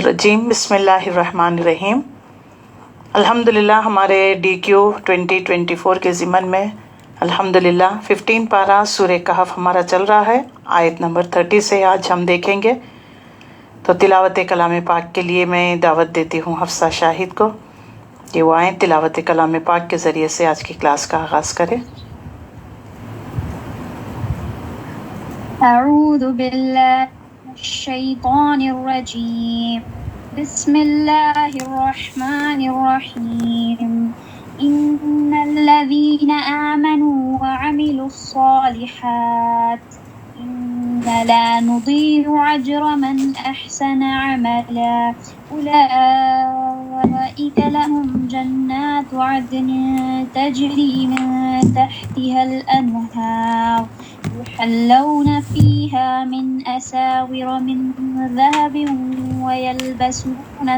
الرجیم بسم اللہ الرحمن الرحیم۔ الحمدللہ ہمارے DQ 2024 کے ضمن میں الحمدللہ 15 پارہ سورہ کہف ہمارا چل رہا ہے، آیت نمبر 30 سے آج ہم دیکھیں گے۔ تو تلاوت کلام پاک کے لیے میں دعوت دیتی ہوں حفصہ شاہد کو کہ وہ آئیں تلاوت کلام پاک کے ذریعے سے آج کی کلاس کا آغاز کریں۔ اعوذ باللہ من الشیطان الرجیم، بسم اللہ الرحمن الرحیم۔ ان الذین آمنوا وعملوا الصالحات انا لا نضيع اجر من احسن عملا اولئک لهم جنات عدن تجری من تحتها الانہار يحلون فيها من أساور من ذهب ويلبسون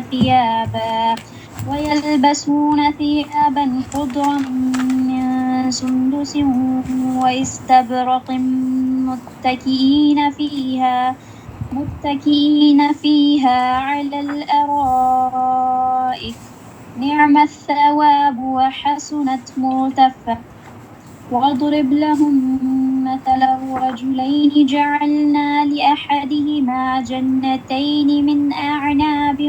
ثيابا خضرا من سندس واستبرق متكئين فيها على الأرائك نعم الثواب وحسنت مرتفقا واضرب لهم مثلا رجلين جعلنا لأحدهما جنتين من أعناب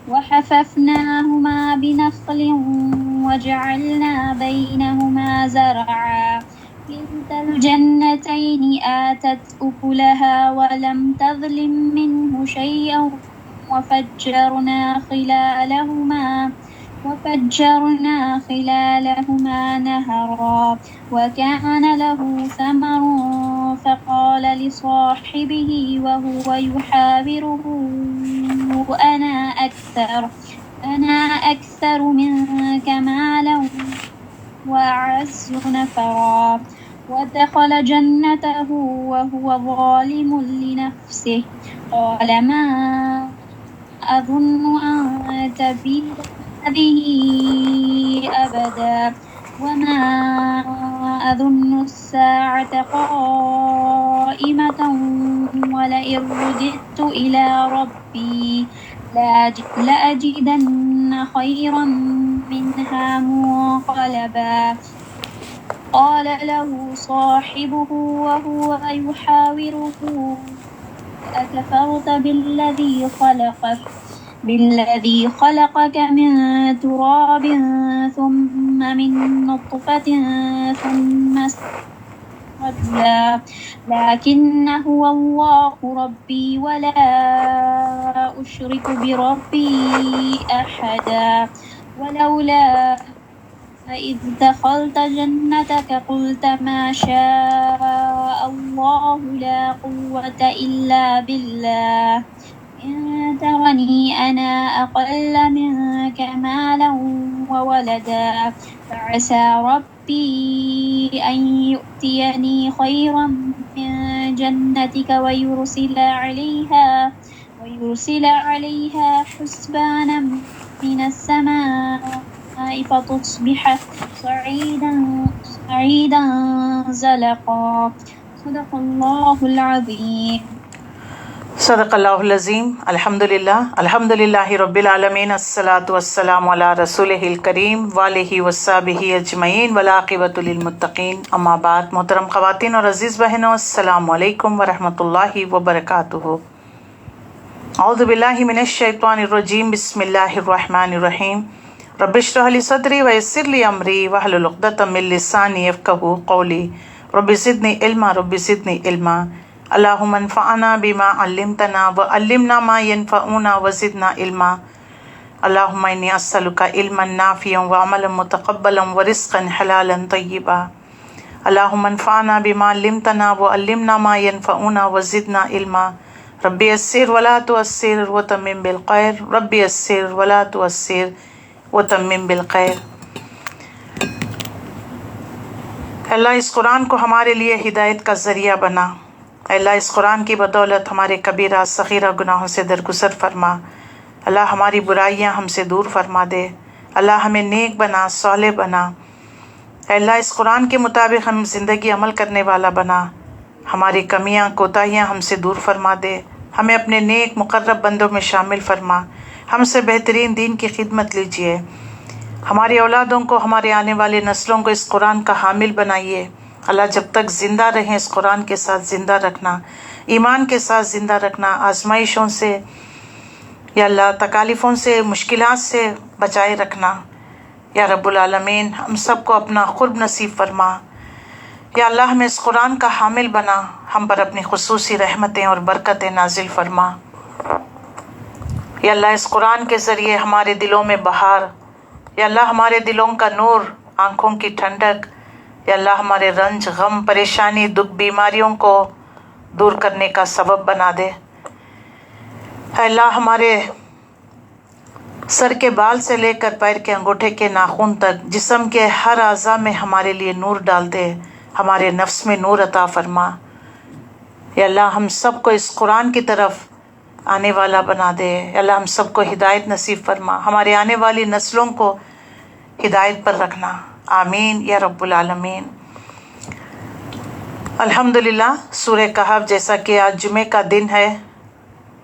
وحففناهما بنخل وجعلنا بينهما زرعا كلتا الجنتين آتت أكلها ولم تظلم منه شيئا وفجرنا خلالهما نهرا وكان له ثمر فقال لصاحبه وهو يحاوره أنا أكثر منك مالا وأعز نفرا ودخل جنته وهو ظالم لنفسه قال ما أظن أن تبيد هذه أبدا وما أظن الساعة قائمة ولئن رددت إلى ربي لأجدن خيرا منها منقلبا قال له صاحبه وهو يحاوره أكفرت بالذي خلقك من تراب ثم من نطفة ثم رجلا لكن هو الله ربي ولا أشرك بربي أحدا ولولا إذ دخلت جنتك قلت ما شاء الله لا قوة إلا بالله إن ترني أنا أقل منك مالا وولدا فعسى ربي أن يؤتيني خيرا من جنتك ويرسل عليها حسبانا من السماء فتصبح صعيدا زلقا صدق الله العظيم۔ صدق اللہ العظیم۔ الحمدللہ رب العالمین، الصلاۃ والسلام علی رسولہ الکریم وآلہ وصحبہ اجمعین والعاقبۃ للمتقین، اما بعد۔ محترم خواتین اور عزیز بہنوں، السلام علیکم ورحمۃ اللہ وبرکاتہ۔ اعوذ باللہ من الشیطان الرجیم، بسم اللہ الرحمن الرحیم۔ رب اشرح لی صدری ویسر لی امری واحلل عقدۃ من لسانی یفقہوا قولی رب زدنی علما اللہم انفعنا بما علمتنا وعلمنا ما ينفعنا وزدنا علما اللہم انی اسألک علما نافعا وعملا متقبلا ورزقا حلالا طیبا اللہم انفعنا بما علمتنا وعلمنا ما ينفعنا وزدنا علما رب یسر ولا تعسر وتمم بالخیر رب یسر ولا تعسر وتمم بالخیر۔ اللہ اس قرآن کو ہمارے لیے ہدایت کا ذریعہ بنا۔ اللہ اس قرآن کی بدولت ہمارے کبیرہ صغیرہ گناہوں سے درگزر فرما۔ اللہ ہماری برائیاں ہم سے دور فرما دے۔ اللہ ہمیں نیک بنا، صالح بنا۔ اللہ اس قرآن کے مطابق ہم زندگی عمل کرنے والا بنا۔ ہماری کمیاں کوتاہیاں ہم سے دور فرما دے، ہمیں اپنے نیک مقرب بندوں میں شامل فرما، ہم سے بہترین دین کی خدمت لیجیے، ہماری اولادوں کو، ہمارے آنے والی نسلوں کو اس قرآن کا حامل بنائیے۔ اللہ جب تک زندہ رہیں اس قرآن کے ساتھ زندہ رکھنا، ایمان کے ساتھ زندہ رکھنا، آزمائشوں سے یا اللہ تکالیفوں سے، مشکلات سے بچائے رکھنا۔ یا رب العالمین ہم سب کو اپنا قرب نصیب فرما۔ یا اللہ ہمیں اس قرآن کا حامل بنا، ہم پر اپنی خصوصی رحمتیں اور برکتیں نازل فرما۔ یا اللہ اس قرآن کے ذریعے ہمارے دلوں میں بہار، یا اللہ ہمارے دلوں کا نور، آنکھوں کی ٹھنڈک، یا اللہ ہمارے رنج، غم، پریشانی، دکھ، بیماریوں کو دور کرنے کا سبب بنا دے۔ اے اللہ ہمارے سر کے بال سے لے کر پیر کے انگوٹھے کے ناخن تک، جسم کے ہر اعضاء میں ہمارے لیے نور ڈال دے، ہمارے نفس میں نور عطا فرما۔ یا اللہ ہم سب کو اس قرآن کی طرف آنے والا بنا دے۔ یا اللہ ہم سب کو ہدایت نصیب فرما، ہمارے آنے والی نسلوں کو ہدایت پر رکھنا، آمین یا رب العالمین۔ الحمدللہ سورہ کہف، جیسا کہ آج جمعے کا دن ہے،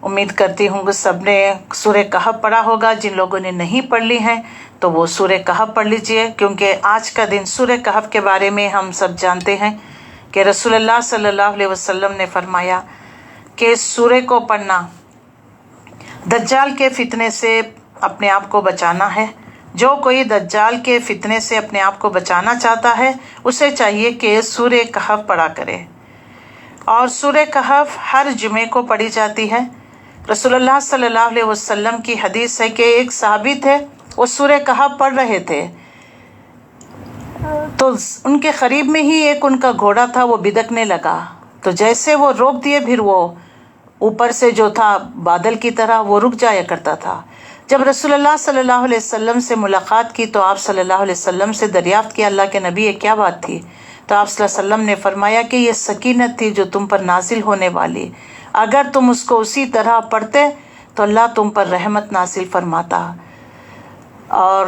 امید کرتی ہوں کہ سب نے سورہ کہف پڑھا ہوگا۔ جن لوگوں نے نہیں پڑھ لی ہیں تو وہ سورہ کہف پڑھ لیجئے، کیونکہ آج کا دن سورہ کہف کے بارے میں ہم سب جانتے ہیں کہ رسول اللہ صلی اللہ علیہ وسلم نے فرمایا کہ اس سورہ کو پڑھنا دجال کے فتنے سے اپنے آپ کو بچانا ہے۔ جو کوئی دجال کے فتنے سے اپنے آپ کو بچانا چاہتا ہے اسے چاہیے کہ سورہ کہف پڑھا کرے، اور سورہ کہف ہر جمعے کو پڑھی جاتی ہے۔ رسول اللہ صلی اللہ علیہ وسلم کی حدیث ہے کہ ایک صحابی تھے، وہ سورہ کہف پڑھ رہے تھے تو ان کے قریب میں ہی ایک ان کا گھوڑا تھا، وہ بدکنے لگا، تو جیسے وہ روک دیے، پھر وہ اوپر سے جو تھا بادل کی طرح وہ رک جایا کرتا تھا۔ جب رسول اللہ صلی اللہ علیہ وسلم سے ملاقات کی تو آپ صلی اللہ علیہ وسلم سے دریافت کیا، اللہ کے نبی یہ کیا بات تھی؟ تو آپ صلی اللہ علیہ وسلم نے فرمایا کہ یہ سکینت تھی جو تم پر نازل ہونے والی، اگر تم اس کو اسی طرح پڑھتے تو اللہ تم پر رحمت نازل فرماتا۔ اور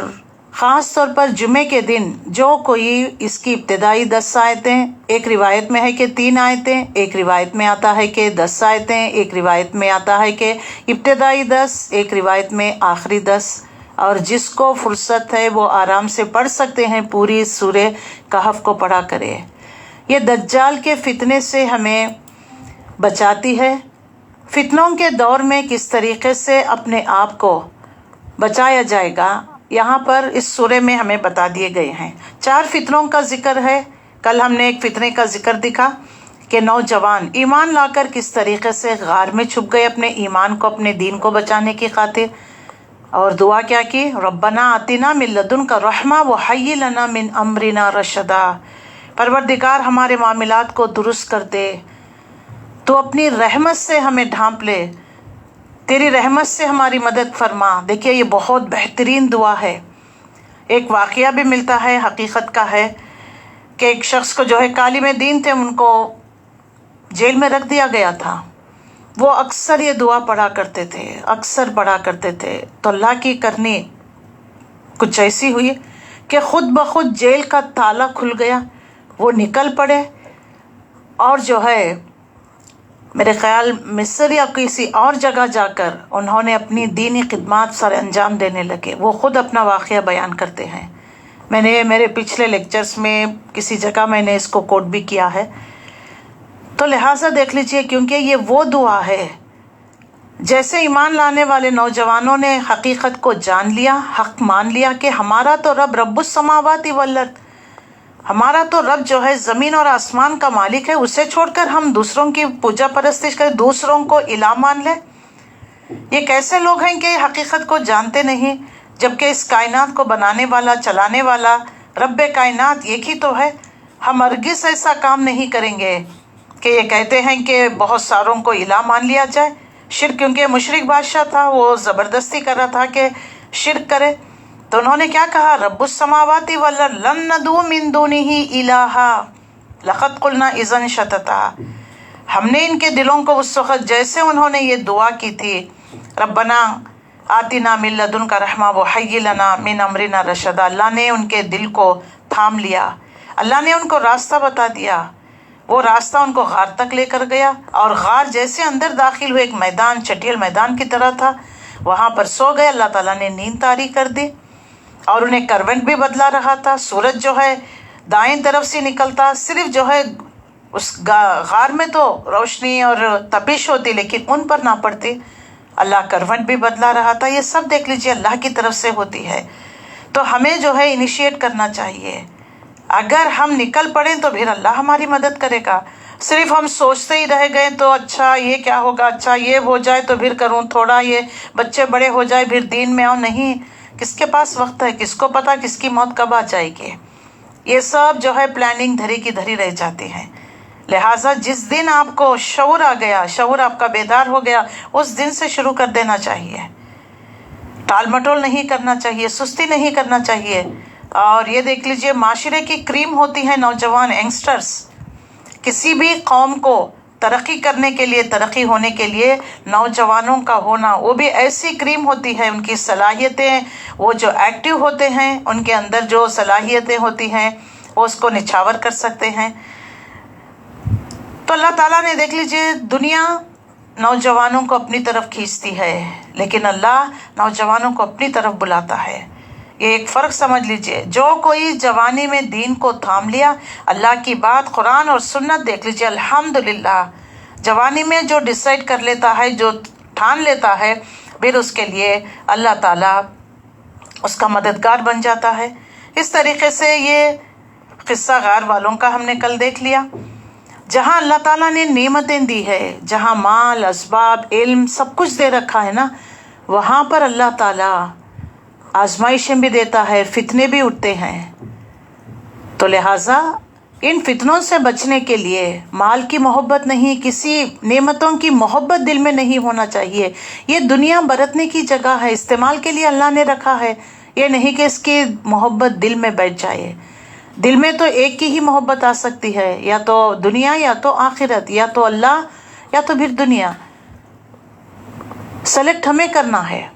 خاص طور پر جمعے کے دن جو کوئی اس کی ابتدائی 10 آیتیں، ایک روایت میں ہے کہ 3 آیتیں، ایک روایت میں آتا ہے کہ 10 آیتیں، ایک روایت میں آتا ہے کہ ابتدائی 10، ایک روایت میں آخری 10، اور جس کو فرصت ہے وہ آرام سے پڑھ سکتے ہیں، پوری سورہ کہف کو پڑھا کرے۔ یہ دجال کے فتنے سے ہمیں بچاتی ہے۔ فتنوں کے دور میں کس طریقے سے اپنے آپ کو بچایا جائے گا، یہاں پر اس سورہ میں ہمیں بتا دیے گئے ہیں۔ 4 فتنوں کا ذکر ہے۔ کل ہم نے ایک فتنے کا ذکر دکھا کہ نوجوان ایمان لا کر کس طریقے سے غار میں چھپ گئے اپنے ایمان کو، اپنے دین کو بچانے کی خاطر، اور دعا کیا کی، ربنا آتنا من لدنک رحمہ وہیئ لنا من امرنا رشدا، پروردگار ہمارے معاملات کو درست کر دے، تو اپنی رحمت سے ہمیں ڈھانپ لے، تیری رحمت سے ہماری مدد فرما۔ دیکھیے یہ بہت بہترین دعا ہے۔ ایک واقعہ بھی ملتا ہے، حقیقت کا ہے، کہ ایک شخص کو جو ہے عالم دین تھے، ان کو جیل میں رکھ دیا گیا تھا۔ وہ اکثر یہ دعا پڑھا کرتے تھے، اکثر پڑھا کرتے تھے، تو اللہ کی کرنی کچھ ایسی ہوئی کہ خود بخود جیل کا تالا کھل گیا، وہ نکل پڑے، اور جو ہے میرے خیال مصر یا کسی اور جگہ جا کر انہوں نے اپنی دینی خدمات سر انجام دینے لگے۔ وہ خود اپنا واقعہ بیان کرتے ہیں، میں نے میرے پچھلے لیکچرز میں کسی جگہ میں نے اس کو کوٹ بھی کیا ہے، تو لہٰذا دیکھ لیجئے، کیونکہ یہ وہ دعا ہے جیسے ایمان لانے والے نوجوانوں نے حقیقت کو جان لیا، حق مان لیا کہ ہمارا تو رب رب السماوات والارض، ہمارا تو رب جو ہے زمین اور آسمان کا مالک ہے، اسے چھوڑ کر ہم دوسروں کی پوجا پرستش کریں، دوسروں کو الہ مان لیں۔ یہ کیسے لوگ ہیں کہ حقیقت کو جانتے نہیں، جبکہ اس کائنات کو بنانے والا، چلانے والا رب کائنات ایک ہی تو ہے۔ ہم ہرگز ایسا کام نہیں کریں گے کہ یہ کہتے ہیں کہ بہت ساروں کو الہ مان لیا جائے۔ شرک، کیونکہ مشرک بادشاہ تھا، وہ زبردستی کر رہا تھا کہ شرک کرے، تو انہوں نے کیا کہا، رب السماوات والارض لن ندعو من دونہ الہا لقد قلنا اذا شططا۔ ہم نے ان کے دلوں کو اس وقت جیسے انہوں نے یہ دعا کی تھی، ربنا آتنا من لدنک رحمہ وہیئ لنا من امرنا رشدا، اللہ نے ان کے دل کو تھام لیا، اللہ نے ان کو راستہ بتا دیا، وہ راستہ ان کو غار تک لے کر گیا، اور غار جیسے اندر داخل ہوئے ایک میدان، چٹیل میدان کی طرح تھا، وہاں پر سو گئے۔ اللہ تعالیٰ نے نیند طاری کر دی، اور انہیں کرونٹ بھی بدلا رہا تھا۔ سورج جو ہے دائیں طرف سے نکلتا، صرف جو ہے اس غار میں تو روشنی اور تپش ہوتی لیکن ان پر نہ پڑتی۔ اللہ کرونٹ بھی بدلا رہا تھا۔ یہ سب دیکھ لیجیے اللہ کی طرف سے ہوتی ہے، تو ہمیں جو ہے انیشیٹ کرنا چاہیے۔ اگر ہم نکل پڑیں تو پھر اللہ ہماری مدد کرے گا۔ صرف ہم سوچتے ہی رہ گئے تو اچھا یہ کیا ہوگا، اچھا یہ ہو جائے تو پھر کروں، تھوڑا یہ بچے بڑے ہو جائے پھر دین میں آؤ، نہیں، کس کے پاس وقت ہے، کس کو پتا کس کی موت کب آ جائے گی۔ یہ سب جو ہے پلاننگ دھری کی دھری رہ جاتی ہے۔ لہٰذا جس دن آپ کو شعور آ گیا، شعور آپ کا بیدار ہو گیا، اس دن سے شروع کر دینا چاہیے۔ ٹال مٹول نہیں کرنا چاہیے، سستی نہیں کرنا چاہیے۔ اور یہ دیکھ لیجئے معاشرے کی کریم ہوتی ہے نوجوان ینگسٹرز۔ کسی بھی قوم کو ترقی کرنے کے لیے، ترقی ہونے کے لیے نوجوانوں کا ہونا، وہ بھی ایسی کریم ہوتی ہے، ان کی صلاحیتیں، وہ جو ایکٹیو ہوتے ہیں، ان کے اندر جو صلاحیتیں ہوتی ہیں وہ اس کو نچھاور کر سکتے ہیں۔ تو اللہ تعالیٰ نے دیکھ لیجئے دنیا نوجوانوں کو اپنی طرف کھینچتی ہے، لیکن اللہ نوجوانوں کو اپنی طرف بلاتا ہے۔ یہ ایک فرق سمجھ لیجئے، جو کوئی جوانی میں دین کو تھام لیا، اللہ کی بات، قرآن اور سنت دیکھ لیجئے، الحمدللہ جوانی میں جو ڈیسائیڈ کر لیتا ہے، جو ٹھان لیتا ہے، پھر اس کے لیے اللہ تعالیٰ اس کا مددگار بن جاتا ہے۔ اس طریقے سے یہ قصہ غار والوں کا ہم نے کل دیکھ لیا۔ جہاں اللہ تعالیٰ نے نعمتیں دی ہے، جہاں مال، اسباب، علم سب کچھ دے رکھا ہے نا، وہاں پر اللہ تعالیٰ آزمائشیں بھی دیتا ہے، فتنے بھی اٹھتے ہیں۔ تو لہٰذا ان فتنوں سے بچنے کے لیے مال کی محبت نہیں، کسی نعمتوں کی محبت دل میں نہیں ہونا چاہیے۔ یہ دنیا برتنے کی جگہ ہے، استعمال کے لیے اللہ نے رکھا ہے، یہ نہیں کہ اس کی محبت دل میں بیٹھ جائے۔ دل میں تو ایک کی ہی محبت آ سکتی ہے، یا تو دنیا یا تو آخرت، یا تو اللہ یا تو پھر دنیا۔ سلیکٹ ہمیں کرنا ہے۔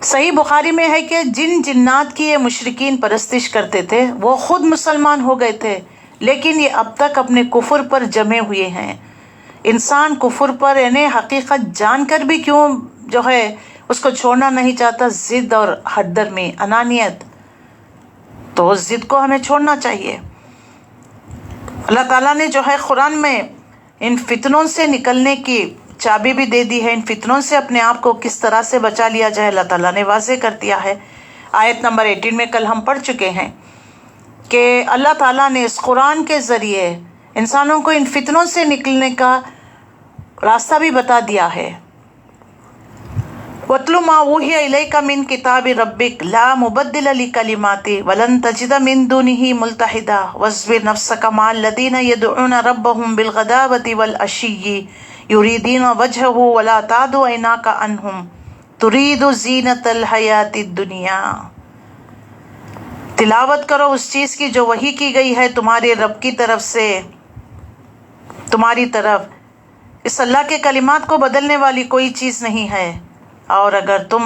صحیح بخاری میں ہے کہ جن جنات کی یہ مشرکین پرستش کرتے تھے وہ خود مسلمان ہو گئے تھے، لیکن یہ اب تک اپنے کفر پر جمے ہوئے ہیں۔ انسان کفر پر یعنی حقیقت جان کر بھی کیوں جو ہے اس کو چھوڑنا نہیں چاہتا، ضد اور ہٹ درمی، انانیت، تو اس ضد کو ہمیں چھوڑنا چاہیے۔ اللہ تعالیٰ نے جو ہے قرآن میں ان فتنوں سے نکلنے کی چابی بھی دے دی ہے، ان فتنوں سے اپنے آپ کو کس طرح سے بچا لیا جائے اللہ تعالیٰ نے واضح کر دیا ہے۔ آیت نمبر 18 میں کل ہم پڑھ چکے ہیں کہ اللہ تعالیٰ نے اس قرآن کے ذریعے انسانوں کو ان فتنوں سے نکلنے کا راستہ بھی بتا دیا ہے۔ وَاتْلُ مَا أُوحِيَ إِلَيْكَ مِن كِتَابِ رَبِّكَ لَا مُبَدِّلَ لِكَلِمَاتِهِ وَلَن تَجِدَ مِن دُونِهِ مُلْتَحِدًا وَاصْبِرْ نَفْسَكَ مَعَ الَّذِينَ يَدْعُونَ رَبَّهُم بِالْغَدَاوَةِ وَالْعَشِيِّ يُرِيدُونَ وَجْهَهُ وَلَا تَعْدُ عَيْنَاكَ عَنْهُمْ تُرِيدُ زِينَةَ الْحَيَاةِ الدُّنْيَا۔ تلاوت کرو اس چیز کی جو وحی کی گئی ہے تمہارے رب کی طرف سے تمہاری طرف، اس اللہ کے کلمات کو بدلنے والی کوئی چیز نہیں ہے، اور اگر تم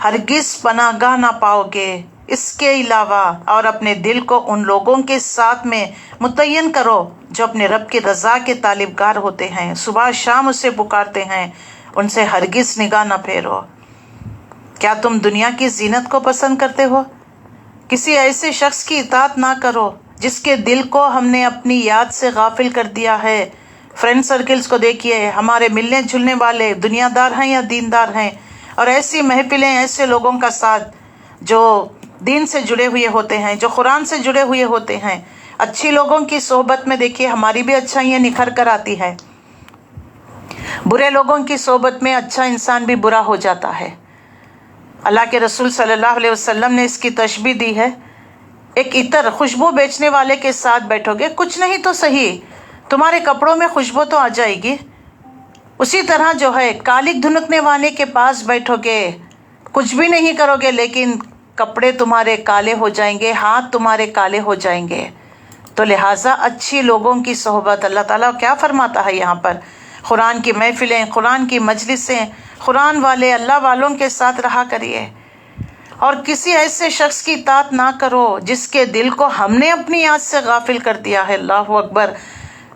ہرگز پناہ گاہ نہ پاؤ گے اس کے علاوہ، اور اپنے دل کو ان لوگوں کے ساتھ میں متعین کرو جو اپنے رب کی رضا کے طالبگار ہوتے ہیں، صبح شام اسے پکارتے ہیں، ان سے ہرگز نگاہ نہ پھیرو۔ کیا تم دنیا کی زینت کو پسند کرتے ہو؟ کسی ایسے شخص کی اطاعت نہ کرو جس کے دل کو ہم نے اپنی یاد سے غافل کر دیا ہے۔ فرینڈ سرکلز کو دیکھیے، ہمارے ملنے جلنے والے دنیا دار ہیں یا دیندار ہیں، اور ایسی محفلیں، ایسے لوگوں کا ساتھ جو دین سے جڑے ہوئے ہوتے ہیں، جو قرآن سے جڑے ہوئے ہوتے ہیں، اچھی لوگوں کی صحبت میں دیکھیے ہماری بھی اچھائیاں نکھر کر آتی ہے، برے لوگوں کی صحبت میں اچھا انسان بھی برا ہو جاتا ہے۔ اللہ کے رسول صلی اللہ علیہ وسلم نے اس کی تشبیہ دی ہے، ایک عطر خوشبو بیچنے والے کے ساتھ بیٹھو گے، کچھ نہیں تو صحیح تمہارے کپڑوں میں خوشبو تو آ جائے گی، اسی طرح جو ہے کالک دھنکنے والے کے پاس بیٹھو گے، کچھ بھی نہیں کرو گے لیکن کپڑے تمہارے کالے ہو جائیں گے، ہاتھ تمہارے کالے ہو جائیں گے۔ تو لہٰذا اچھی لوگوں کی صحبت، اللہ تعالیٰ کیا فرماتا ہے یہاں پر، قرآن کی محفلیں، قرآن کی مجلسیں، قرآن والے اللہ والوں کے ساتھ رہا کریے، اور کسی ایسے شخص کی اطاعت نہ کرو جس کے دل کو ہم نے اپنی یاد سے غافل کر دیا ہے۔ اللہ اکبر۔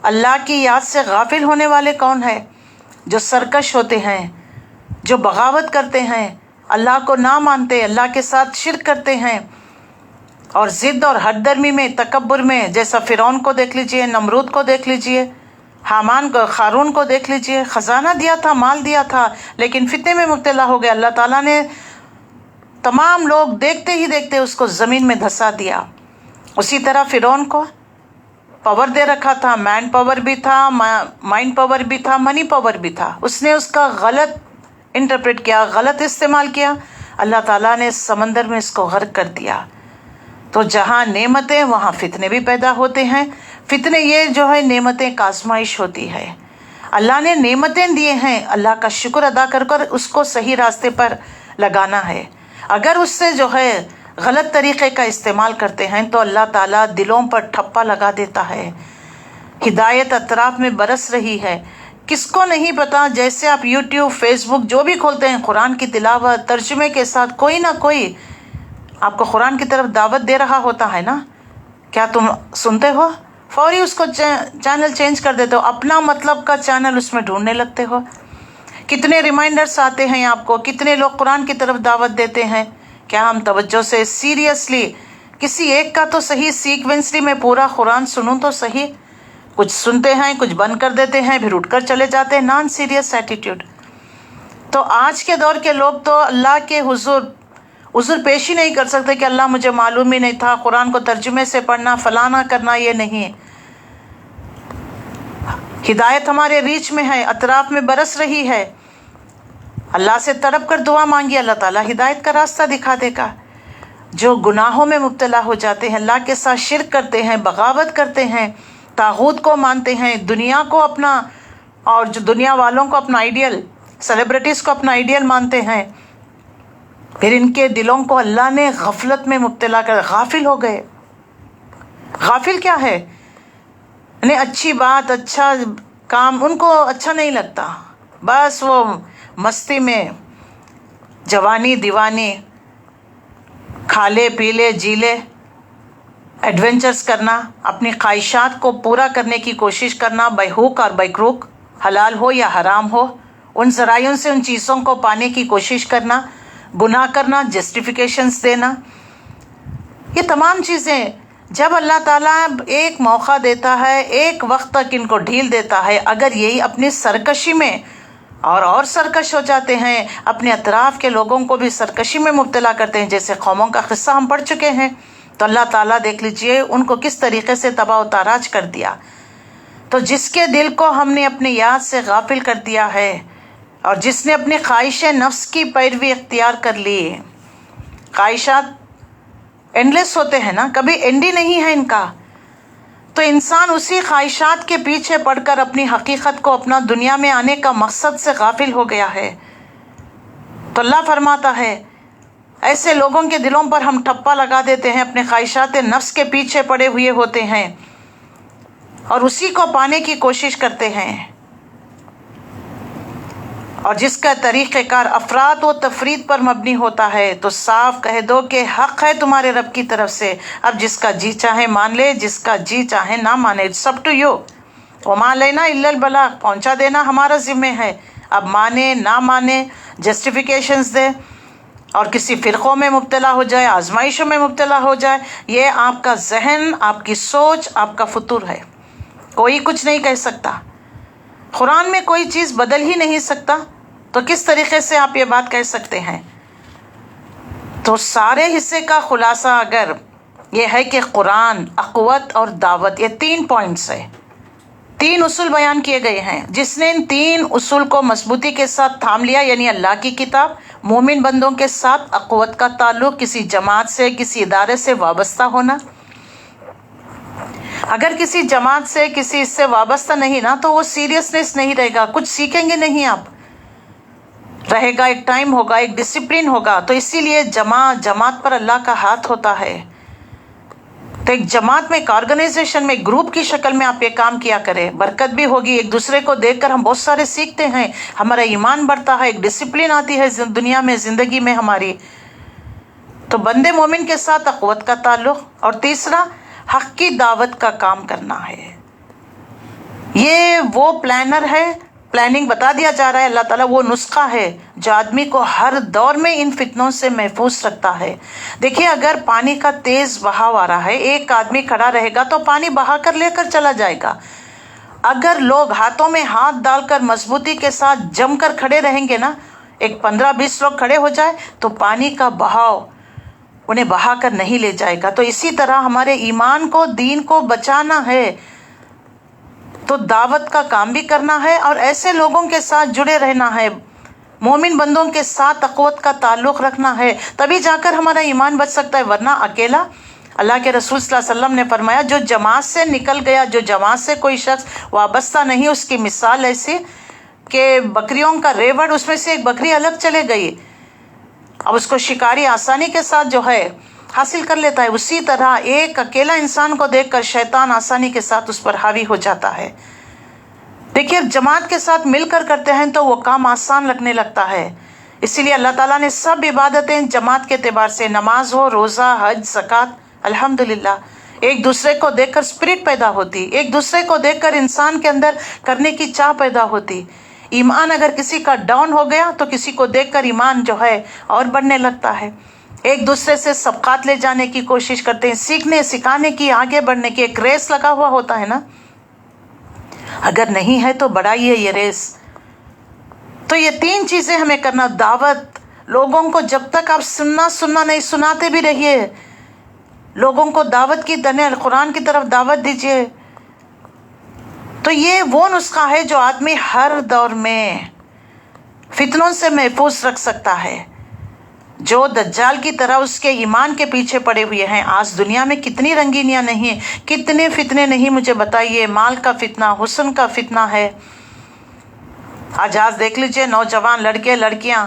اللہ کی یاد سے غافل ہونے والے کون ہیں؟ جو سرکش ہوتے ہیں، جو بغاوت کرتے ہیں، اللہ کو نہ مانتے، اللہ کے ساتھ شرک کرتے ہیں، اور ضد اور حد درمی میں، تکبر میں، جیسا فرعون کو دیکھ لیجئے، نمرود کو دیکھ لیجئے، حامان کو، قارون کو دیکھ لیجئے، خزانہ دیا تھا، مال دیا تھا، لیکن فتنے میں مبتلا ہو گئے۔ اللہ تعالیٰ نے تمام لوگ دیکھتے ہی دیکھتے اس کو زمین میں دھسا دیا۔ اسی طرح فرعون کو پاور دے رکھا تھا، مین پاور بھی تھا، مائنڈ پاور بھی تھا، منی پاور بھی تھا، اس نے اس کا غلط انٹرپریٹ کیا، غلط استعمال کیا، اللہ تعالیٰ نے سمندر میں اس کو غرق کر دیا۔ تو جہاں نعمتیں وہاں فتنے بھی پیدا ہوتے ہیں۔ فتنے یہ جو ہے نعمتیں کا آزمائش ہوتی ہے۔ اللہ نے نعمتیں دیے ہیں، اللہ کا شکر ادا کر کر اس کو صحیح راستے پر لگانا ہے۔ اگر اس سے جو ہے غلط طریقے کا استعمال کرتے ہیں تو اللہ تعالیٰ دلوں پر ٹھپا لگا دیتا ہے۔ ہدایت اطراف میں برس رہی ہے، کس کو نہیں پتا؟ جیسے آپ یوٹیوب، فیس بک جو بھی کھولتے ہیں، قرآن کی تلاوت ترجمے کے ساتھ کوئی نہ کوئی آپ کو قرآن کی طرف دعوت دے رہا ہوتا ہے نا، کیا تم سنتے ہو؟ فوری اس کو چینل چینج کر دیتے ہو، اپنا مطلب کا چینل اس میں ڈھونڈنے لگتے ہو۔ کتنے ریمائنڈرز آتے ہیں آپ کو، کتنے لوگ قرآن کی طرف دعوت دیتے ہیں، کیا ہم توجہ سے سیریسلی کسی ایک کا تو صحیح سیکوینسلی میں پورا قرآن سنوں تو صحیح؟ کچھ سنتے ہیں، کچھ بند کر دیتے ہیں، پھر اٹھ کر چلے جاتے ہیں، نان سیریس ایٹیٹیوڈ۔ تو آج کے دور کے لوگ تو اللہ کے حضور عذر پیش ہی نہیں کر سکتے کہ اللہ مجھے معلوم ہی نہیں تھا، قرآن کو ترجمے سے پڑھنا، فلانا کرنا، یہ نہیں۔ ہدایت ہمارے ریچ میں ہے، اطراف میں برس رہی ہے، اللہ سے تڑپ کر دعا مانگی، اللہ تعالیٰ ہدایت کا راستہ دکھا دے گا۔ جو گناہوں میں مبتلا ہو جاتے ہیں، اللہ کے ساتھ شرک کرتے ہیں، بغاوت کرتے ہیں، طاغوت کو مانتے ہیں، دنیا کو اپنا، اور جو دنیا والوں کو اپنا آئیڈیل، سیلیبریٹیز کو اپنا آئیڈیل مانتے ہیں، پھر ان کے دلوں کو اللہ نے غفلت میں مبتلا کر غافل ہو گئے۔ غافل کیا ہے؟ انہیں اچھی بات، اچھا کام ان کو اچھا نہیں لگتا، بس وہ مستی میں، جوانی دیوانی، کھا لے پی لے جی لے، ایڈونچرز کرنا، اپنی خواہشات کو پورا کرنے کی کوشش کرنا، بائی ہوک اور بائی کروک، حلال ہو یا حرام ہو، ان ذرائعوں سے ان چیزوں کو پانے کی کوشش کرنا، گناہ کرنا، جسٹیفیکیشنز دینا، یہ تمام چیزیں جب اللہ تعالیٰ ایک موقع دیتا ہے، ایک وقت تک ان کو ڈھیل دیتا ہے، اگر یہی اپنی سرکشی میں اور سرکش ہو جاتے ہیں، اپنے اطراف کے لوگوں کو بھی سرکشی میں مبتلا کرتے ہیں، جیسے قوموں کا قصہ ہم پڑھ چکے ہیں، تو اللہ تعالیٰ دیکھ لیجئے ان کو کس طریقے سے تباہ و تاراج کر دیا۔ تو جس کے دل کو ہم نے اپنی یاد سے غافل کر دیا ہے، اور جس نے اپنی خواہش نفس کی پیروی اختیار کر لی، خواہشات اینڈلیس ہوتے ہیں نا، کبھی اینڈ ہی نہیں ہے ان کا، تو انسان اسی خواہشات کے پیچھے پڑ کر اپنی حقیقت کو، اپنا دنیا میں آنے کا مقصد سے غافل ہو گیا ہے۔ تو اللہ فرماتا ہے ایسے لوگوں کے دلوں پر ہم ٹھپا لگا دیتے ہیں، اپنے خواہشات نفس کے پیچھے پڑے ہوئے ہوتے ہیں اور اسی کو پانے کی کوشش کرتے ہیں، اور جس کا طریقہ کار افراد و تفرید پر مبنی ہوتا ہے، تو صاف کہہ دو کہ حق ہے تمہارے رب کی طرف سے، اب جس کا جی چاہے مان لے، جس کا جی چاہے نہ مانے، اٹس اپ ٹو یو، وما علینا الا البلاغ، پہنچا دینا ہمارا ذمہ ہے۔ اب مانے نہ مانے، جسٹیفیکیشنز دے اور کسی فرقوں میں مبتلا ہو جائے، آزمائشوں میں مبتلا ہو جائے، یہ آپ کا ذہن، آپ کی سوچ، آپ کا فطور ہے، کوئی کچھ نہیں کہہ سکتا۔ قرآن میں کوئی چیز بدل ہی نہیں سکتا، تو کس طریقے سے آپ یہ بات کہہ سکتے ہیں؟ تو سارے حصے کا خلاصہ اگر یہ ہے کہ قرآن، اخوت اور دعوت، یہ 3 پوائنٹس ہے، 3 اصول بیان کیے گئے ہیں، جس نے ان 3 اصول کو مضبوطی کے ساتھ تھام لیا، یعنی اللہ کی کتاب، مومن بندوں کے ساتھ اخوت کا تعلق، کسی جماعت سے، کسی ادارے سے وابستہ ہونا۔ اگر کسی جماعت سے، کسی اس سے وابستہ نہیں نا، تو وہ سیریسنس نہیں رہے گا، کچھ سیکھیں گے نہیں آپ، رہے گا ایک ٹائم ہوگا، ایک ڈسپلن ہوگا۔ تو اسی لیے جماعت پر اللہ کا ہاتھ ہوتا ہے، تو ایک جماعت میں، ایک آرگنائزیشن میں، ایک گروپ کی شکل میں آپ یہ کام کیا کریں، برکت بھی ہوگی، ایک دوسرے کو دیکھ کر ہم بہت سارے سیکھتے ہیں، ہمارا ایمان بڑھتا ہے، ایک ڈسپلن آتی ہے دنیا میں، زندگی میں ہماری۔ تو بندے مومن کے ساتھ اخوت کا تعلق، اور تیسرا حق کی دعوت کا کام کرنا ہے۔ یہ وہ پلانر ہے، پلاننگ بتا دیا جا رہا ہے اللہ تعالیٰ، وہ نسخہ ہے جو آدمی کو ہر دور میں ان فتنوں سے محفوظ رکھتا ہے۔ دیکھیے اگر پانی کا تیز بہاؤ آ رہا ہے، ایک آدمی کھڑا رہے گا تو پانی بہا کر لے کر چلا جائے گا۔ اگر لوگ ہاتھوں میں ہاتھ ڈال کر مضبوطی کے ساتھ جم کر کھڑے رہیں گے نا، ایک 15-20 لوگ کھڑے ہو جائے تو پانی کا بہاؤ انہیں بہا کر نہیں لے جائے گا۔ تو اسی طرح ہمارے ایمان کو، دین کو بچانا ہے تو دعوت کا کام بھی کرنا ہے اور ایسے لوگوں کے ساتھ جڑے رہنا ہے، مومن بندوں کے ساتھ تقوت کا تعلق رکھنا ہے، تبھی جا کر ہمارا ایمان بچ سکتا ہے۔ ورنہ اکیلا، اللہ کے رسول صلی اللہ علیہ وسلم نے فرمایا جو جماعت سے نکل گیا، جو جماعت سے کوئی شخص وابستہ نہیں، اس کی مثال ایسی کہ بکریوں کا ریوڑ، اس میں سے ایک بکری الگ چلے گئی، اب اس کو شکاری آسانی کے ساتھ جو ہے حاصل کر لیتا ہے۔ اسی طرح ایک اکیلا انسان کو دیکھ کر شیطان آسانی کے ساتھ اس پر حاوی ہو جاتا ہے۔ دیکھیے جماعت کے ساتھ مل کر کرتے ہیں تو وہ کام آسان لگنے لگتا ہے۔ اسی لیے اللہ تعالیٰ نے سب عبادتیں جماعت کے اعتبار سے، نماز ہو، روزہ، حج، زکوٰۃ، الحمدللہ ایک دوسرے کو دیکھ کر اسپرٹ پیدا ہوتی، ایک دوسرے کو دیکھ کر انسان کے اندر کرنے کی چاہ پیدا ہوتی۔ ایمان اگر کسی کا ڈاؤن ہو گیا تو کسی کو دیکھ کر ایمان جو ہے اور بڑھنے لگتا ہے۔ ایک دوسرے سے سبقات لے جانے کی کوشش کرتے ہیں، سیکھنے سکھانے کی، آگے بڑھنے کی ایک ریس لگا ہوا ہوتا ہے نا، اگر نہیں ہے تو بڑھائیے یہ ریس۔ تو یہ 3 چیزیں ہمیں کرنا، دعوت، لوگوں کو جب تک آپ سننا نہیں، سناتے بھی رہیے، لوگوں کو دعوت کی قرآن کی طرف دعوت دیجیے۔ تو یہ وہ نسخہ ہے جو آدمی ہر دور میں فتنوں سے محفوظ رکھ سکتا ہے۔ جو دجال کی طرح اس کے ایمان کے پیچھے پڑے ہوئے ہیں، آج دنیا میں کتنی رنگینیاں نہیں، کتنے فتنے نہیں، مجھے بتائیے۔ مال کا فتنہ، حسن کا فتنہ ہے۔ آج دیکھ لیجئے نوجوان لڑکے لڑکیاں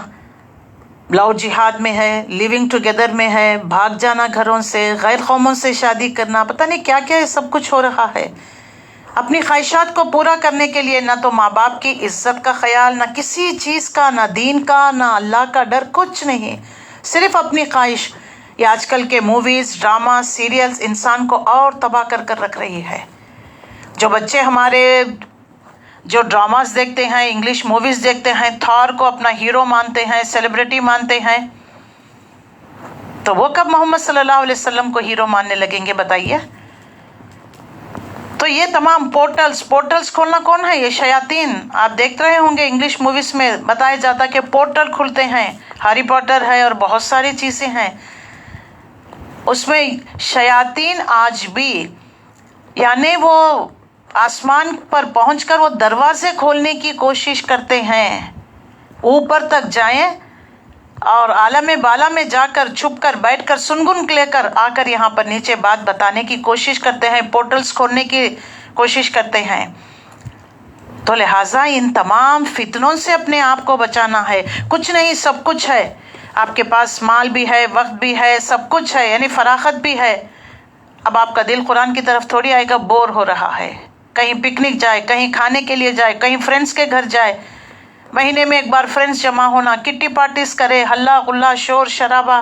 لو جہاد میں ہے، لیونگ ٹوگیدر میں ہے، بھاگ جانا گھروں سے، غیر قوموں سے شادی کرنا، پتہ نہیں کیا کیا سب کچھ ہو رہا ہے۔ اپنی خواہشات کو پورا کرنے کے لیے نہ تو ماں باپ کی عزت کا خیال، نہ کسی چیز کا، نہ دین کا، نہ اللہ کا ڈر، کچھ نہیں، صرف اپنی خواہش۔ یہ آج کل کے موویز، ڈراما، سیریلز انسان کو اور تباہ کر کر رکھ رہی ہے۔ جو بچے ہمارے جو ڈراماز دیکھتے ہیں، انگلش موویز دیکھتے ہیں، تھار کو اپنا ہیرو مانتے ہیں، سیلیبریٹی مانتے ہیں، تو وہ کب محمد صلی اللہ علیہ وسلم کو ہیرو ماننے لگیں گے بتائیے؟ تو یہ تمام پورٹلز کھولنا کون ہے؟ یہ شیاطین۔ آپ دیکھ رہے ہوں گے انگلش موویز میں بتایا جاتا کہ پورٹل کھلتے ہیں، ہیری پوٹر ہے اور بہت ساری چیزیں ہیں، اس میں شیاطین آج بھی، یعنی وہ آسمان پر پہنچ کر وہ دروازے کھولنے کی کوشش کرتے ہیں، اوپر تک جائیں اور عالم بالا میں جا کر چھپ کر بیٹھ کر سنگن لے کر آ کر یہاں پر نیچے بات بتانے کی کوشش کرتے ہیں، پورٹلز کھولنے کی کوشش کرتے ہیں۔ تو لہٰذا ان تمام فتنوں سے اپنے آپ کو بچانا ہے۔ کچھ نہیں، سب کچھ ہے، آپ کے پاس مال بھی ہے، وقت بھی ہے، سب کچھ ہے، یعنی فراخت بھی ہے۔ اب آپ کا دل قرآن کی طرف تھوڑی آئے گا، بور ہو رہا ہے، کہیں پکنک جائے، کہیں کھانے کے لیے جائے، کہیں فرینڈز کے گھر جائے، مہینے میں ایک بار فرینڈز جمع ہونا، کٹی پارٹیز کرے، ہلا غلا، شور شرابہ۔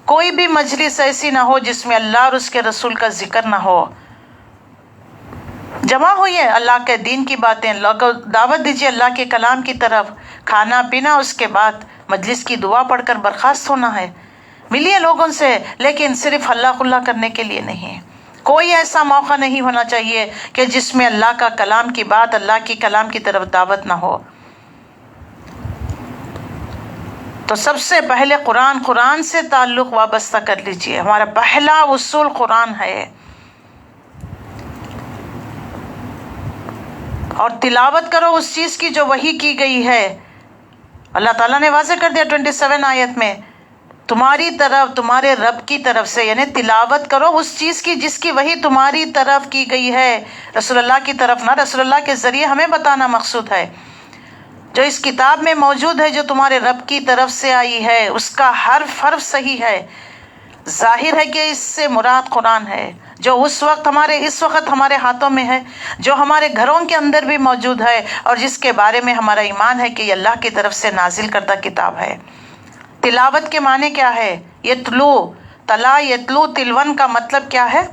کوئی بھی مجلس ایسی نہ ہو جس میں اللہ اور اس کے رسول کا ذکر نہ ہو۔ جمع ہوئیے، اللہ کے دین کی باتیں، دعوت دیجیے اللہ کے کلام کی طرف، کھانا پینا، اس کے بعد مجلس کی دعا پڑھ کر برخاست ہونا ہے۔ ملیے لوگوں سے، لیکن صرف ہلا غلا کرنے کے لیے نہیں۔ کوئی ایسا موقع نہیں ہونا چاہیے کہ جس میں اللہ کا کلام کی بات، اللہ کی کلام کی طرف دعوت نہ ہو۔ تو سب سے پہلے قرآن سے تعلق وابستہ کر لیجئے، ہمارا پہلا اصول قرآن ہے، اور تلاوت کرو اس چیز کی جو وحی کی گئی ہے۔ اللہ تعالیٰ نے واضح کر دیا 27 آیت میں، تمہاری طرف، تمہارے رب کی طرف سے، یعنی تلاوت کرو اس چیز کی جس کی وحی تمہاری طرف کی گئی ہے، رسول اللہ کی طرف نہ، رسول اللہ کے ذریعے ہمیں بتانا مقصود ہے۔ جو اس کتاب میں موجود ہے، جو تمہارے رب کی طرف سے آئی ہے، اس کا حرف صحیح ہے۔ ظاہر ہے کہ اس سے مراد قرآن ہے، جو اس وقت ہمارے ہاتھوں میں ہے، جو ہمارے گھروں کے اندر بھی موجود ہے، اور جس کے بارے میں ہمارا ایمان ہے کہ یہ اللہ کی طرف سے نازل کردہ کتاب ہے۔ تلاوت کے معنی کیا ہے؟ یتلو، تلا یتلو، تلون کا مطلب کیا ہے؟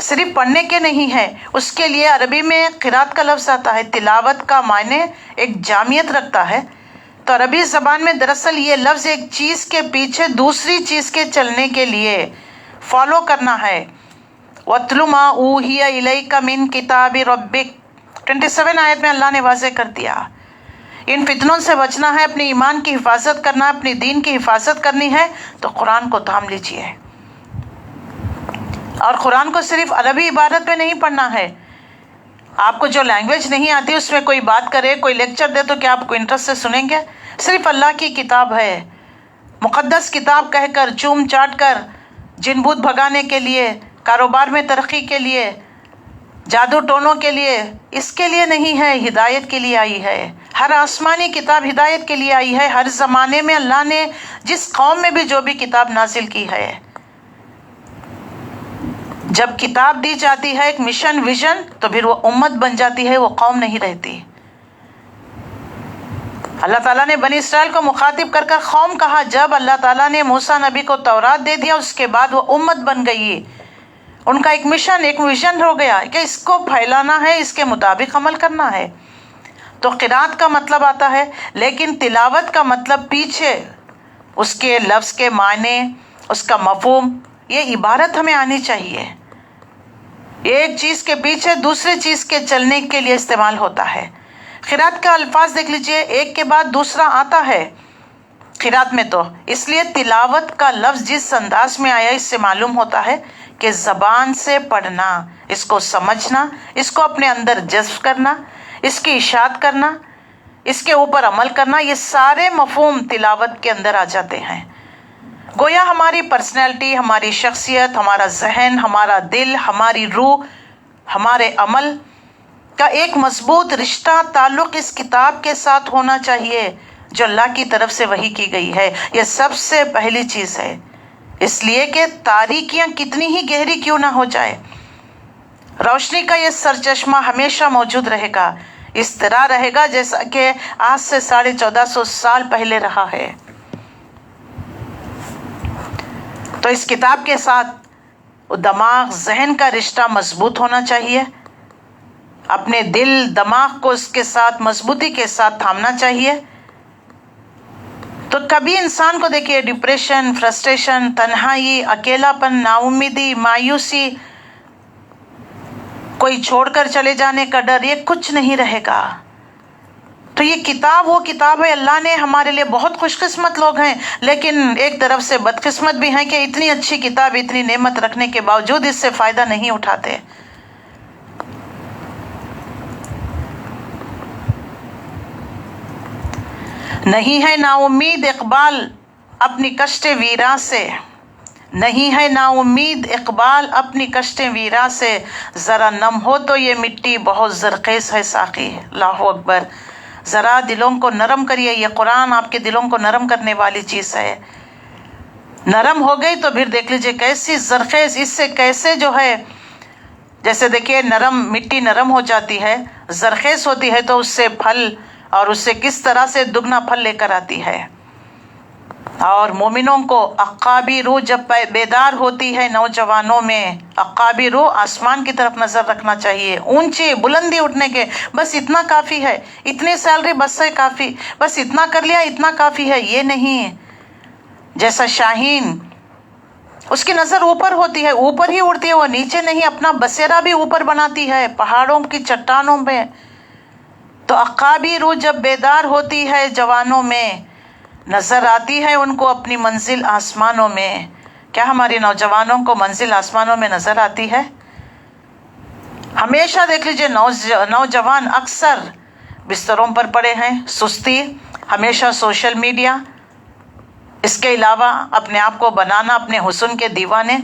صرف پڑھنے کے نہیں ہے، اس کے لیے عربی میں قرات کا لفظ آتا ہے، تلاوت کا معنی ایک جامعیت رکھتا ہے۔ تو عربی زبان میں دراصل یہ لفظ ایک چیز کے پیچھے دوسری چیز کے چلنے کے لیے فالو کرنا ہے۔ وَاتْلُ مَا أُوحِيَ إِلَيْكَ مِن كِتَابِ رَبِّكَ 27 آیت میں اللہ نے واضح کر دیا۔ ان فتنوں سے بچنا ہے، اپنی ایمان کی حفاظت کرنا، اپنی دین کی حفاظت کرنی ہے تو قرآن کو تھام لیجئے۔ اور قرآن کو صرف عربی عبارت میں نہیں پڑھنا ہے۔ آپ کو جو لینگویج نہیں آتی اس میں کوئی بات کرے، کوئی لیکچر دے تو کیا آپ کو انٹرسٹ سے سنیں گے؟ صرف اللہ کی کتاب ہے، مقدس کتاب کہہ کر، چوم چاٹ کر، جن بھوت بھگانے کے لیے، کاروبار میں ترقی کے لیے، جادو ٹونوں کے لیے، اس کے لیے نہیں ہے، ہدایت کے لیے آئی ہے۔ ہر آسمانی کتاب ہدایت کے لیے آئی ہے۔ ہر زمانے میں اللہ نے جس قوم میں بھی جو بھی کتاب نازل کی ہے، جب کتاب دی جاتی ہے ایک مشن ویژن تو پھر وہ امت بن جاتی ہے، وہ قوم نہیں رہتی۔ اللہ تعالیٰ نے بنی اسرائیل کو مخاطب کر کر قوم کہا، جب اللہ تعالیٰ نے موسیٰ نبی کو تورات دے دیا اس کے بعد وہ امت بن گئی، ان کا ایک مشن ایک ویژن ہو گیا کہ اس کو پھیلانا ہے، اس کے مطابق عمل کرنا ہے۔ تو قرات کا مطلب آتا ہے، لیکن تلاوت کا مطلب پیچھے اس کے لفظ کے معنی، اس کا مفہوم، یہ عبارت ہمیں آنی چاہیے۔ ایک چیز کے پیچھے دوسرے چیز کے چلنے کے لیے استعمال ہوتا ہے۔ قرات کا الفاظ دیکھ لیجئے، ایک کے بعد دوسرا آتا ہے قرات میں، تو اس لیے تلاوت کا لفظ جس انداز میں آیا اس سے معلوم ہوتا ہے کہ زبان سے پڑھنا، اس کو سمجھنا، اس کو اپنے اندر جذب کرنا، اس کی اشاعت کرنا، اس کے اوپر عمل کرنا، یہ سارے مفہوم تلاوت کے اندر آ جاتے ہیں۔ گویا ہماری پرسنالٹی، ہماری شخصیت، ہمارا ذہن، ہمارا دل، ہماری روح، ہمارے عمل کا ایک مضبوط رشتہ تعلق اس کتاب کے ساتھ ہونا چاہیے جو اللہ کی طرف سے وحی کی گئی ہے۔ یہ سب سے پہلی چیز ہے، اس لیے کہ تاریکیاں کتنی ہی گہری کیوں نہ ہو جائے، روشنی کا یہ سرچشمہ ہمیشہ موجود رہے گا، اس طرح رہے گا جیسا کہ آج سے 1450 سال پہلے رہا ہے۔ تو اس کتاب کے ساتھ دماغ ذہن کا رشتہ مضبوط ہونا چاہیے، اپنے دل دماغ کو اس کے ساتھ مضبوطی کے ساتھ تھامنا چاہیے۔ تو کبھی انسان کو دیکھیے ڈپریشن، فرسٹریشن، تنہائی، اکیلا پن، نا امیدی، مایوسی، کوئی چھوڑ کر چلے جانے کا ڈر، یہ کچھ نہیں رہے گا۔ تو یہ کتاب وہ کتاب ہے، اللہ نے ہمارے لیے بہت خوش قسمت لوگ ہیں، لیکن ایک طرف سے بدقسمت بھی ہیں کہ اتنی اچھی کتاب، اتنی نعمت رکھنے کے باوجود اس سے فائدہ نہیں اٹھاتے۔ نہیں ہے نا امید اقبال اپنی کشت ویراں سے، نہیں ہے نا امید اقبال اپنی کشت ویراں سے، ذرا نم ہو تو یہ مٹی بہت زرخیز ہے ساقی۔ اللہ اکبر۔ ذرا دلوں کو نرم کریے، یہ قرآن آپ کے دلوں کو نرم کرنے والی چیز ہے۔ نرم ہو گئی تو پھر دیکھ لیجئے کیسی زرخیز، اس سے کیسے جو ہے، جیسے دیکھیے نرم مٹی نرم ہو جاتی ہے، زرخیز ہوتی ہے تو اس سے پھل، اور اس سے کس طرح سے دگنا پھل لے کر آتی ہے۔ اور مومنوں کو عقابی روح جب بیدار ہوتی ہے نوجوانوں میں، عقابی روح آسمان کی طرف نظر رکھنا چاہیے، اونچی بلندی اٹھنے کے، بس اتنا کافی ہے، اتنی سیلری بس سے کافی، بس اتنا کر لیا اتنا کافی ہے، یہ نہیں۔ جیسا شاہین، اس کی نظر اوپر ہوتی ہے، اوپر ہی اڑتی ہے، وہ نیچے نہیں، اپنا بسیرا بھی اوپر بناتی ہے پہاڑوں کی چٹانوں میں۔ تو عقابی روح جب بیدار ہوتی ہے جوانوں میں، نظر آتی ہے ان کو اپنی منزل آسمانوں میں۔ کیا ہماری نوجوانوں کو منزل آسمانوں میں نظر آتی ہے؟ ہمیشہ دیکھ لیجئے نوجوان اکثر بستروں پر پڑے ہیں، سستی، ہمیشہ سوشل میڈیا، اس کے علاوہ اپنے آپ کو بنانا اپنے حسن کے دیوانے،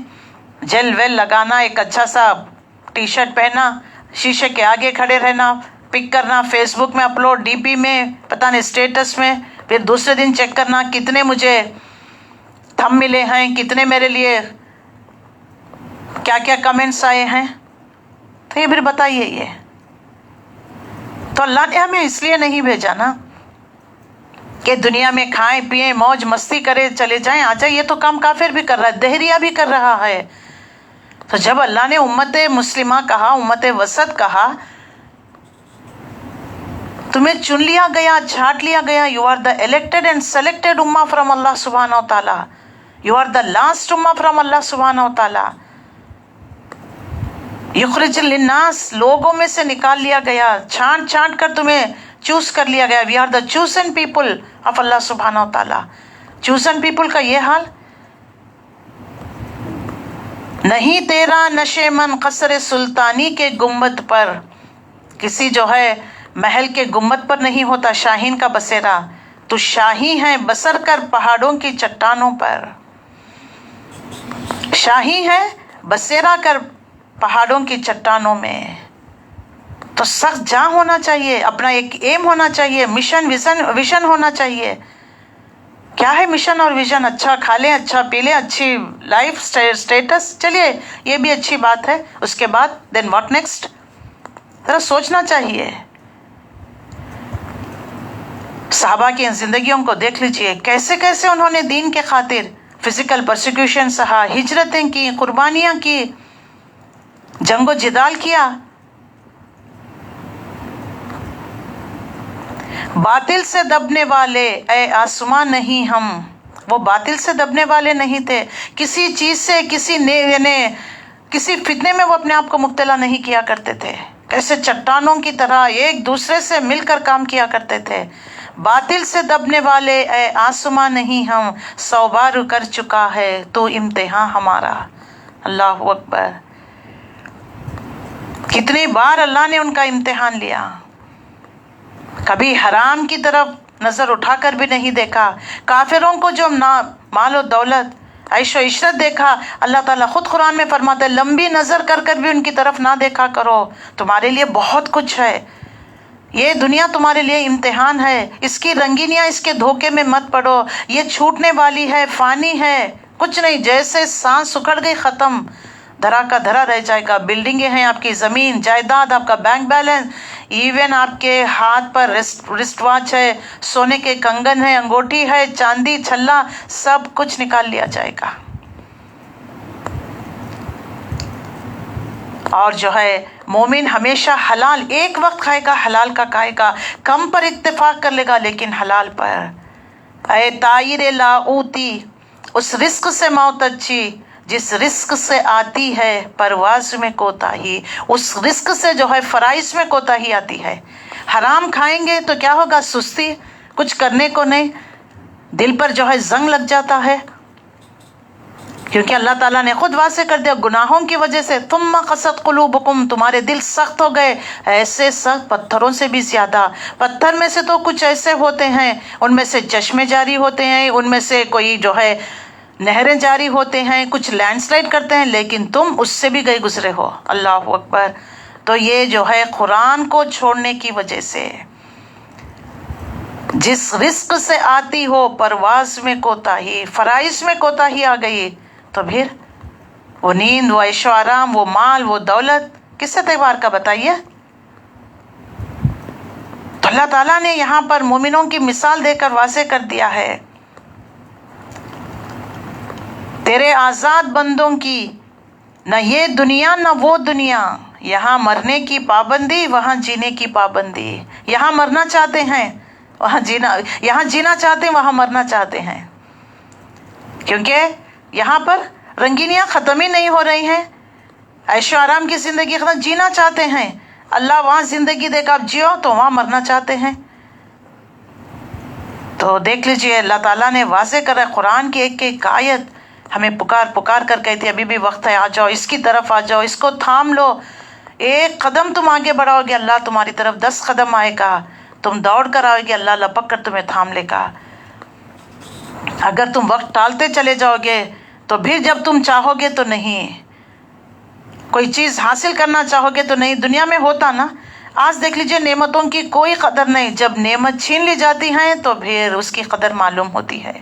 جیل ویل لگانا، ایک اچھا سا ٹی شرٹ پہنا، شیشے کے آگے کھڑے رہنا، پک کرنا، فیس بک میں اپلوڈ، ڈی پی میں، پتہ نہیں اسٹیٹس میں، پھر دوسرے دن چیک کرنا کتنے مجھے تھم ملے ہیں، کتنے میرے لیے کیا کیا کمنٹس آئے ہیں۔ تو یہ پھر بتائیے، یہ تو اللہ نے ہمیں اس لیے نہیں بھیجا نا کہ دنیا میں کھائیں پیئیں موج مستی کرے چلے جائیں آ جائیں، یہ تو کام کافر بھی کر رہا ہے، دہریہ بھی کر رہا ہے۔ تو جب اللہ نے امت مسلمہ کہا، امت وسط کہا، تمہیں چن لیا گیا، چھانٹ لیا گیا. You are the elected and selected امہ فرام اللہ سبحانہ و تعالی. یو آر دا لاسٹ امہ فرام اللہ سبحانہ و تعالی. یخرج للناس، لوگوں میں سے نکال لیا گیا، چھانٹ چھانٹ کر تمہیں چوز کر لیا گیا. We are the chosen people of اللہ سبحانہ و تعالی. چوزن پیپل کا یہ حال. نہیں تیرا نشے من قصر سلطانی کے گنبد پر، کسی جو ہے محل کے گنبد پر نہیں ہوتا شاہین کا بسیرا. تو شاہی ہے بسر کر پہاڑوں کی چٹانوں پر. شاہی ہے بسیرا کر پہاڑوں کی چٹانوں میں. تو سخت جاں ہونا چاہیے، اپنا ایک ایم ہونا چاہیے، مشن ویژن ہونا چاہیے. کیا ہے مشن اور ویژن؟ اچھا کھا لیں، اچھا پی لیں، اچھی لائف سٹیٹس، چلیے یہ بھی اچھی بات ہے. اس کے بعد دین واٹ نیکسٹ؟ ذرا سوچنا چاہیے. صحابہ کی زندگیوں کو دیکھ لیجئے، کیسے کیسے انہوں نے دین کے خاطر فزیکل پرسیکیوشن سہا، ہجرتیں کی، قربانیاں کی، جنگ و جدال کیا. باطل سے دبنے والے اے آسمان نہیں ہم. وہ باطل سے دبنے والے نہیں تھے، کسی چیز سے، کسی فتنے میں وہ اپنے آپ کو مبتلا نہیں کیا کرتے تھے. کیسے چٹانوں کی طرح ایک دوسرے سے مل کر کام کیا کرتے تھے. باطل سے دبنے والے اے آسمان نہیں ہم، 100 بار کر چکا ہے تو امتحان ہمارا. اللہ اکبر. کتنی بار اللہ نے ان کا امتحان لیا. کبھی حرام کی طرف نظر اٹھا کر بھی نہیں دیکھا. کافروں کو جو مال و دولت، عیش و عشرت دیکھا، اللہ تعالیٰ خود قرآن میں فرماتا ہے لمبی نظر کر کر بھی ان کی طرف نہ دیکھا کرو، تمہارے لیے بہت کچھ ہے. یہ دنیا تمہارے لیے امتحان ہے، اس کی رنگینیاں، اس کے دھوکے میں مت پڑو. یہ چھوٹنے والی ہے، فانی ہے، کچھ نہیں. جیسے سانس سکڑ گئی ختم، دھرا کا دھرا رہ جائے گا. بلڈنگیں ہیں، آپ کی زمین جائیداد، آپ کا بینک بیلنس، ایون آپ کے ہاتھ پر رسٹ واچ ہے، سونے کے کنگن ہے، انگوٹھی ہے، چاندی چھلا، سب کچھ نکال لیا جائے گا. اور جو ہے مومن ہمیشہ حلال ایک وقت کھائے گا، حلال کا کھائے گا، کم پر اتفاق کر لے گا لیکن حلال پر. اے طائر لاؤتی، اس رزق سے موت اچھی جس رزق سے آتی ہے پرواز میں کوتاہی. اس رزق سے جو ہے فرائض میں کوتاہی آتی ہے. حرام کھائیں گے تو کیا ہوگا؟ سستی، کچھ کرنے کو نہیں، دل پر جو ہے زنگ لگ جاتا ہے. کیونکہ اللہ تعالیٰ نے خود واضح کر دیا گناہوں کی وجہ سے ثم قست قلوبکم، تمہارے دل سخت ہو گئے، ایسے سخت پتھروں سے بھی زیادہ. پتھر میں سے تو کچھ ایسے ہوتے ہیں، ان میں سے چشمے جاری ہوتے ہیں، ان میں سے کوئی جو ہے نہریں جاری ہوتے ہیں، کچھ لینڈ سلائڈ کرتے ہیں، لیکن تم اس سے بھی گئے گزرے ہو. اللہ اکبر. تو یہ جو ہے قرآن کو چھوڑنے کی وجہ سے، جس رزق سے آتی ہو پرواز میں کوتاہی، فرائض میں کوتاہی آ گئی، تو پھر وہ نیند، وہ عیش و آرام، وہ مال، وہ دولت کس اعتبار کا بتائیے. تو اللہ تعالیٰ نے یہاں پر مومنوں کی مثال دے کر واضح کر دیا ہے، تیرے آزاد بندوں کی نہ یہ دنیا نہ وہ دنیا، یہاں مرنے کی پابندی، وہاں جینے کی پابندی. یہاں مرنا چاہتے ہیں، وہاں جینا، یہاں جینا چاہتے ہیں، وہاں مرنا چاہتے ہیں. کیونکہ یہاں پر رنگینیاں ختم ہی نہیں ہو رہی ہیں، عیش و آرام کی زندگی ختم، جینا چاہتے ہیں. اللہ وہاں زندگی دے کر آپ جیو تو وہاں مرنا چاہتے ہیں. تو دیکھ لیجئے اللہ تعالیٰ نے واضح کرا قرآن کی ایک ایک آیت ہمیں پکار کر کہتی ابھی بھی وقت ہے، آ جاؤ، اس کی طرف آ جاؤ، اس کو تھام لو. ایک قدم تم آگے بڑھاؤ گے، اللہ تمہاری طرف 10 قدم آئے گا. تم دوڑ کر آؤ گے، اللہ لپک کر تمہیں تھام لے گا. اگر تم وقت ٹالتے چلے جاؤ گے تو پھر جب تم چاہو گے تو نہیں، کوئی چیز حاصل کرنا چاہو گے تو نہیں. دنیا میں ہوتا نا، آج دیکھ لیجئے نعمتوں کی کوئی قدر نہیں، جب نعمت چھین لی جاتی ہیں تو پھر اس کی قدر معلوم ہوتی ہے.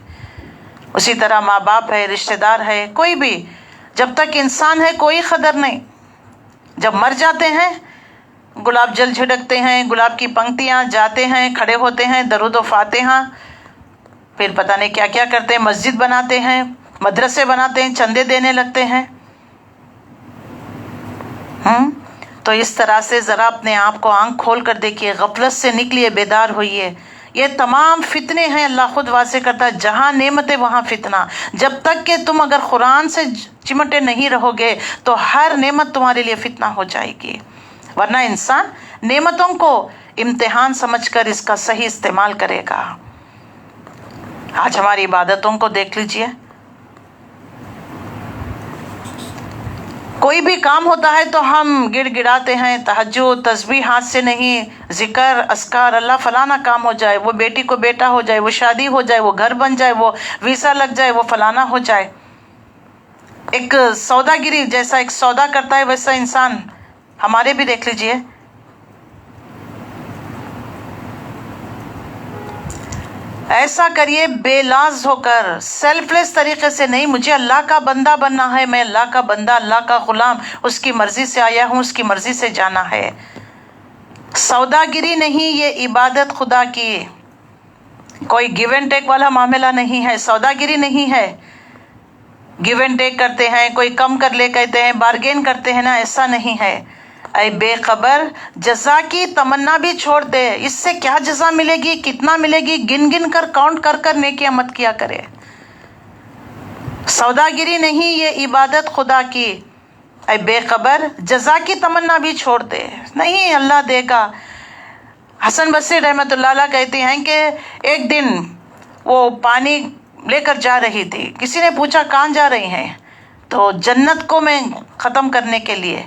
اسی طرح ماں باپ ہے، رشتہ دار ہے، کوئی بھی جب تک انسان ہے کوئی قدر نہیں. جب مر جاتے ہیں گلاب جل جھڑکتے ہیں، گلاب کی پنکتیاں، جاتے ہیں، کھڑے ہوتے ہیں، درود و فاتحہ، پھر پتہ نہیں کیا کیا کرتے ہیں، مسجد بناتے ہیں، مدرسے بناتے ہیں، چندے دینے لگتے ہیں. تو اس طرح سے ذرا اپنے آپ کو آنکھ کھول کر دیکھیے، غفلت سے نکلیے، بیدار ہوئیے. یہ تمام فتنے ہیں، اللہ خود واضح کرتا ہے، جہاں نعمت ہے وہاں فتنہ. جب تک کہ تم اگر قرآن سے چمٹے نہیں رہو گے تو ہر نعمت تمہارے لیے فتنہ ہو جائے گی. ورنہ انسان نعمتوں کو امتحان سمجھ کر اس کا صحیح استعمال کرے گا. آج ہماری عبادتوں کو دیکھ لیجئے، کوئی بھی کام ہوتا ہے تو ہم گڑ گڑاتے ہیں، تہجد تسبیح ہاتھ سے نہیں، ذکر اذکار، اللہ فلانا کام ہو جائے، وہ بیٹی کو بیٹا ہو جائے، وہ شادی ہو جائے، وہ گھر بن جائے، وہ ویزا لگ جائے، وہ فلانا ہو جائے. ایک سوداگری جیسا ایک سودا کرتا ہے ویسا انسان ہمارے بھی دیکھ لیجئے. ایسا کریے بے لاز ہو کر، سیلف لیس طریقے سے. نہیں، مجھے اللہ کا بندہ بننا ہے، میں اللہ کا بندہ، اللہ کا غلام، اس کی مرضی سے آیا ہوں، اس کی مرضی سے جانا ہے. سوداگری نہیں، یہ عبادت خدا کی. کوئی گیو اینڈ ٹیک والا معاملہ نہیں ہے، سوداگری نہیں ہے. گیو اینڈ ٹیک کرتے ہیں، کوئی کم کر لے کہتے ہیں، بارگین کرتے ہیں نا، ایسا نہیں ہے. اے بے خبر، جزا کی تمنا بھی چھوڑ دے. اس سے کیا جزا ملے گی، کتنا ملے گی، گن گن کر کاؤنٹ کر کر نیکیاں مت کیا کرے. سوداگری نہیں، یہ عبادت خدا کی. اے بے خبر، جزا کی تمنا بھی چھوڑ دے. نہیں، اللہ دے گا. حسن بصری رحمۃ اللہ علیہ کہتے ہیں کہ ایک دن وہ پانی لے کر جا رہی تھی. کسی نے پوچھا کہاں جا رہی ہیں؟ تو جنت کو میں ختم کرنے کے لیے،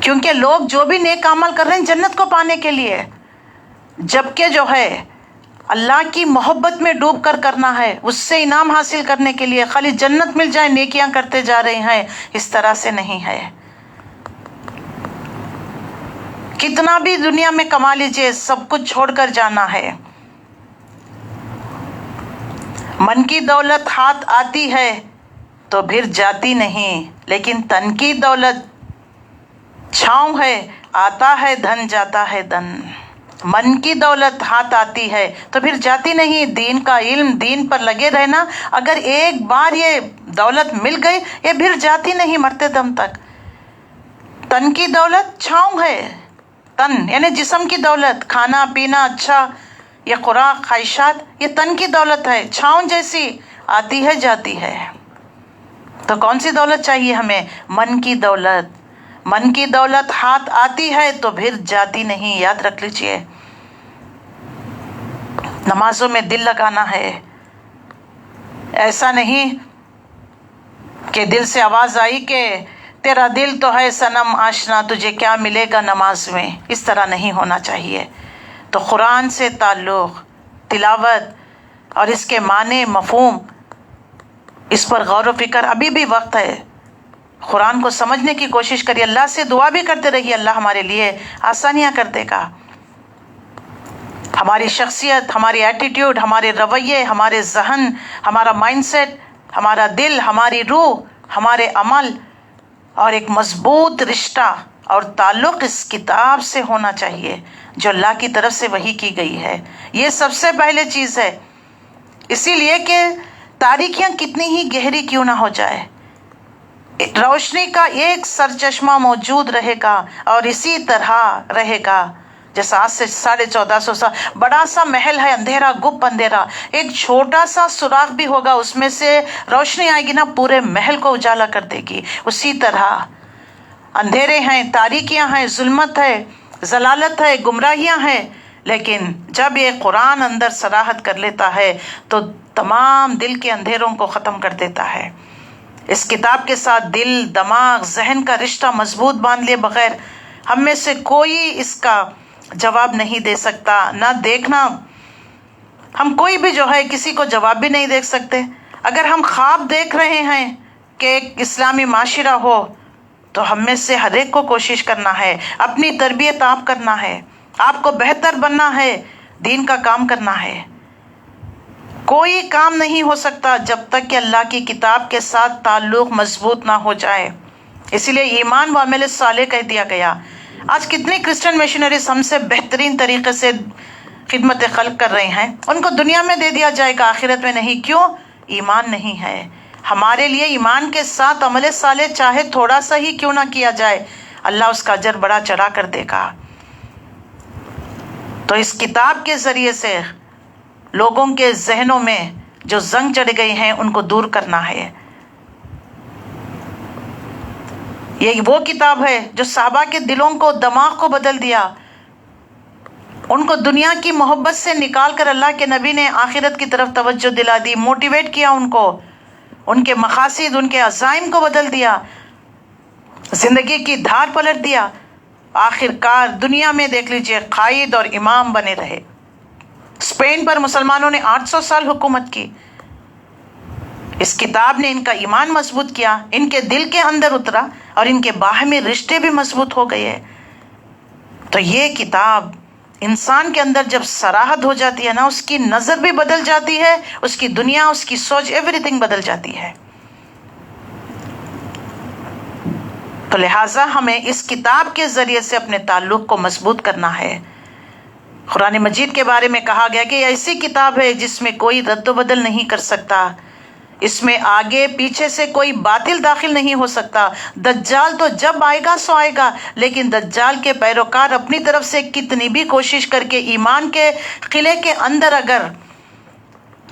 کیونکہ لوگ جو بھی نیک عمل کر رہے ہیں جنت کو پانے کے لیے، جبکہ جو ہے اللہ کی محبت میں ڈوب کر کرنا ہے، اس سے انعام حاصل کرنے کے لیے. خالی جنت مل جائے نیکیاں کرتے جا رہے ہیں، اس طرح سے نہیں ہے. کتنا بھی دنیا میں کما لیجئے، سب کچھ چھوڑ کر جانا ہے. من کی دولت ہاتھ آتی ہے تو پھر جاتی نہیں، لیکن تن کی دولت چھاؤں ہے، آتا ہے دھن، جاتا ہے دھن. من کی دولت ہاتھ آتی ہے تو پھر جاتی نہیں. دین کا علم، دین پر لگے رہنا، اگر ایک بار یہ دولت مل گئی یہ پھر جاتی نہیں مرتے دم تک. تن کی دولت چھاؤں ہے، تن یعنی جسم کی دولت، کھانا پینا اچھا، یہ خوراک خواہشات، یہ تن کی دولت ہے، چھاؤں جیسی آتی ہے جاتی ہے. تو کون سی دولت چاہیے ہمیں؟ من کی دولت. من کی دولت ہاتھ آتی ہے تو پھر جاتی نہیں، یاد رکھ لیجئے. نمازوں میں دل لگانا ہے. ایسا نہیں کہ دل سے آواز آئی کہ تیرا دل تو ہے صنم آشنا، تجھے کیا ملے گا نماز میں. اس طرح نہیں ہونا چاہیے. تو قرآن سے تعلق، تلاوت اور اس کے معنی، مفہوم، اس پر غور و فکر ابھی بھی وقت ہے. قرآن کو سمجھنے کی کوشش کریے. اللہ سے دعا بھی کرتے رہیے، اللہ ہمارے لیے آسانیاں کر دے گا. ہماری شخصیت، ہماری ایٹیٹیوڈ، ہمارے رویے، ہمارے ذہن، ہمارا مائنڈ سیٹ، ہمارا دل، ہماری روح، ہمارے عمل اور ایک مضبوط رشتہ اور تعلق اس کتاب سے ہونا چاہیے جو اللہ کی طرف سے وحی کی گئی ہے. یہ سب سے پہلے چیز ہے. اسی لیے کہ تاریکیاں کتنی ہی گہری کیوں نہ ہو جائے، روشنی کا ایک سرچشمہ موجود رہے گا اور اسی طرح رہے گا. جیسا آج سے 1450 سال بڑا سا محل ہے، اندھیرا گپ اندھیرا، ایک چھوٹا سا سوراخ بھی ہوگا، اس میں سے روشنی آئے گی نا، پورے محل کو اجالا کر دے گی. اسی طرح اندھیرے ہیں، تاریکیاں ہیں، ظلمت ہے، ضلالت ہے، گمراہیاں ہیں، لیکن جب یہ قرآن اندر صراحت کر لیتا ہے تو تمام دل کے اندھیروں کو ختم کر دیتا ہے. اس کتاب کے ساتھ دل، دماغ، ذہن کا رشتہ مضبوط باندھ لیے بغیر ہم میں سے کوئی اس کا جواب نہیں دے سکتا. نہ دیکھنا، ہم کوئی بھی جو ہے کسی کو جواب بھی نہیں دے سکتے. اگر ہم خواب دیکھ رہے ہیں کہ ایک اسلامی معاشرہ ہو تو ہم میں سے ہر ایک کو کوشش کرنا ہے، اپنی تربیت آپ کرنا ہے، آپ کو بہتر بننا ہے، دین کا کام کرنا ہے. کوئی کام نہیں ہو سکتا جب تک کہ اللہ کی کتاب کے ساتھ تعلق مضبوط نہ ہو جائے. اسی لیے ایمان و عمل صالح کہہ دیا گیا. آج کتنی کرسچن مشنریز ہم سے بہترین طریقے سے خدمت خلق کر رہے ہیں، ان کو دنیا میں دے دیا جائے گا، آخرت میں نہیں. کیوں؟ ایمان نہیں ہے. ہمارے لیے ایمان کے ساتھ عمل صالح چاہے تھوڑا سا ہی کیوں نہ کیا جائے، اللہ اس کا اجر بڑا چڑھا کر دے گا۔ تو اس کتاب کے ذریعے سے لوگوں کے ذہنوں میں جو زنگ چڑھ گئے ہیں ان کو دور کرنا ہے۔ یہ وہ کتاب ہے جو صحابہ کے دلوں کو، دماغ کو بدل دیا، ان کو دنیا کی محبت سے نکال کر اللہ کے نبی نے آخرت کی طرف توجہ دلا دی، موٹیویٹ کیا ان کو، ان کے مقاصد، ان کے عزائم کو بدل دیا، زندگی کی دھار پلٹ دیا۔ آخر کار دنیا میں دیکھ لیجئے قائد اور امام بنے رہے۔ اسپین پر مسلمانوں نے 800 سال حکومت کی۔ اس کتاب نے ان کا ایمان مضبوط کیا، ان کے دل کے اندر اترا اور ان کے باہمی رشتے بھی مضبوط ہو گئے۔ تو یہ کتاب انسان کے اندر جب صراحت ہو جاتی ہے نا، اس کی نظر بھی بدل جاتی ہے، اس کی دنیا، اس کی سوچ، ایوری تھنگ بدل جاتی ہے۔ تو لہٰذا ہمیں اس کتاب کے ذریعے سے اپنے تعلق کو مضبوط کرنا ہے۔ قرآن مجید کے بارے میں کہا گیا کہ یہ ایسی کتاب ہے جس میں کوئی رد و بدل نہیں کر سکتا، اس میں آگے پیچھے سے کوئی باطل داخل نہیں ہو سکتا۔ دجال تو جب آئے گا سو آئے گا، لیکن دجال کے پیروکار اپنی طرف سے کتنی بھی کوشش کر کے ایمان کے قلعے کے اندر اگر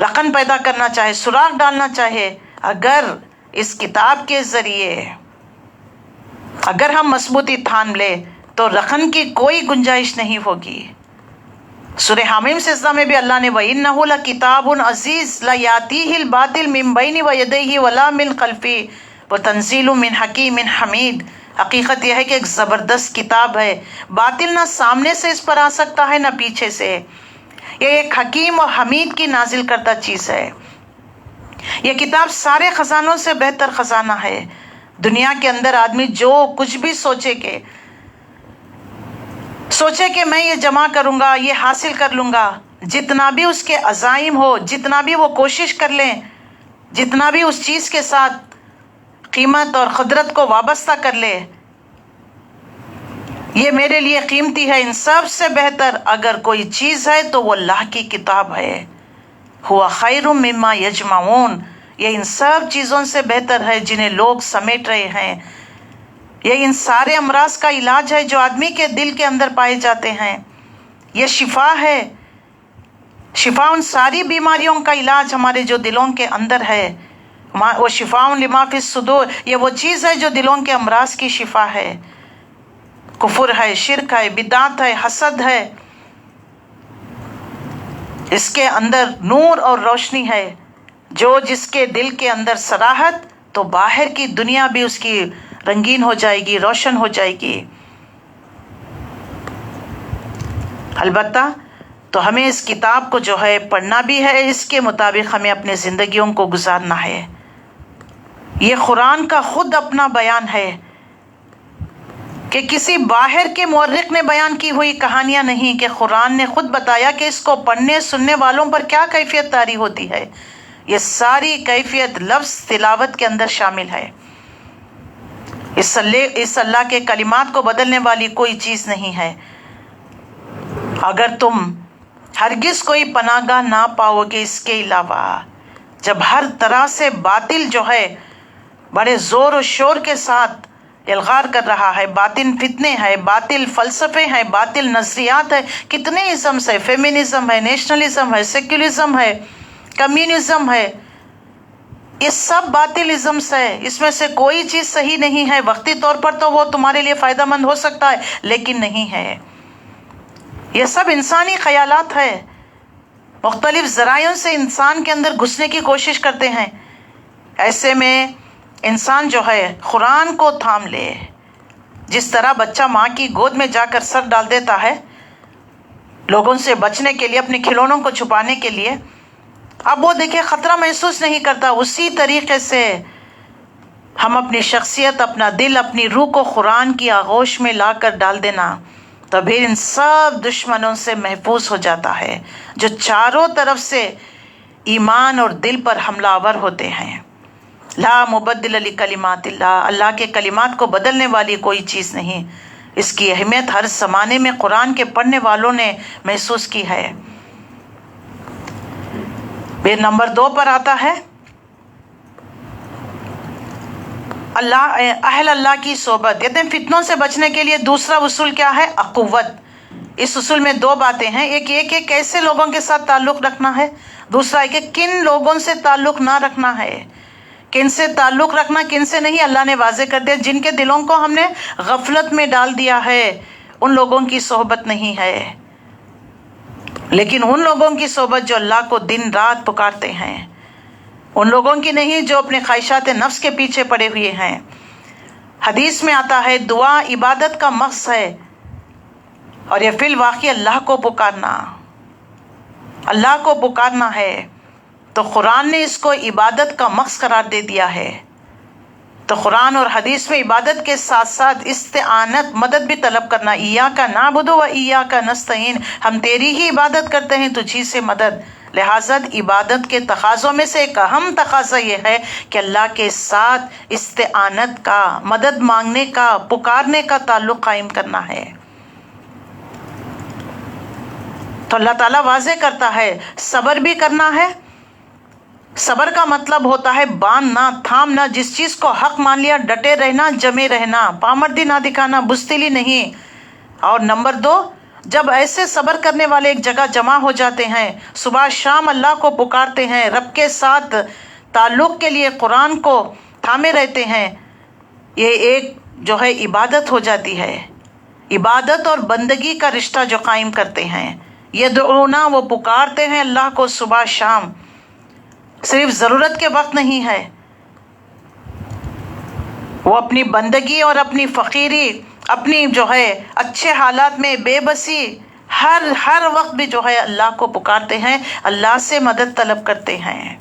رقن پیدا کرنا چاہے، سراغ ڈالنا چاہے، اگر اس کتاب کے ذریعے اگر ہم مضبوطی تھام لے تو رقن کی کوئی گنجائش نہیں ہوگی۔ سورہ حامیم سجدہ میں بھی اللہ نے وَإِنَّهُ لَكِتَابٌ عَزِيزٌ لَا يَأْتِيهِ الْبَاطِلُ مِن بَيْنِ يَدَيْهِ وَلَا مِن خَلْفِهِ وَتَنزِيلٌ مِّن حَكِيمٍ حَمِيدٍ۔ حقیقت یہ ہے کہ ایک زبردست کتاب ہے، باطل نہ سامنے سے اس پر آ سکتا ہے نہ پیچھے سے۔ یہ ایک حکیم اور حمید کی نازل کردہ چیز ہے۔ یہ کتاب سارے خزانوں سے بہتر خزانہ ہے۔ دنیا کے اندر آدمی جو کچھ بھی سوچے کہ میں یہ جمع کروں گا، یہ حاصل کر لوں گا، جتنا بھی اس کے عزائم ہو، جتنا بھی وہ کوشش کر لیں، جتنا بھی اس چیز کے ساتھ قیمت اور قدرت کو وابستہ کر لے، یہ میرے لیے قیمتی ہے۔ ان سب سے بہتر اگر کوئی چیز ہے تو وہ اللہ کی کتاب ہے۔ ہوا خیر مما یجمعون، یہ ان سب چیزوں سے بہتر ہے جنہیں لوگ سمیٹ رہے ہیں۔ یہ ان سارے امراض کا علاج ہے جو آدمی کے دل کے اندر پائے جاتے ہیں۔ یہ شفا ہے، شفا ان ساری بیماریوں کا علاج ہمارے جو دلوں کے اندر ہے۔ وہ شفاء لما فی الصدور، یہ وہ چیز ہے جو دلوں کے امراض کی شفا ہے۔ کفر ہے، شرک ہے، بدعت ہے، حسد ہے، اس کے اندر نور اور روشنی ہے۔ جو جس کے دل کے اندر صراحت، تو باہر کی دنیا بھی اس کی رنگین ہو جائے گی، روشن ہو جائے گی۔ البتہ تو ہمیں اس کتاب کو جو ہے پڑھنا بھی ہے، اس کے مطابق ہمیں اپنی زندگیوں کو گزارنا ہے۔ یہ قرآن کا خود اپنا بیان ہے کہ کسی باہر کے مورخ نے بیان کی ہوئی کہانیاں نہیں، کہ قرآن نے خود بتایا کہ اس کو پڑھنے سننے والوں پر کیا کیفیت طاری ہوتی ہے۔ یہ ساری کیفیت لفظ تلاوت کے اندر شامل ہے۔ اس اللہ کے کلمات کو بدلنے والی کوئی چیز نہیں ہے۔ اگر تم ہرگز کوئی پناہ گاہ نہ پاؤ گے اس کے علاوہ، جب ہر طرح سے باطل جو ہے بڑے زور و شور کے ساتھ الغار کر رہا ہے، باطل فتنے ہیں، باطل فلسفے ہیں، باطل نظریات ہیں، کتنے ازمس ہے، فیمنزم ہے، نیشنلزم ہے، سیکولرزم ہے، کمیونزم ہے، یہ سب باطل ازمس ہے۔ اس میں سے کوئی چیز صحیح نہیں ہے۔ وقتی طور پر تو وہ تمہارے لیے فائدہ مند ہو سکتا ہے، لیکن نہیں ہے۔ یہ سب انسانی خیالات ہے، مختلف ذرائعوں سے انسان کے اندر گھسنے کی کوشش کرتے ہیں۔ ایسے میں انسان جو ہے قرآن کو تھام لے، جس طرح بچہ ماں کی گود میں جا کر سر ڈال دیتا ہے لوگوں سے بچنے کے لیے، اپنے کھلونوں کو چھپانے کے لیے، اب وہ دیکھیں خطرہ محسوس نہیں کرتا۔ اسی طریقے سے ہم اپنی شخصیت، اپنا دل، اپنی روح کو قرآن کی آغوش میں لا کر ڈال دینا، تو پھر ان سب دشمنوں سے محفوظ ہو جاتا ہے جو چاروں طرف سے ایمان اور دل پر حملہ آور ہوتے ہیں۔ لا مبدل لکلمات اللہ، اللہ کے کلمات کو بدلنے والی کوئی چیز نہیں۔ اس کی اہمیت ہر زمانے میں قرآن کے پڑھنے والوں نے محسوس کی ہے۔ پھر نمبر 2 پر آتا ہے اللہ کی صحبت، کہتے ہیں فتنوں سے بچنے کے لیے دوسرا اصول کیا ہے؟ اخوت۔ اس اصول میں دو باتیں ہیں، ایک یہ کہ کیسے لوگوں کے ساتھ تعلق رکھنا ہے، دوسرا کہ کن لوگوں سے تعلق نہ رکھنا ہے، کن سے تعلق رکھنا کن سے نہیں۔ اللہ نے واضح کر دیا جن کے دلوں کو ہم نے غفلت میں ڈال دیا ہے ان لوگوں کی صحبت نہیں ہے، لیکن ان لوگوں کی صحبت جو اللہ کو دن رات پکارتے ہیں، ان لوگوں کی نہیں جو اپنے خواہشات نفس کے پیچھے پڑے ہوئے ہیں۔ حدیث میں آتا ہے دعا عبادت کا مقصد ہے، اور یہ فی الواقع اللہ کو پکارنا ہے، تو قرآن نے اس کو عبادت کا مقصد قرار دے دیا ہے۔ تو قرآن اور حدیث میں عبادت کے ساتھ ساتھ استعانت، مدد بھی طلب کرنا، ایاک نعبد و ایاک نستعین، ہم تیری ہی عبادت کرتے ہیں تجھی سے مدد۔ لہٰذا عبادت کے تقاضوں میں سے ایک اہم تقاضا یہ ہے کہ اللہ کے ساتھ استعانت کا، مدد مانگنے کا، پکارنے کا تعلق قائم کرنا ہے۔ تو اللہ تعالیٰ واضح کرتا ہے صبر بھی کرنا ہے۔ صبر کا مطلب ہوتا ہے باندھنا، تھامنا، جس چیز کو حق مان لیا ڈٹے رہنا، جمے رہنا، پامردی نہ دکھانا، بزدلی نہیں۔ اور نمبر 2، جب ایسے صبر کرنے والے ایک جگہ جمع ہو جاتے ہیں، صبح شام اللہ کو پکارتے ہیں، رب کے ساتھ تعلق کے لیے قرآن کو تھامے رہتے ہیں، یہ ایک جو ہے عبادت ہو جاتی ہے۔ عبادت اور بندگی کا رشتہ جو قائم کرتے ہیں، یدعونا، وہ پکارتے ہیں اللہ کو صبح شام، صرف ضرورت کے وقت نہیں ہے، وہ اپنی بندگی اور اپنی فقیری، اپنی جو ہے اچھے حالات میں بے بسی، ہر وقت بھی جو ہے اللہ کو پکارتے ہیں، اللہ سے مدد طلب کرتے ہیں۔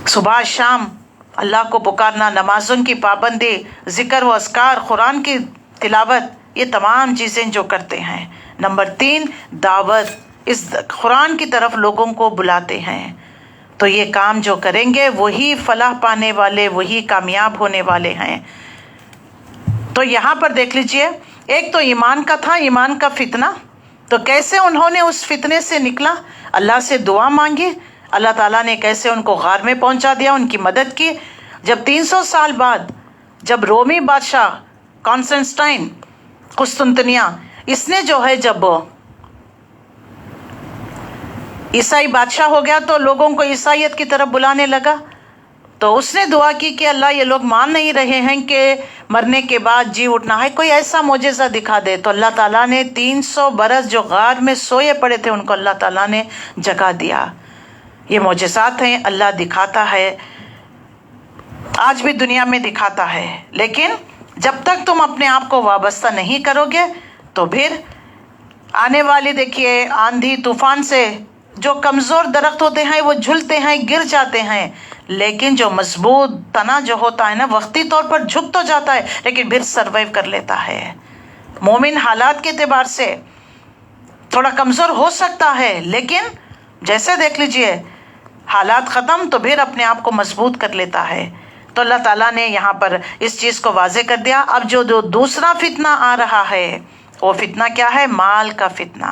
صبح شام اللہ کو پکارنا، نمازوں کی پابندی، ذکر و اذکار، قرآن کی تلاوت، یہ تمام چیزیں جو کرتے ہیں۔ نمبر 3، دعوت، اس قرآن کی طرف لوگوں کو بلاتے ہیں۔ تو یہ کام جو کریں گے وہی فلاح پانے والے، وہی کامیاب ہونے والے ہیں۔ تو یہاں پر دیکھ لیجئے، ایک تو ایمان کا تھا، ایمان کا فتنہ، تو کیسے انہوں نے اس فتنے سے نکلا، اللہ سے دعا مانگی، اللہ تعالیٰ نے کیسے ان کو غار میں پہنچا دیا، ان کی مدد کی۔ جب 300 سال بعد جب رومی بادشاہ کانسٹنٹائن قسطنطنیہ، اس نے جو ہے جب عیسائی بادشاہ ہو گیا تو لوگوں کو عیسائیت کی طرف بلانے لگا، تو اس نے دعا کی کہ اللہ یہ لوگ مان نہیں رہے ہیں کہ مرنے کے بعد جی اٹھنا ہے، کوئی ایسا معجزہ دکھا دے۔ تو اللہ تعالیٰ نے 300 برس جو غار میں سوئے پڑے تھے ان کو اللہ تعالیٰ نے جگا دیا۔ یہ معجزات ہیں، اللہ دکھاتا ہے، آج بھی دنیا میں دکھاتا ہے، لیکن جب تک تم اپنے آپ کو وابستہ نہیں کرو گے تو پھر آنے والی دیکھیے آندھی طوفان سے جو کمزور درخت ہوتے ہیں وہ جھلتے ہیں، گر جاتے ہیں، لیکن جو مضبوط تنا جو ہوتا ہے نا، وقتی طور پر جھک تو جاتا ہے لیکن پھر سروائیو کر لیتا ہے۔ مومن حالات کے اعتبار سے تھوڑا کمزور ہو سکتا ہے، لیکن جیسے دیکھ لیجئے حالات ختم تو پھر اپنے آپ کو مضبوط کر لیتا ہے۔ تو اللہ تعالیٰ نے یہاں پر اس چیز کو واضح کر دیا۔ اب جو دوسرا فتنہ آ رہا ہے وہ فتنہ کیا ہے؟ مال کا فتنہ۔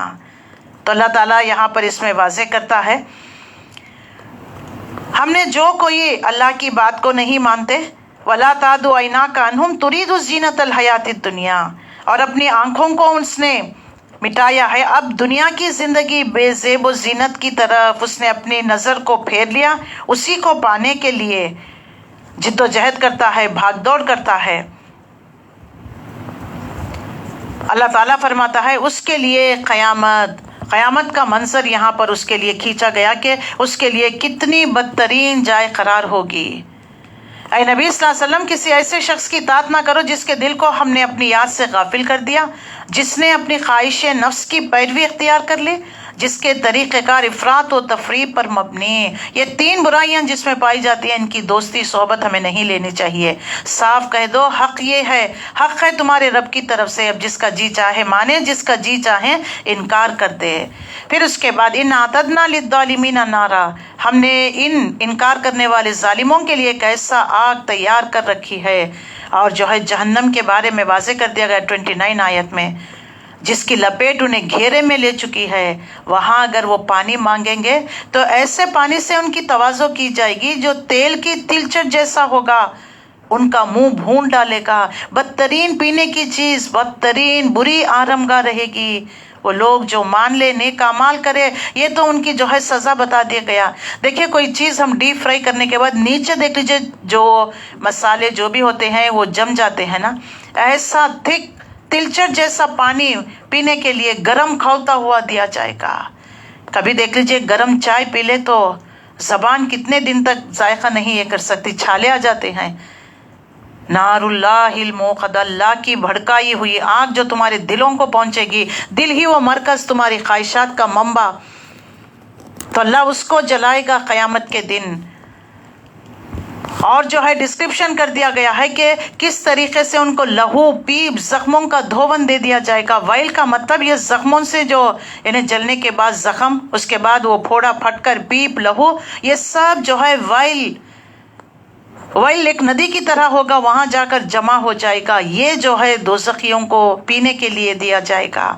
تو اللہ تعالیٰ یہاں پر اس میں واضح کرتا ہے، ہم نے جو کوئی اللہ کی بات کو نہیں مانتے، وَلَا تَعْدُ عَيْنَاكَ عَنْهُمْ تُرِيدُ زِينَةَ الْحَيَاةِ الدُّنْيَا، اور اپنی آنکھوں کو اس نے مٹایا ہے، اب دنیا کی زندگی بے زیب و زینت کی طرف اس نے اپنی نظر کو پھیر لیا، اسی کو پانے کے لیے جد و جہد کرتا ہے، بھاگ دوڑ کرتا ہے۔ اللہ تعالیٰ فرماتا ہے اس کے لیے قیامت کا منظر یہاں پر اس کے لیے کھینچا گیا کہ اس کے لیے کتنی بدترین جائے قرار ہوگی۔ اے نبی صلی اللہ علیہ وسلم، کسی ایسے شخص کی اطاعت نہ کرو جس کے دل کو ہم نے اپنی یاد سے غافل کر دیا، جس نے اپنی خواہش نفس کی پیروی اختیار کر لی، جس کے طریقہ کار افراط و تفریح پر مبنی۔ یہ 3 برائیاں جس میں پائی جاتی ہیں، ان کی دوستی صحبت ہمیں نہیں لینی چاہیے۔ صاف کہہ دو حق یہ ہے، حق ہے تمہارے رب کی طرف سے، اب جس کا جی چاہے مانے، جس کا جی چاہے انکار کر دے۔ پھر اس کے بعد ان اعتدنا للظالمین نارا، ہم نے انکار کرنے والے ظالموں کے لیے ایک ایسا آگ تیار کر رکھی ہے، اور جو ہے جہنم کے بارے میں واضح کر دیا گیا 29 آیت میں، جس کی لپیٹ انہیں گھیرے میں لے چکی ہے۔ وہاں اگر وہ پانی مانگیں گے تو ایسے پانی سے ان کی تواضع کی جائے گی جو تیل کی تلچٹ جیسا ہوگا، ان کا منہ بھون ڈالے گا۔ بدترین پینے کی چیز، بدترین بری آرامگاہ رہے گی۔ وہ لوگ جو مان لے، نیک اعمال کرے، یہ تو ان کی جو ہے سزا بتا دیا گیا۔ دیکھیں کوئی چیز ہم ڈیپ فرائی کرنے کے بعد نیچے دیکھ لیجئے جو مسالے جو بھی ہوتے ہیں وہ جم جاتے ہیں نا، ایسا تھک تلچٹ جیسا پانی پینے کے لیے گرم کھولتا ہوا دیا جائے گا۔ کبھی دیکھ لیجئے گرم چائے پی لے تو زبان کتنے دن تک ذائقہ نہیں یہ کر سکتی، چھالے آ جاتے ہیں۔ نار اللہ الموقد، اللہ کی بھڑکائی ہوئی آگ جو تمہارے دلوں کو پہنچے گی، دل ہی وہ مرکز تمہاری خواہشات کا منبع، تو اللہ اس کو جلائے گا قیامت کے دن۔ اور جو ہے ڈسکرپشن کر دیا گیا ہے کہ کس طریقے سے ان کو لہو پیپ زخموں کا دھون دے دیا جائے گا۔ وائل کا مطلب یہ زخموں سے جو انہیں جلنے کے بعد زخم، اس کے بعد وہ پھوڑا پھٹ کر پیپ لہو، یہ سب جو ہے وائل ایک ندی کی طرح ہوگا، وہاں جا کر جمع ہو جائے گا۔ یہ جو ہے دوزخیوں کو پینے کے لیے دیا جائے گا،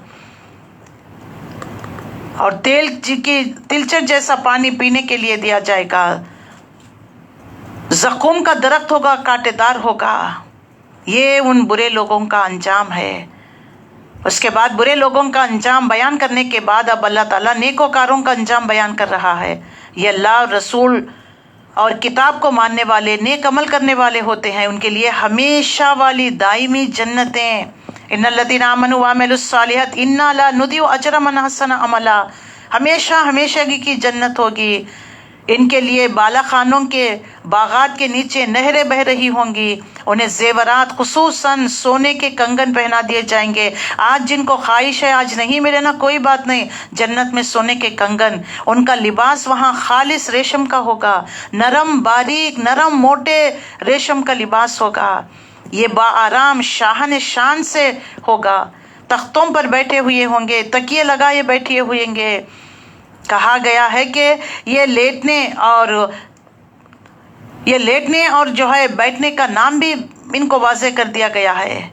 اور تلچٹ جیسا پانی پینے کے لیے دیا جائے گا۔ زقوم کا درخت ہوگا، کانٹے دار ہوگا۔ یہ ان برے لوگوں کا انجام ہے۔ اس کے بعد برے لوگوں کا انجام بیان کرنے کے بعد اب اللہ تعالیٰ نیکوکاروں کا انجام بیان کر رہا ہے۔ یہ اللہ رسول اور کتاب کو ماننے والے، نیک عمل کرنے والے ہوتے ہیں، ان کے لیے ہمیشہ والی دائمی جنتیں۔ ان الذین آمنوا وعملوا الصالحات انا لا نضیع اجر من احسن عملا، ہمیشہ ہمیشگی کی جنت ہوگی۔ ان کے لیے بالا خانوں کے باغات کے نیچے نہریں بہ رہی ہوں گی، انہیں زیورات خصوصاً سونے کے کنگن پہنا دیے جائیں گے۔ آج جن کو خواہش ہے آج نہیں ملے نا، کوئی بات نہیں، جنت میں سونے کے کنگن، ان کا لباس وہاں خالص ریشم کا ہوگا، نرم باریک نرم موٹے ریشم کا لباس ہوگا۔ یہ با آرام شاہن شان سے ہوگا، تختوں پر بیٹھے ہوئے ہوں گے، تکیے لگائے بیٹھے ہوئیں گے۔ کہا گیا ہے کہ یہ لیٹنے اور جو ہے بیٹھنے کا نام بھی ان کو واضح کر دیا گیا ہے۔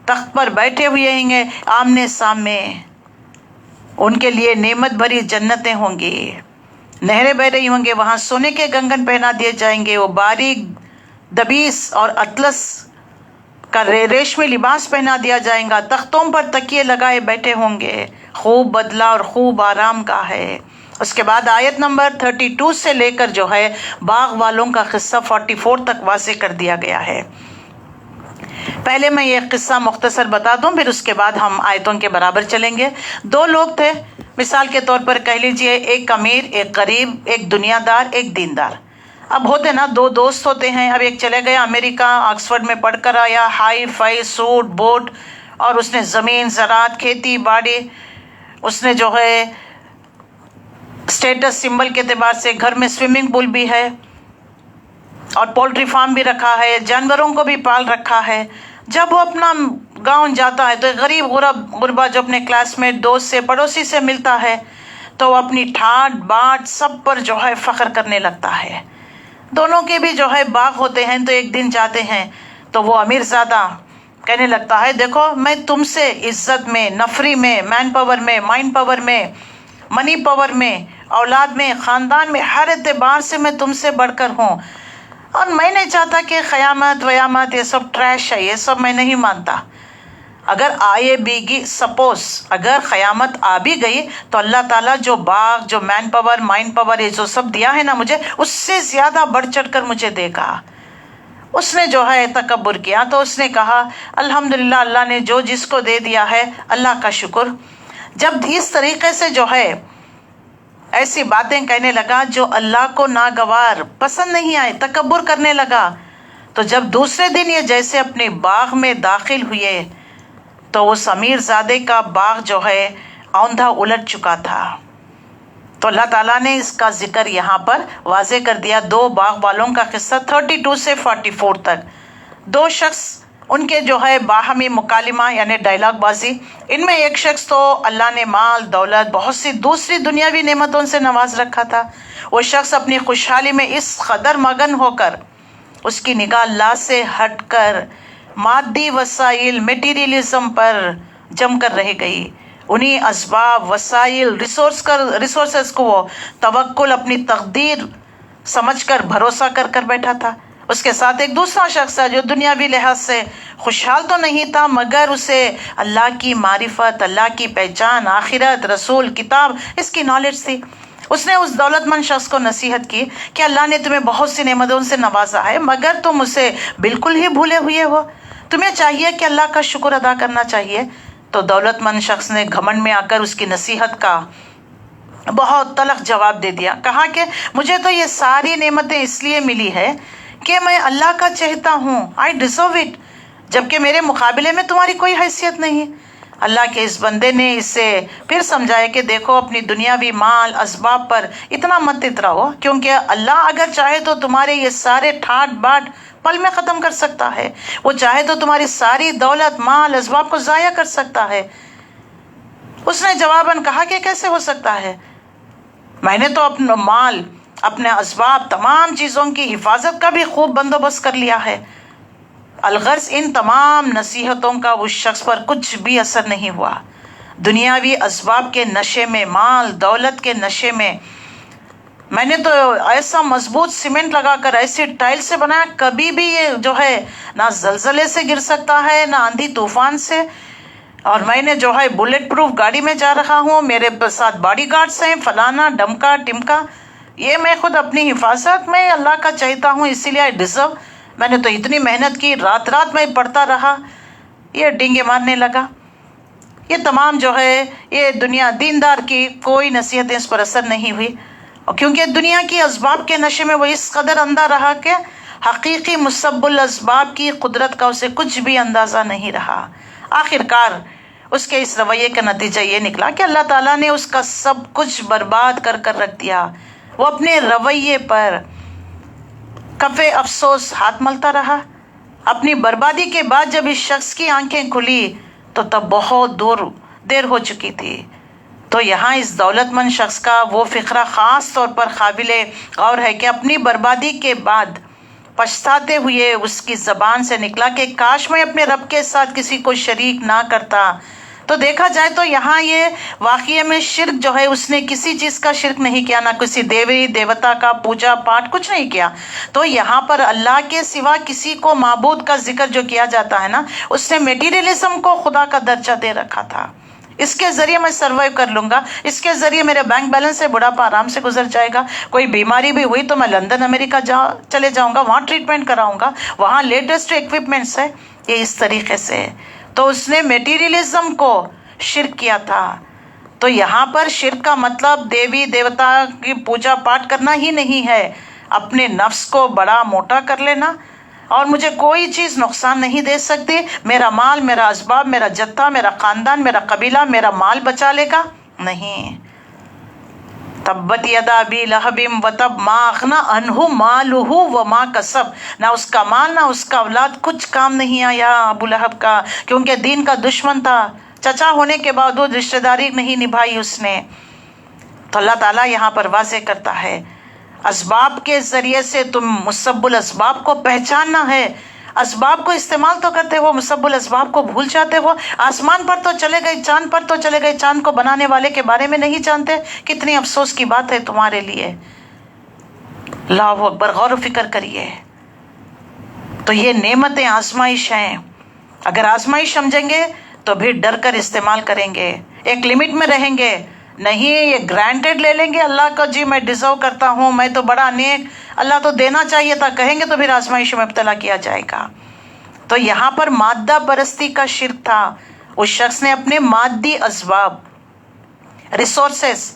تخت پر بیٹھے ہوئے ہوں گے آمنے سامنے، ان کے لیے نعمت بھری جنتیں ہوں گی، نہریں بہ رہی ہوں گے، وہاں سونے کے کنگن پہنا دیے جائیں گے، وہ باریک دبیس اور اطلس کا ریشمی لباس پہنا دیا جائے گا، تختوں پر تکیے لگائے بیٹھے ہوں گے، خوب بدلہ اور خوب آرام کا ہے۔ اس کے بعد آیت نمبر 32 سے لے کر جو ہے باغ والوں کا قصہ 44 تک واضح کر دیا گیا ہے۔ پہلے میں یہ قصہ مختصر بتا دوں، پھر اس کے بعد ہم آیتوں کے برابر چلیں گے۔ دو لوگ تھے، مثال کے طور پر کہہ لیجئے ایک امیر، ایک غریب، ایک دنیا دار، ایک دیندار۔ اب ہوتے نا دو دوست ہوتے ہیں۔ اب ایک چلے گیا امریکہ، آکسفورڈ میں پڑھ کر آیا، ہائی فائی سوٹ بوٹ، اور اس نے زمین زراعت کھیتی باڑی، اس نے جو ہے اسٹیٹس سمبل کے اعتبار سے گھر میں سوئمنگ پول بھی ہے اور پولٹری فارم بھی رکھا ہے، جانوروں کو بھی پال رکھا ہے۔ جب وہ اپنا گاؤں جاتا ہے تو ایک غریب غربا جو اپنے کلاس میٹ دوست سے پڑوسی سے ملتا ہے تو وہ اپنی ٹھاٹ باٹ سب پر جو ہے فخر کرنے لگتا ہے۔ دونوں کے بھی جو ہے باغ ہوتے ہیں، تو ایک دن جاتے ہیں تو وہ امیر زادہ کہنے لگتا ہے دیکھو میں تم سے عزت میں، نفری میں، مین پاور میں، مائنڈ پاور میں، منی پاور میں، اولاد میں، خاندان میں، ہر اعتبار سے میں تم سے بڑھ کر ہوں، اور میں نہیں چاہتا کہ قیامت ویامت یہ سب ٹریش ہے، یہ سب میں نہیں مانتا۔ اگر آئے بھی گی، سپوز اگر قیامت آ بھی گئی تو اللہ تعالیٰ جو باغ، جو مین پاور، مائنڈ پاور، یہ جو سب دیا ہے نا مجھے، اس سے زیادہ بڑھ چڑھ کر مجھے دے گا۔ اس نے جو ہے تکبر کیا تو اس نے کہا الحمدللہ، اللہ نے جو جس کو دے دیا ہے اللہ کا شکر۔ جب اس طریقے سے جو ہے ایسی باتیں کہنے لگا جو اللہ کو ناگوار پسند نہیں آئے، تکبر کرنے لگا، تو جب دوسرے دن یہ جیسے اپنے باغ میں داخل ہوئے تو اس امیر زادے کا باغ جو ہے اوندھا الٹ چکا تھا۔ تو اللہ تعالیٰ نے اس کا ذکر یہاں پر واضح کر دیا۔ دو باغ والوں کا قصہ 32 سے 44 تک۔ دو شخص، ان کے جو ہے باہمی مکالمہ یعنی ڈائلاگ بازی۔ ان میں ایک شخص تو اللہ نے مال دولت بہت سی دوسری دنیاوی نعمتوں سے نواز رکھا تھا۔ وہ شخص اپنی خوشحالی میں اس قدر مگن ہو کر، اس کی نگاہ اللہ سے ہٹ کر مادی وسائل میٹیریلزم پر جم کر رہ گئی۔ انہی اسباب، وسائل، ریسورسز کو وہ توکل، اپنی تقدیر سمجھ کر بھروسہ کر بیٹھا تھا، اس کے ساتھ ایک دوسرا شخص تھا جو دنیاوی لحاظ سے خوشحال تو نہیں تھا، مگر اسے اللہ کی معرفت، اللہ کی پہچان، آخرت، رسول، کتاب، اس کی نالج تھی۔ اس نے اس دولت مند شخص کو نصیحت کی کہ اللہ نے تمہیں بہت سی نعمتوں سے نوازا ہے، مگر تم اسے بالکل ہی بھولے ہوئے ہو، تمہیں چاہیے کہ اللہ کا شکر ادا کرنا چاہیے۔ تو دولت مند شخص نے گھمنڈ میں آ کر اس کی نصیحت کا بہت تلخ جواب دے دیا، کہا کہ مجھے تو یہ ساری نعمتیں اس لیے ملی ہے کہ میں اللہ کا چاہتا ہوں، I deserve it، جبکہ میرے مقابلے میں تمہاری کوئی حیثیت نہیں۔ اللہ کے اس بندے نے اسے پھر سمجھایا کہ دیکھو، اپنی دنیاوی مال اسباب پر اتنا مت اتراؤ، کیونکہ اللہ اگر چاہے تو تمہارے یہ سارے ٹھاٹ باٹ پل میں ختم کر سکتا ہے، وہ چاہے تو تمہاری ساری دولت مال اسباب کو ضائع کر سکتا ہے۔ اس نے جواباً کہا کہ کیسے ہو سکتا ہے، میں نے تو اپنا مال، اپنے اسباب، تمام چیزوں کی حفاظت کا بھی خوب بندوبست کر لیا ہے۔ الغرض ان تمام نصیحتوں کا اس شخص پر کچھ بھی اثر نہیں ہوا۔ دنیاوی اسباب کے نشے میں، مال دولت کے نشے میں نے تو ایسا مضبوط سیمنٹ لگا کر ایسی ٹائل سے بنایا، کبھی بھی یہ جو ہے نہ زلزلے سے گر سکتا ہے نہ آندھی طوفان سے، اور میں نے جو ہے بلٹ پروف گاڑی میں جا رہا ہوں، میرے ساتھ باڈی گارڈز ہیں، فلانا ڈمکا ٹمکا، یہ میں خود اپنی حفاظت میں اللہ کا چاہتا ہوں، اسی لیے I deserve۔ میں نے تو اتنی محنت کی، رات رات میں پڑھتا رہا، یہ ڈینگے مارنے لگا۔ یہ تمام جو ہے یہ دنیا دیندار کی کوئی نصیحتیں اس پر اثر نہیں ہوئی، اور کیونکہ دنیا کی اسباب کے نشے میں وہ اس قدر اندھا رہا کہ حقیقی مسبب الاسباب کی قدرت کا اسے کچھ بھی اندازہ نہیں رہا۔ آخر کار اس کے اس رویے کا نتیجہ یہ نکلا کہ اللہ تعالیٰ نے اس کا سب کچھ برباد کر رکھ دیا۔ وہ اپنے رویے پر کفِ افسوس ہاتھ ملتا رہا۔ اپنی بربادی کے بعد جب اس شخص کی آنکھیں کھلی تو تب بہت دیر ہو چکی تھی۔ تو یہاں اس دولت مند شخص کا وہ فقرہ خاص طور پر قابل غور ہے کہ اپنی بربادی کے بعد پچھتاتے ہوئے اس کی زبان سے نکلا کہ کاش میں اپنے رب کے ساتھ کسی کو شریک نہ کرتا۔ تو دیکھا جائے تو یہاں یہ واقعے میں شرک جو ہے، اس نے کسی چیز کا شرک نہیں کیا، نہ کسی دیوی دیوتا کا پوجا پاٹ، کچھ نہیں کیا۔ تو یہاں پر اللہ کے سوا کسی کو معبود کا ذکر جو کیا جاتا ہے نا، اس نے میٹیریلزم کو خدا کا درجہ دے رکھا تھا۔ اس کے ذریعے میں سروائیو کر لوں گا، اس کے ذریعے میرے بینک بیلنس سے بڑھاپا آرام سے گزر جائے گا، کوئی بیماری بھی ہوئی تو میں لندن امریکہ چلے جاؤں گا، وہاں ٹریٹمنٹ کراؤں گا، وہاں لیٹسٹ ایکوپمنٹس ہے۔ یہ اس طریقے سے تو اس نے میٹیریلزم کو شرک کیا تھا۔ تو یہاں پر شرک کا مطلب دیوی دیوتا کی پوجا پاٹ کرنا ہی نہیں ہے، اپنے نفس کو بڑا موٹا کر لینا، اور مجھے کوئی چیز نقصان نہیں دے سکتی، میرا مال، میرا اسباب، میرا جتھا، میرا خاندان، میرا قبیلہ میرا مال بچا لے گا، نہیں۔ تبت یدا ابی لہب وتب، ما اغنی عنہ مالہ وما کسب، نہ اس کا مال نہ اس کا اولاد کچھ کام نہیں آیا ابو لہب کا، کیونکہ دین کا دشمن تھا، چچا ہونے کے باوجود رشتہ داری نہیں نبھائی اس نے۔ تو اللہ تعالیٰ یہاں پر واضح کرتا ہے اسباب کے ذریعے سے تم مسبب الاسباب کو پہچاننا ہے، اسباب کو استعمال تو کرتے ہو، مسبب الاسباب کو بھول جاتے ہو۔ آسمان پر تو چلے گئے، چاند پر تو چلے گئے، چاند کو بنانے والے کے بارے میں نہیں جانتے، کتنی افسوس کی بات ہے تمہارے لیے۔ اللہ اکبر، غور و فکر کریے۔ تو یہ نعمتیں آزمائش ہیں، اگر آزمائش سمجھیں گے تو پھر ڈر کر استعمال کریں گے، ایک لمٹ میں رہیں گے، نہیں یہ گرانٹیڈ لے لیں گے اللہ کا، جی میں ڈیزرو کرتا ہوں، میں تو بڑا نیک، اللہ تو دینا چاہیے تھا، کہیں گے تو پھر آزمائش میں مبتلا کیا جائے گا۔ تو یہاں پر مادہ پرستی کا شرک تھا، اس شخص نے اپنے مادی اسباب، ریسورسز،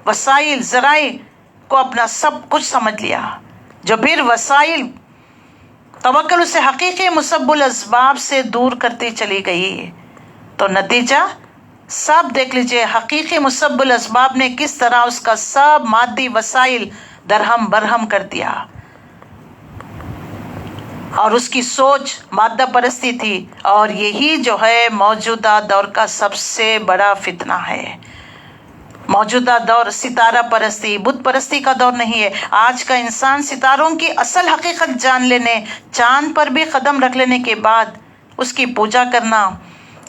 وسائل، ذرائع کو اپنا سب کچھ سمجھ لیا، جو پھر وسائل توکل اسے حقیقی مسبب الاسباب سے دور کرتی چلی گئی۔ تو نتیجہ سب دیکھ لیجئے، حقیقی مسبب الاسباب نے کس طرح اس کا سب مادی وسائل درہم برہم کر دیا، اور اس کی سوچ مادہ پرستی تھی، اور یہی جو ہے موجودہ دور کا سب سے بڑا فتنہ ہے۔ موجودہ دور ستارہ پرستی، بت پرستی کا دور نہیں ہے۔ آج کا انسان ستاروں کی اصل حقیقت جان لینے، چاند پر بھی قدم رکھ لینے کے بعد اس کی پوجا کرنا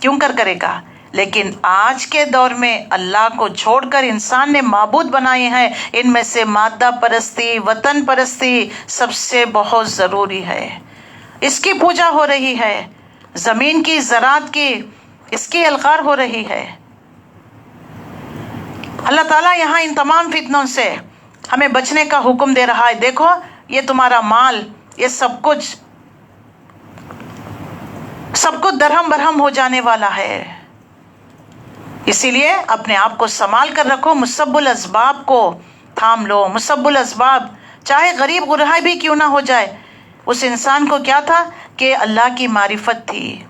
کیوں کرے گا؟ لیکن آج کے دور میں اللہ کو چھوڑ کر انسان نے معبود بنائے ہیں. ان میں سے مادہ پرستی، وطن پرستی سب سے بہت ضروری ہے. اس کی پوجا ہو رہی ہے، زمین کی، زراعت کی، اس کی الغار ہو رہی ہے. اللہ تعالیٰ یہاں ان تمام فتنوں سے ہمیں بچنے کا حکم دے رہا ہے. دیکھو یہ تمہارا مال، یہ سب کچھ درہم برہم ہو جانے والا ہے. اسی لیے اپنے آپ کو سنبھال کر رکھو، مسبب الاسباب کو تھام لو. مسبب الاسباب چاہے غریب غرہا بھی کیوں نہ ہو جائے. اس انسان کو کیا تھا کہ اللہ کی معرفت تھی،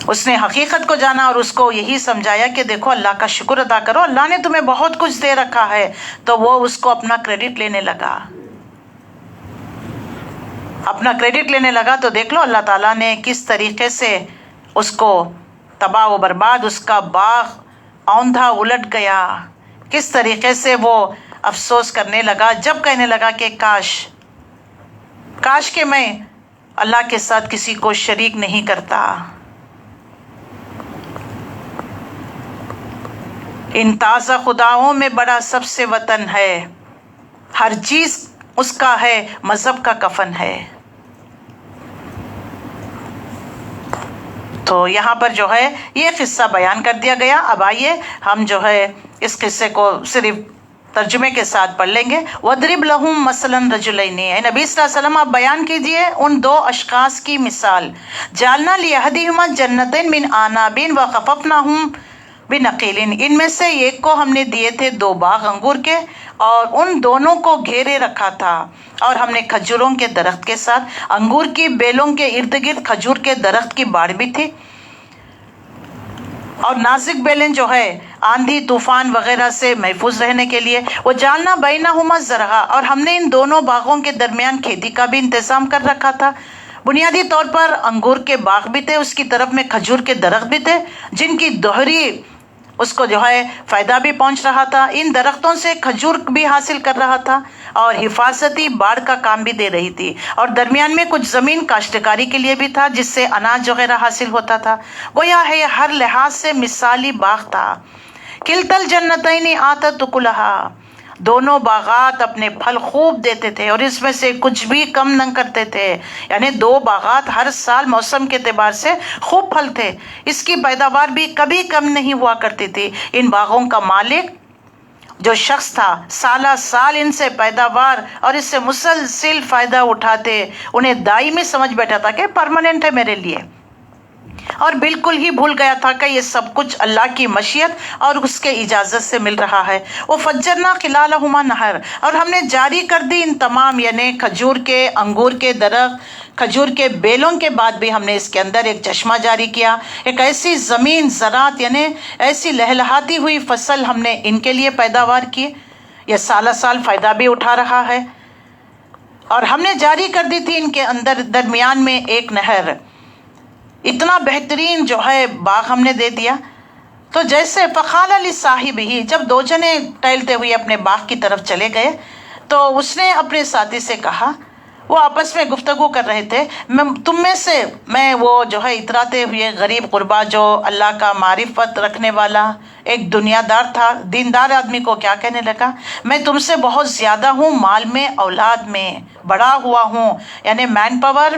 اس نے حقیقت کو جانا اور اس کو یہی سمجھایا کہ دیکھو اللہ کا شکر ادا کرو، اللہ نے تمہیں بہت کچھ دے رکھا ہے. تو وہ اس کو اپنا کریڈٹ لینے لگا، تو دیکھ لو اللہ تعالیٰ نے کس طریقے سے اس کو تباہ و برباد، اس کا باغ اوندھا الٹ گیا. کس طریقے سے وہ افسوس کرنے لگا جب کہنے لگا کہ کاش کہ میں اللہ کے ساتھ کسی کو شریک نہیں کرتا. ان تازہ خداؤں میں بڑا سب سے وطن ہے، ہر چیز اس کا ہے، مذہب کا کفن ہے. تو یہاں پر جو ہے یہ قصہ بیان کر دیا گیا. اب آئیے ہم جو ہے اس قصے کو صرف ترجمے کے ساتھ پڑھ لیں گے. وَضْرِبْ لَهُمْ مَثَلًا رَجُلَيْنِ، اے نبی صلی اللہ علیہ وسلم آپ بیان کیجئے ان دو اشخاص کی مثال. جَعَلْنَا لِأَحَدِهِمَا جَنَّتَيْنِ مِنْ أَعْنَابٍ وَخَفَفْنَاهُمْ بِنَخِيلٍ، ان میں سے ایک کو ہم نے دیے تھے 2 باغ انگور کے اور ان دونوں کو گھیرے رکھا تھا، اور ہم نے کھجوروں کے درخت کے ساتھ. انگور کی بیلوں کے ارد گرد کھجور کے درخت کی باڑ بھی تھی، اور نازک بیلیں جو ہے آندھی طوفان وغیرہ سے محفوظ رہنے کے لیے. وَجَعَلْنَا بَيْنَهُمَا زَرْعًا، اور ہم نے ان دونوں باغوں کے درمیان کھیتی کا بھی انتظام کر رکھا تھا. بنیادی طور پر انگور کے باغ بھی تھے، اس کی طرف میں کھجور کے درخت بھی تھے جن کی دوہری اس کو جو ہے فائدہ بھی پہنچ رہا تھا. ان درختوں سے کھجور بھی حاصل کر رہا تھا اور حفاظتی باڑ کا کام بھی دے رہی تھی، اور درمیان میں کچھ زمین کاشتکاری کے لیے بھی تھا جس سے اناج وغیرہ حاصل ہوتا تھا. گویا ہے ہر لحاظ سے مثالی باغ تھا. کلتا الجنتین آتت اکلہا، دونوں باغات اپنے پھل خوب دیتے تھے اور اس میں سے کچھ بھی کم نہ کرتے تھے. یعنی 2 باغات ہر سال موسم کے اعتبار سے خوب پھل تھے، اس کی پیداوار بھی کبھی کم نہیں ہوا کرتی تھی. ان باغوں کا مالک جو شخص تھا سالہ سال ان سے پیداوار اور اس سے مسلسل فائدہ اٹھاتے، انہیں دائمی سمجھ بیٹھا تھا کہ پرماننٹ ہے میرے لیے، اور بالکل ہی بھول گیا تھا کہ یہ سب کچھ اللہ کی مشیت اور اس کے اجازت سے مل رہا ہے. وَفَجَّرْنَا خِلَالَهُمَا نَهْرًا، اور ہم نے جاری کر دی ان تمام یعنی کھجور کے، انگور کے درخت، کھجور کے بیلوں کے بعد بھی ہم نے اس کے اندر ایک چشمہ جاری کیا. ایک ایسی زمین، زراعت یعنی ایسی لہلہاتی ہوئی فصل ہم نے ان کے لیے پیداوار کی، یہ سالہ سال فائدہ بھی اٹھا رہا ہے. اور ہم نے جاری کر دی تھی ان کے اندر درمیان میں ایک نہر. اتنا بہترین جو ہے باغ ہم نے دے دیا. تو جیسے فقال لصاحبہ، جب 2 جنے ٹہلتے ہوئے اپنے باغ کی طرف چلے گئے تو اس نے اپنے ساتھی سے کہا، وہ آپس میں گفتگو کر رہے تھے، تم میں سے میں وہ جو ہے اتراتے ہوئے غریب غربا جو اللہ کا معرفت رکھنے والا ایک دنیا دار تھا، دیندار آدمی کو کیا کہنے لگا، میں تم سے بہت زیادہ ہوں، مال میں، اولاد میں بڑا ہوا ہوں، یعنی مین پاور،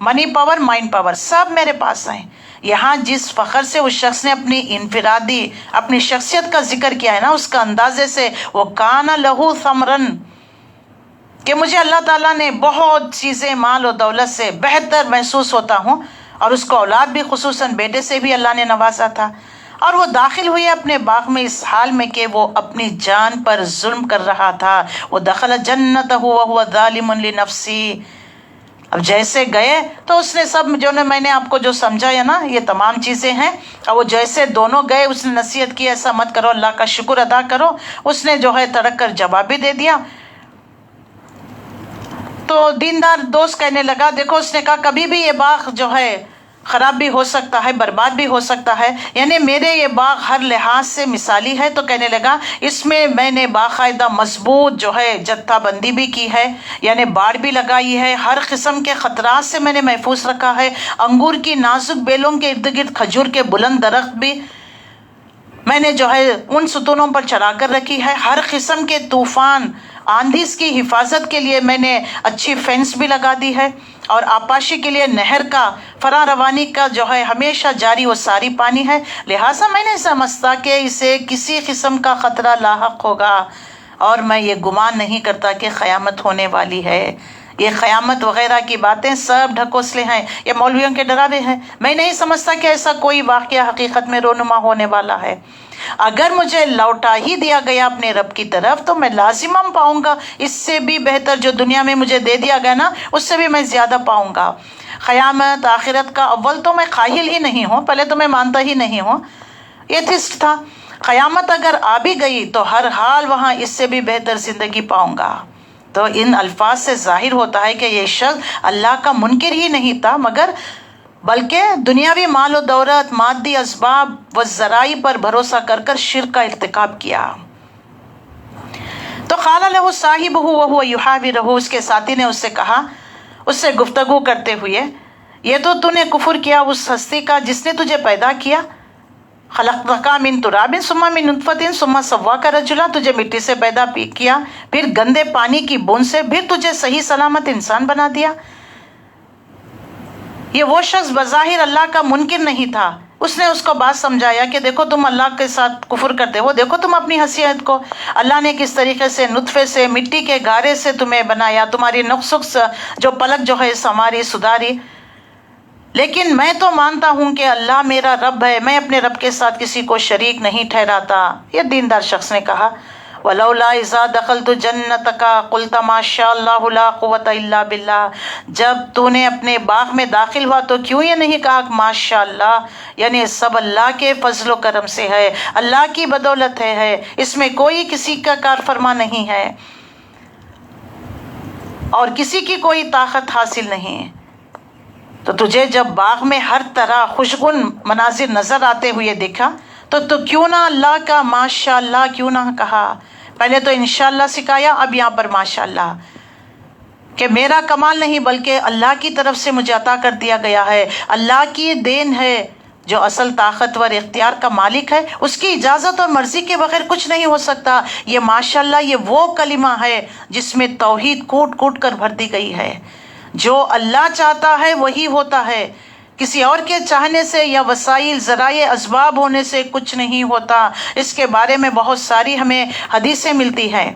منی پاور، مائنڈ پاور سب میرے پاس ہیں. یہاں جس فخر سے اس شخص نے اپنی انفرادی، اپنی شخصیت کا ذکر کیا ہے نا، اس کا اندازے سے وہ کان لہو ثمرن، کہ مجھے اللہ تعالیٰ نے بہت چیزیں مال و دولت سے بہتر محسوس ہوتا ہوں، اور اس کو اولاد بھی خصوصاً بیٹے سے بھی اللہ نے نوازا تھا. اور وہ داخل ہوئے اپنے باغ میں اس حال میں کہ وہ اپنی جان پر ظلم کر رہا تھا. وہ دخل جنتہ وہو ظالم لنفسی، اب جیسے گئے تو اس نے سب جو میں نے آپ کو جو سمجھایا نا یہ تمام چیزیں ہیں، اور وہ جیسے دونوں گئے اس نے نصیحت کی ایسا مت کرو، اللہ کا شکر ادا کرو. اس نے جو ہے تڑک کر جواب بھی دے دیا. تو دیندار دوست کہنے لگا، دیکھو اس نے کہا کبھی بھی یہ باغ جو ہے خراب بھی ہو سکتا ہے، برباد بھی ہو سکتا ہے، یعنی میرے یہ باغ ہر لحاظ سے مثالی ہے۔ تو کہنے لگا اس میں نے باقاعدہ مضبوط جو ہے جتھا بندی بھی کی ہے، یعنی باڑ بھی لگائی ہے، ہر قسم کے خطرات سے میں نے محفوظ رکھا ہے، انگور کی نازک بیلوں کے ارد گرد کھجور کے بلند درخت بھی میں نے جو ہے ان ستونوں پر چڑھا کر رکھی ہے، ہر قسم کے طوفان آندھی کی حفاظت کے لیے میں نے اچھی فینس بھی لگا دی ہے، اور آبپاشی کے لیے نہر کا فرا روانی کا جو ہے ہمیشہ جاری و ساری پانی ہے، لہٰذا میں نے سمجھتا کہ اسے کسی قسم کا خطرہ لاحق ہوگا، اور میں یہ گمان نہیں کرتا کہ قیامت ہونے والی ہے۔ یہ قیامت وغیرہ کی باتیں سب ڈھکوسلے ہیں، یہ مولویوں کے ڈراوے ہیں، میں نہیں سمجھتا کہ ایسا کوئی واقعہ حقیقت میں رونما ہونے والا ہے۔ اگر مجھے لوٹا ہی دیا گیا اپنے رب کی طرف تو میں لازماً پاؤں گا اس سے بھی بہتر جو دنیا میں مجھے دے دیا گیا نا، اس سے بھی میں زیادہ پاؤں گا۔ قیامت آخرت کا اول تو میں قائل ہی نہیں ہوں، پہلے تو میں مانتا ہی نہیں ہوں، ایتھسٹ تھا۔ قیامت اگر آ بھی گئی تو ہر حال وہاں اس سے بھی بہتر زندگی پاؤں گا۔ تو ان الفاظ سے ظاہر ہوتا ہے کہ یہ شخص اللہ کا منکر ہی نہیں تھا، مگر بلکہ دنیاوی مال و دولت، مادی اسباب و ذرائع پر بھروسہ کر کر شرک کا ارتکاب کیا۔ تو قال له صاحبہ وهو یحاورہ، اس کے ساتھی نے اس سے کہا، اس سے گفتگو کرتے ہوئے، یہ تو نے کفر کیا اس ہستی کا جس نے تجھے پیدا کیا، خلقتک من تراب ثم من نطفۃ ثم سواک رجلا، تجھے مٹی سے پیدا کیا، پھر گندے پانی کی بوند سے، پھر تجھے صحیح سلامت انسان بنا دیا۔ یہ وہ شخص بظاہر اللہ کا منکر نہیں تھا، اس نے اس کو بات سمجھایا کہ دیکھو تم اللہ کے ساتھ کفر کرتے ہو، دیکھو تم اپنی حیثیت کو، اللہ نے کس طریقے سے نطفے سے، مٹی کے گارے سے تمہیں بنایا، تمہاری نقص جو پلک جو ہے ہماری سدھاری، لیکن میں تو مانتا ہوں کہ اللہ میرا رب ہے، میں اپنے رب کے ساتھ کسی کو شریک نہیں ٹھہراتا۔ یہ دیندار شخص نے کہا، وَلَوْلَا إِذَا دَخَلْتُ جَنَّتَكَ قُلْتَ مَا شَاءَ اللَّهُ لَا قُوَّةَ إِلَّا بِاللَّهِ، جب تو نے اپنے باغ میں داخل ہوا تو کیوں یہ نہیں کہا کہ ماشاء اللہ، یعنی سب اللہ کے فضل و کرم سے ہے، اللہ کی بدولت ہے، اس میں کوئی کسی کا کار فرما نہیں ہے اور کسی کی کوئی طاقت حاصل نہیں۔ تو تجھے جب باغ میں ہر طرح خوشگن مناظر نظر آتے ہوئے دیکھا تو کیوں نہ اللہ کا ماشاء اللہ کیوں نہ کہا؟ پہلے تو انشاءاللہ سکھایا، اب یہاں پر ماشاء اللہ، کہ میرا کمال نہیں بلکہ اللہ کی طرف سے مجھے عطا کر دیا گیا ہے، اللہ کی دین ہے، جو اصل طاقتور اختیار کا مالک ہے، اس کی اجازت اور مرضی کے بغیر کچھ نہیں ہو سکتا۔ یہ ماشاءاللہ یہ وہ کلمہ ہے جس میں توحید کوٹ کوٹ کر بھر دی گئی ہے، جو اللہ چاہتا ہے وہی ہوتا ہے، کسی اور کے چاہنے سے یا وسائل ذرائع اسباب ہونے سے کچھ نہیں ہوتا۔ اس کے بارے میں بہت ساری ہمیں حدیثیں ملتی ہیں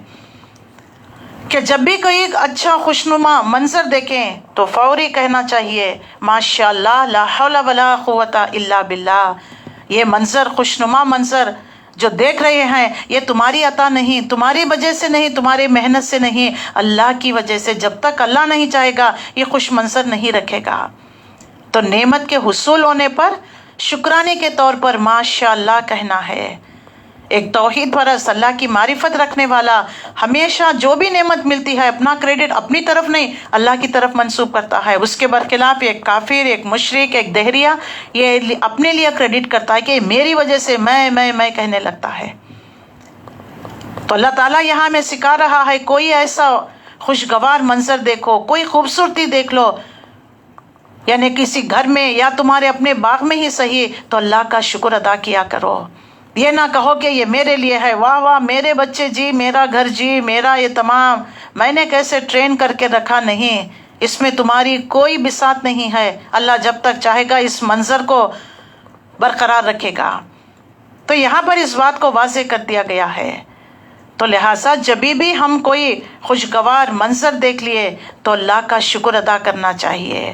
کہ جب بھی کوئی اچھا خوشنما منظر دیکھیں تو فوری کہنا چاہیے ماشاءاللہ لا حول ولا قوت الا باللہ۔ یہ منظر، خوشنما منظر جو دیکھ رہے ہیں، یہ تمہاری عطا نہیں، تمہاری وجہ سے نہیں، تمہاری محنت سے نہیں، اللہ کی وجہ سے۔ جب تک اللہ نہیں چاہے گا یہ خوش منظر نہیں رکھے گا۔ تو نعمت کے حصول ہونے پر شکرانے کے طور پر ماشاءاللہ کہنا ہے۔ ایک توحید پرست، اللہ کی معرفت رکھنے والا ہمیشہ جو بھی نعمت ملتی ہے اپنا کریڈٹ اپنی طرف نہیں اللہ کی طرف منسوب کرتا ہے۔ اس کے برخلاف ایک کافر، ایک مشرک، ایک دہریہ یہ اپنے لیے کریڈٹ کرتا ہے کہ میری وجہ سے میں کہنے لگتا ہے۔ تو اللہ تعالیٰ یہاں میں سکھا رہا ہے کوئی ایسا خوشگوار منظر دیکھو، کوئی خوبصورتی دیکھ لو، یعنی کسی گھر میں یا تمہارے اپنے باغ میں ہی صحیح، تو اللہ کا شکر ادا کیا کرو۔ یہ نہ کہو کہ یہ میرے لیے ہے، واہ واہ میرے بچے جی، میرا گھر جی، میرا یہ تمام میں نے کیسے ٹرین کر کے رکھا۔ نہیں، اس میں تمہاری کوئی بساط نہیں ہے، اللہ جب تک چاہے گا اس منظر کو برقرار رکھے گا۔ تو یہاں پر اس بات کو واضح کر دیا گیا ہے۔ تو لہٰذا جب بھی ہم کوئی خوشگوار منظر دیکھ لیے تو اللہ کا شکر ادا کرنا چاہیے،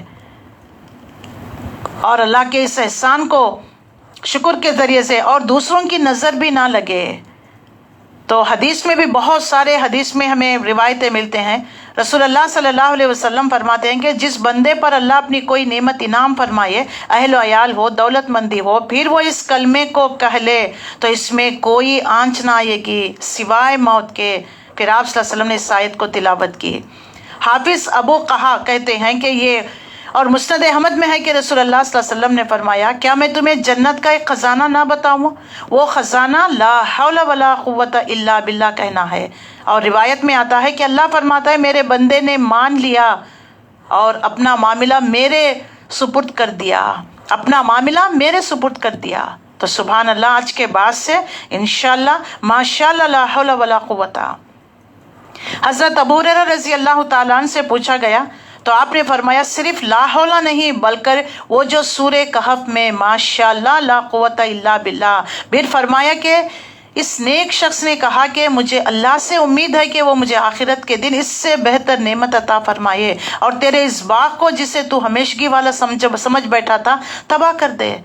اور اللہ کے اس احسان کو شکر کے ذریعے سے اور دوسروں کی نظر بھی نہ لگے۔ تو حدیث میں بھی بہت سارے حدیث میں ہمیں روایتیں ملتے ہیں، رسول اللہ صلی اللہ علیہ وسلم فرماتے ہیں کہ جس بندے پر اللہ اپنی کوئی نعمت انعام فرمائے، اہل و عیال ہو، دولت مندی ہو، پھر وہ اس کلمے کو کہہ لے تو اس میں کوئی آنچ نہ آئے گی سوائے موت کے۔ پھر آپ صلی اللہ علیہ وسلم نے اس آیت کو تلاوت کی۔ حافظ ابو قحا کہتے ہیں کہ یہ اور مسند احمد میں ہے کہ رسول اللہ صلی اللہ علیہ وسلم نے فرمایا کیا میں تمہیں جنت کا ایک خزانہ نہ بتاؤں؟ وہ خزانہ لا حول ولا قوت الا باللہ کہنا ہے۔ اور روایت میں آتا ہے کہ اللہ فرماتا ہے میرے بندے نے مان لیا اور اپنا معاملہ میرے سپرد کر دیا، اپنا معاملہ میرے سپرد کر دیا۔ تو سبحان اللہ، آج کے بعد سے انشاءاللہ ماشاءاللہ لا حول ولا قوت۔ حضرت ابو ہریرہ رضی اللہ تعالیٰ عنہ سے پوچھا گیا تو آپ نے فرمایا صرف لا حول نہیں بلکہ وہ جو سورہ کہف میں ماشاءاللہ لا قوت الا باللہ، پھر فرمایا کہ اس نیک شخص نے کہا کہ مجھے اللہ سے امید ہے کہ وہ مجھے آخرت کے دن اس سے بہتر نعمت عطا فرمائے اور تیرے اس باغ کو جسے تو ہمیشگی والا سمجھ بیٹھا تھا تباہ کر دے۔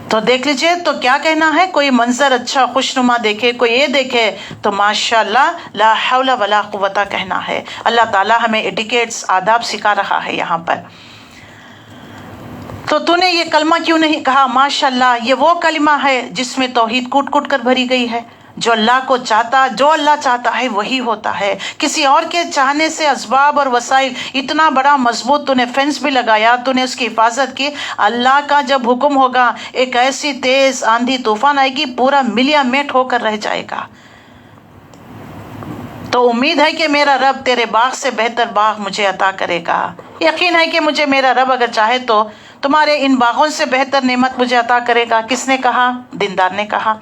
تو دیکھ لیجئے، تو کیا کہنا ہے، کوئی منظر اچھا خوشنما دیکھے، کوئی یہ دیکھے تو ماشاءاللہ لا حول ولا قوت کہنا ہے۔ اللہ تعالیٰ ہمیں ایٹیکیٹس، آداب سکھا رہا ہے یہاں پر۔ تو نے یہ کلمہ کیوں نہیں کہا؟ ماشاءاللہ یہ وہ کلمہ ہے جس میں توحید کوٹ کوٹ کر بھری گئی ہے۔ جو اللہ چاہتا ہے وہی ہوتا ہے۔ کسی اور کے چاہنے سے اسباب اور وسائل، اتنا بڑا مضبوط تو نے فینس بھی لگایا، تو نے اس کی حفاظت کی، اللہ کا جب حکم ہوگا ایک ایسی تیز آندھی طوفان آئے گی پورا ملیا میٹ ہو کر رہ جائے گا۔ تو امید ہے کہ میرا رب تیرے باغ سے بہتر باغ مجھے عطا کرے گا۔ یقین ہے کہ مجھے میرا رب اگر چاہے تو تمہارے ان باغوں سے بہتر نعمت مجھے عطا کرے گا۔ کس نے کہا؟ دیندار نے کہا۔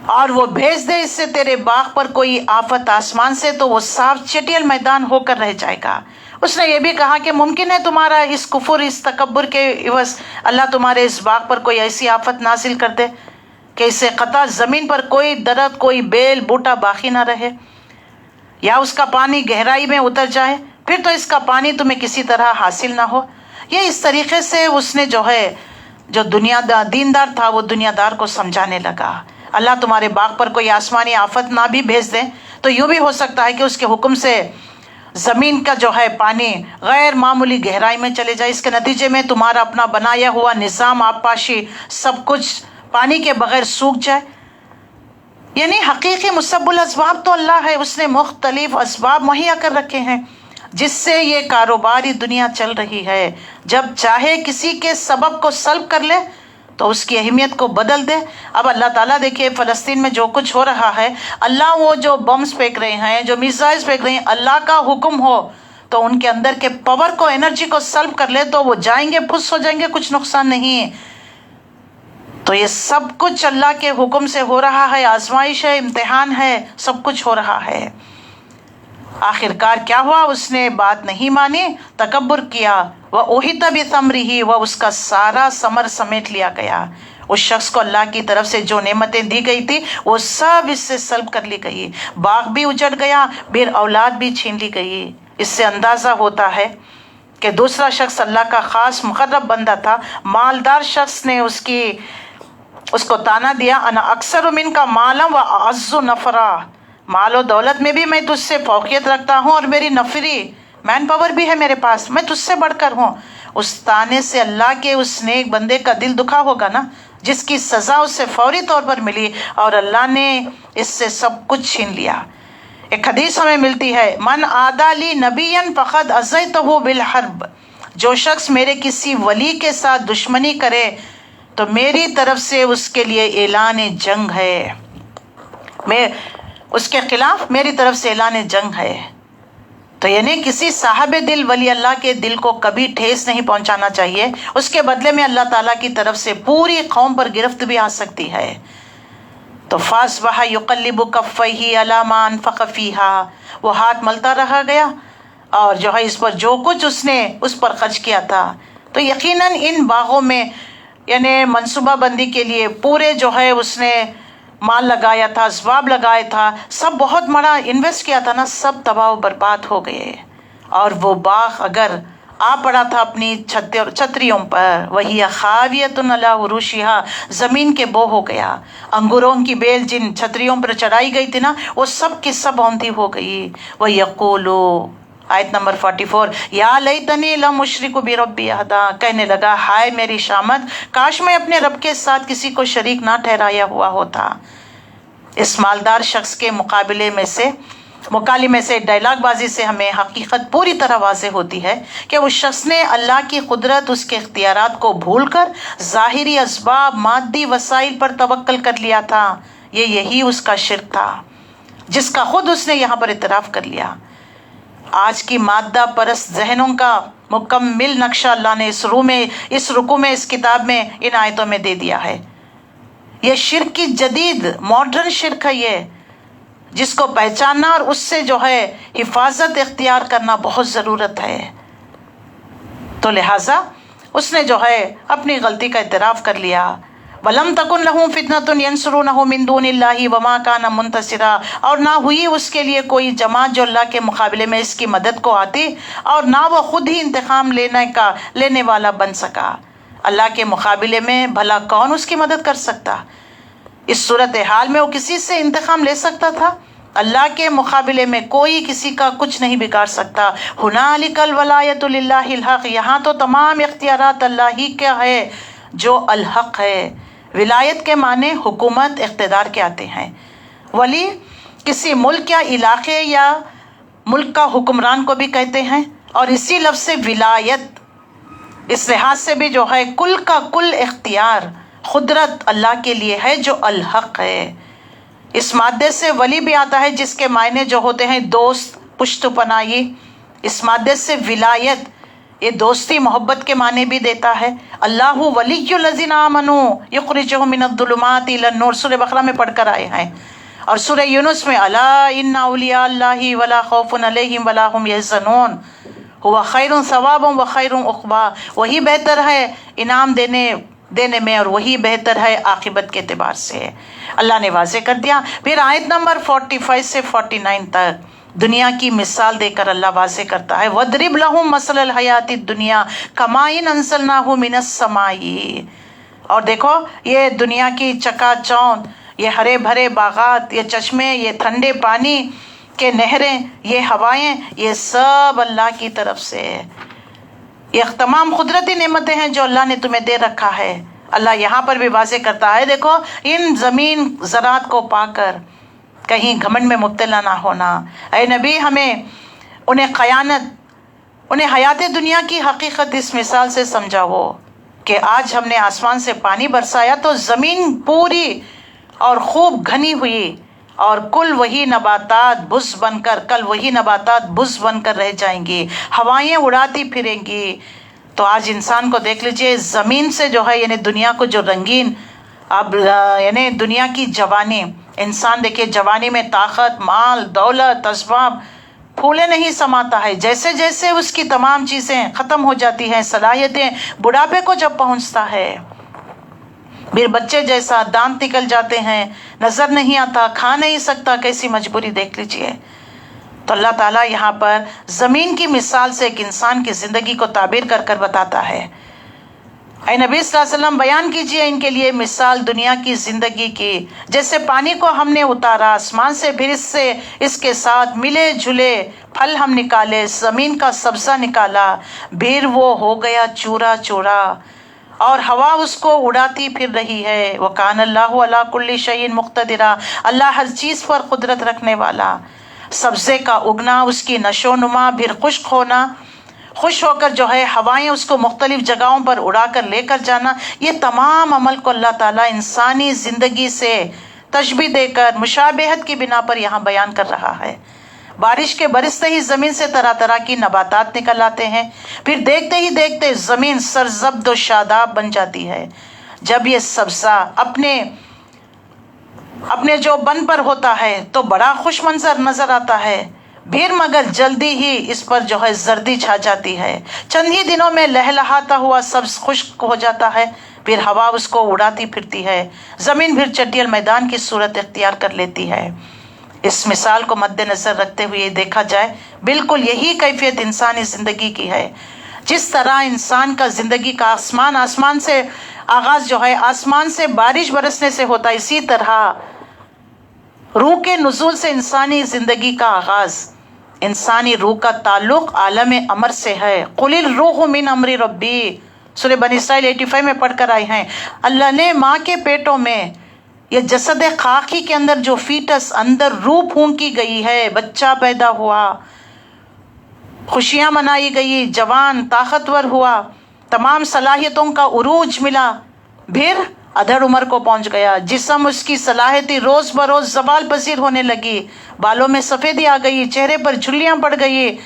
اور وہ بھیج دے اس سے تیرے باغ پر کوئی آفت آسمان سے تو وہ صاف چٹیل میدان ہو کر رہ جائے گا۔ اس نے یہ بھی کہا کہ ممکن ہے تمہارا اس کفر، اس تکبر کے عوض اللہ تمہارے اس باغ پر کوئی ایسی آفت نازل کر دے کہ اسے قطع زمین پر کوئی درخت، کوئی بیل بوٹا باقی نہ رہے، یا اس کا پانی گہرائی میں اتر جائے، پھر تو اس کا پانی تمہیں کسی طرح حاصل نہ ہو۔ یہ اس طریقے سے اس نے جو دیندار تھا وہ دنیا دار کو سمجھانے لگا۔ اللہ تمہارے باغ پر کوئی آسمانی آفت نہ بھی بھیج دے تو یوں بھی ہو سکتا ہے کہ اس کے حکم سے زمین کا پانی غیر معمولی گہرائی میں چلے جائے، اس کے نتیجے میں تمہارا اپنا بنایا ہوا نظام، آبپاشی، سب کچھ پانی کے بغیر سوکھ جائے۔ یعنی حقیقی مسبب الاسباب تو اللہ ہے، اس نے مختلف اسباب مہیا کر رکھے ہیں جس سے یہ کاروباری دنیا چل رہی ہے۔ جب چاہے کسی کے سبب کو سلب کر لے تو اس کی اہمیت کو بدل دے۔ اب اللہ تعالیٰ دیکھیے فلسطین میں جو کچھ ہو رہا ہے، اللہ وہ جو بمز پھینک رہے ہیں، جو میزائلز پھینک رہے ہیں، اللہ کا حکم ہو تو ان کے اندر کے پاور کو، انرجی کو سلب کر لے تو وہ جائیں گے، پھس ہو جائیں گے، کچھ نقصان نہیں۔ تو یہ سب کچھ اللہ کے حکم سے ہو رہا ہے، آزمائش ہے، امتحان ہے، سب کچھ ہو رہا ہے۔ آخرکار کیا ہوا؟ اس نے بات نہیں مانی، تکبر کیا، وَأُحِطَ بِثَمْرِهِ، وہ اس کا سارا ثمر سمیٹ لیا گیا۔ اس شخص کو اللہ کی طرف سے جو نعمتیں دی گئی تھی وہ سب اس سے سلب کر لی گئی، باغ بھی اجڑ گیا، پھر اولاد بھی چھین لی گئی۔ اس سے اندازہ ہوتا ہے کہ دوسرا شخص اللہ کا خاص مقرب بندہ تھا، مالدار شخص نے اس کو تانا دیا، انا اکثر منک مالا واعز نفرا، مال و دولت میں بھی میں تجھ سے فوقیت رکھتا ہوں اور میری نفری مین پاور بھی ہے میرے پاس، میں تجھ سے بڑھ کر ہوں۔ اس تانے سے اللہ کے اس نیک بندے کا دل دکھا ہوگا نا، جس کی سزا اس سے فوری طور پر ملی اور اللہ نے اس سے سب کچھ چھین لیا۔ ایک حدیث ہمیں ملتی ہے، من عادی لی نبیا فقد عزیتہ بالحرب، جو شخص میرے کسی ولی کے ساتھ دشمنی کرے تو میری طرف سے اس کے لیے اعلان جنگ ہے، میں اس کے خلاف میری طرف سے اعلان جنگ ہے۔ تو یعنی کسی صاحب دل ولی اللہ کے دل کو کبھی ٹھیس نہیں پہنچانا چاہیے، اس کے بدلے میں اللہ تعالیٰ کی طرف سے پوری قوم پر گرفت بھی آ سکتی ہے۔ تو فاصبح یقلب کفیہ علی ما انفق فیہا، وہ ہاتھ ملتا رہا گیا اور اس پر جو کچھ اس نے اس پر خرچ کیا تھا۔ تو یقیناً ان باغوں میں یعنی منصوبہ بندی کے لیے پورے اس نے مال لگایا تھا، اسباب لگایا تھا، سب بہت بڑا انویسٹ کیا تھا نا، سب تباہ و برباد ہو گئے۔ اور وہ باغ اگر آ پڑا تھا اپنی چھتریوں پر، وہی خاویۃ علی عروشہا، زمین کے بو ہو گیا، انگوروں کی بیل جن چھتریوں پر چڑھائی گئی تھی نا، وہ سب کی سب اوندھی ہو گئی۔ وَيَقُولُ، آیت نمبر 44، یا لیتنی لم اشرک بربی احدا، کہنے لگا ہائے میری شامت، کاش میں اپنے رب کے ساتھ کسی کو شریک نہ ٹھہرایا ہوا ہوتا۔ اس مالدار شخص کے مقابلے میں سے مکالمے سے، ڈائلاگ بازی سے ہمیں حقیقت پوری طرح واضح ہوتی ہے کہ اس شخص نے اللہ کی قدرت، اس کے اختیارات کو بھول کر ظاہری اسباب، مادی وسائل پر توکل کر لیا تھا۔ یہی اس کا شرک تھا جس کا خود اس نے یہاں پر اعتراف کر لیا۔ آج کی مادہ پرست ذہنوں کا مکمل نقشہ اللہ نے اس رکوع میں، اس کتاب میں، ان آیتوں میں دے دیا ہے۔ یہ شرک کی جدید ماڈرن شرک ہے یہ، جس کو پہچاننا اور اس سے جو ہے حفاظت اختیار کرنا بہت ضرورت ہے۔ تو لہٰذا اس نے جو ہے اپنی غلطی کا اعتراف کر لیا۔ وَلَمْ تَكُنْ لَهُمْ فِتْنَةٌ يَنْصُرُونَهُ مِنْ دُونِ اللَّهِ وَمَا كَانَ مُنْتَصِرًا، اور نہ ہوئی اس کے لیے کوئی جماعت جو اللہ کے مقابلے میں اس کی مدد کو آتی، اور نہ وہ خود ہی انتقام لینے والا بن سکا۔ اللہ کے مقابلے میں بھلا کون اس کی مدد کر سکتا؟ اس صورتحال میں وہ کسی سے انتقام لے سکتا تھا؟ اللہ کے مقابلے میں کوئی کسی کا کچھ نہیں بگاڑ سکتا۔ ہنالک الولایۃ للہ الحق، یہاں تو تمام اختیارات اللہ ہی کا ہے جو الحق ہے۔ ولایت کے معنی حکومت، اقتدار کے آتے ہیں۔ ولی کسی ملک یا علاقے یا ملک کا حکمران کو بھی کہتے ہیں، اور اسی لفظ سے ولایت اس لحاظ سے بھی جو ہے کل کا کل اختیار، قدرت اللہ کے لیے ہے جو الحق ہے۔ اس مادے سے ولی بھی آتا ہے جس کے معنی جو ہوتے ہیں دوست، پشت پناہی۔ اس مادے سے ولایت یہ دوستی، محبت کے معنی بھی دیتا ہے۔ اللہ ولی الذین آمنوا یخرجہم من الظلمات الی النور، سورہ بقرہ میں پڑھ کر آئے ہیں، اور سورہ یونس میں الا ان اولیاء اللہ ولا خوف علیہم ولا هم یحزنون هو خیر ثوابا وخیر عقبا، وہی بہتر ہے انعام دینے میں، اور وہی بہتر ہے عاقبت کے اعتبار سے۔ اللہ نے واضح کر دیا۔ پھر آیت نمبر 45 سے 49 تک دنیا کی مثال دے کر اللہ واضح کرتا ہے، وَاضْرِبْ لَهُم مَثَلَ الْحَيَاةِ الدُّنْيَا كَمَاءٍ أَنزَلْنَاهُ مِنَ السَّمَاءِ، اور دیکھو یہ دنیا کی چکا چوند، یہ ہرے بھرے باغات، یہ چشمے، یہ ٹھنڈے پانی کے نہریں، یہ ہوائیں، یہ سب اللہ کی طرف سے ہے۔ یہ تمام قدرتی نعمتیں ہیں جو اللہ نے تمہیں دے رکھا ہے۔ اللہ یہاں پر بھی واضح کرتا ہے، دیکھو ان زمین زراعت کو پا کر کہیں گھمنڈ میں مبتلا نہ ہونا۔ اے نبی ہمیں انہیں حیات دنیا کی حقیقت اس مثال سے سمجھاؤ کہ آج ہم نے آسمان سے پانی برسایا تو زمین پوری اور خوب گھنی ہوئی، اور کل وہی نباتات بز بن کر رہ جائیں گی، ہوائیں اڑاتی پھریں گی۔ تو آج انسان کو دیکھ لیجئے، زمین سے جو ہے یعنی دنیا کو جو رنگین، اب یعنی دنیا کی جوانی، انسان دیکھیے جوانی میں طاقت، مال، دولت، اسباب پھولے نہیں سماتا ہے، جیسے جیسے اس کی تمام چیزیں ختم ہو جاتی ہیں، صلاحیتیں، بڑھاپے کو جب پہنچتا ہے، پھر بچے جیسا دانت نکل جاتے ہیں، نظر نہیں آتا، کھا نہیں سکتا، کیسی مجبوری دیکھ لیجئے۔ تو اللہ تعالیٰ یہاں پر زمین کی مثال سے ایک انسان کی زندگی کو تعبیر کر کر بتاتا ہے۔ اے نبی صلی اللہ علیہ وسلم بیان کیجئے ان کے لیے مثال دنیا کی زندگی کی، جیسے پانی کو ہم نے اتارا آسمان سے، پھر اس کے ساتھ ملے جلے پھل ہم نکالے، زمین کا سبزہ نکالا، پھر وہ ہو گیا چورا چورا، اور ہوا اس کو اڑاتی پھر رہی ہے۔ وَكَانَ اللَّهُ عَلَىٰ كُلِّ شَيْءٍ مُقْتَدِرًا، اللہ ہر چیز پر قدرت رکھنے والا۔ سبزے کا اگنا، اس کی نشو و نما، پھر خشک ہونا، خوش ہو کر جو ہے ہوائیں اس کو مختلف جگہوں پر اڑا کر لے کر جانا، یہ تمام عمل کو اللہ تعالیٰ انسانی زندگی سے تشبیہ دے کر مشابہت کی بنا پر یہاں بیان کر رہا ہے۔ بارش کے برستے ہی زمین سے طرح طرح کی نباتات نکل آتے ہیں، پھر دیکھتے ہی دیکھتے زمین سرزبد و شاداب بن جاتی ہے۔ جب یہ سبزہ اپنے جو بن پر ہوتا ہے تو بڑا خوش منظر نظر آتا ہے، پھر مگر جلدی ہی اس پر جو ہے زردی چھا جاتی ہے، چند ہی دنوں میں لہلہاتا ہوا سبز خشک ہو جاتا ہے، پھر ہوا اس کو اڑاتی پھرتی ہے، زمین پھر چٹیل میدان کی صورت اختیار کر لیتی ہے۔ اس مثال کو مد نظر رکھتے ہوئے دیکھا جائے، بالکل یہی کیفیت انسانی زندگی کی ہے۔ جس طرح انسان کا زندگی کا آسمان سے آغاز جو ہے آسمان سے بارش برسنے سے ہوتا ہے، اسی طرح روح کے نزول سے انسانی زندگی کا آغاز، انسانی روح کا تعلق عالم امر سے ہے۔ قُلِ الرُّوحُ مِنْ أَمْرِ رَبِّي، سورہ بنی اسرائیل 85 میں پڑھ کر آئے ہیں۔ اللہ نے ماں کے پیٹوں میں یہ جسد خاکی کے اندر جو فیٹس اندر روح پھونکی گئی ہے، بچہ پیدا ہوا، خوشیاں منائی گئی، جوان طاقتور ہوا، تمام صلاحیتوں کا عروج ملا، پھر ادھڑ عمر کو پہنچ گیا، جسم اس کی صلاحیتی روز بروز زوال پذیر ہونے لگی، بالوں میں سفیدی آ گئی، چہرے پر جھلیاں پڑ گئی،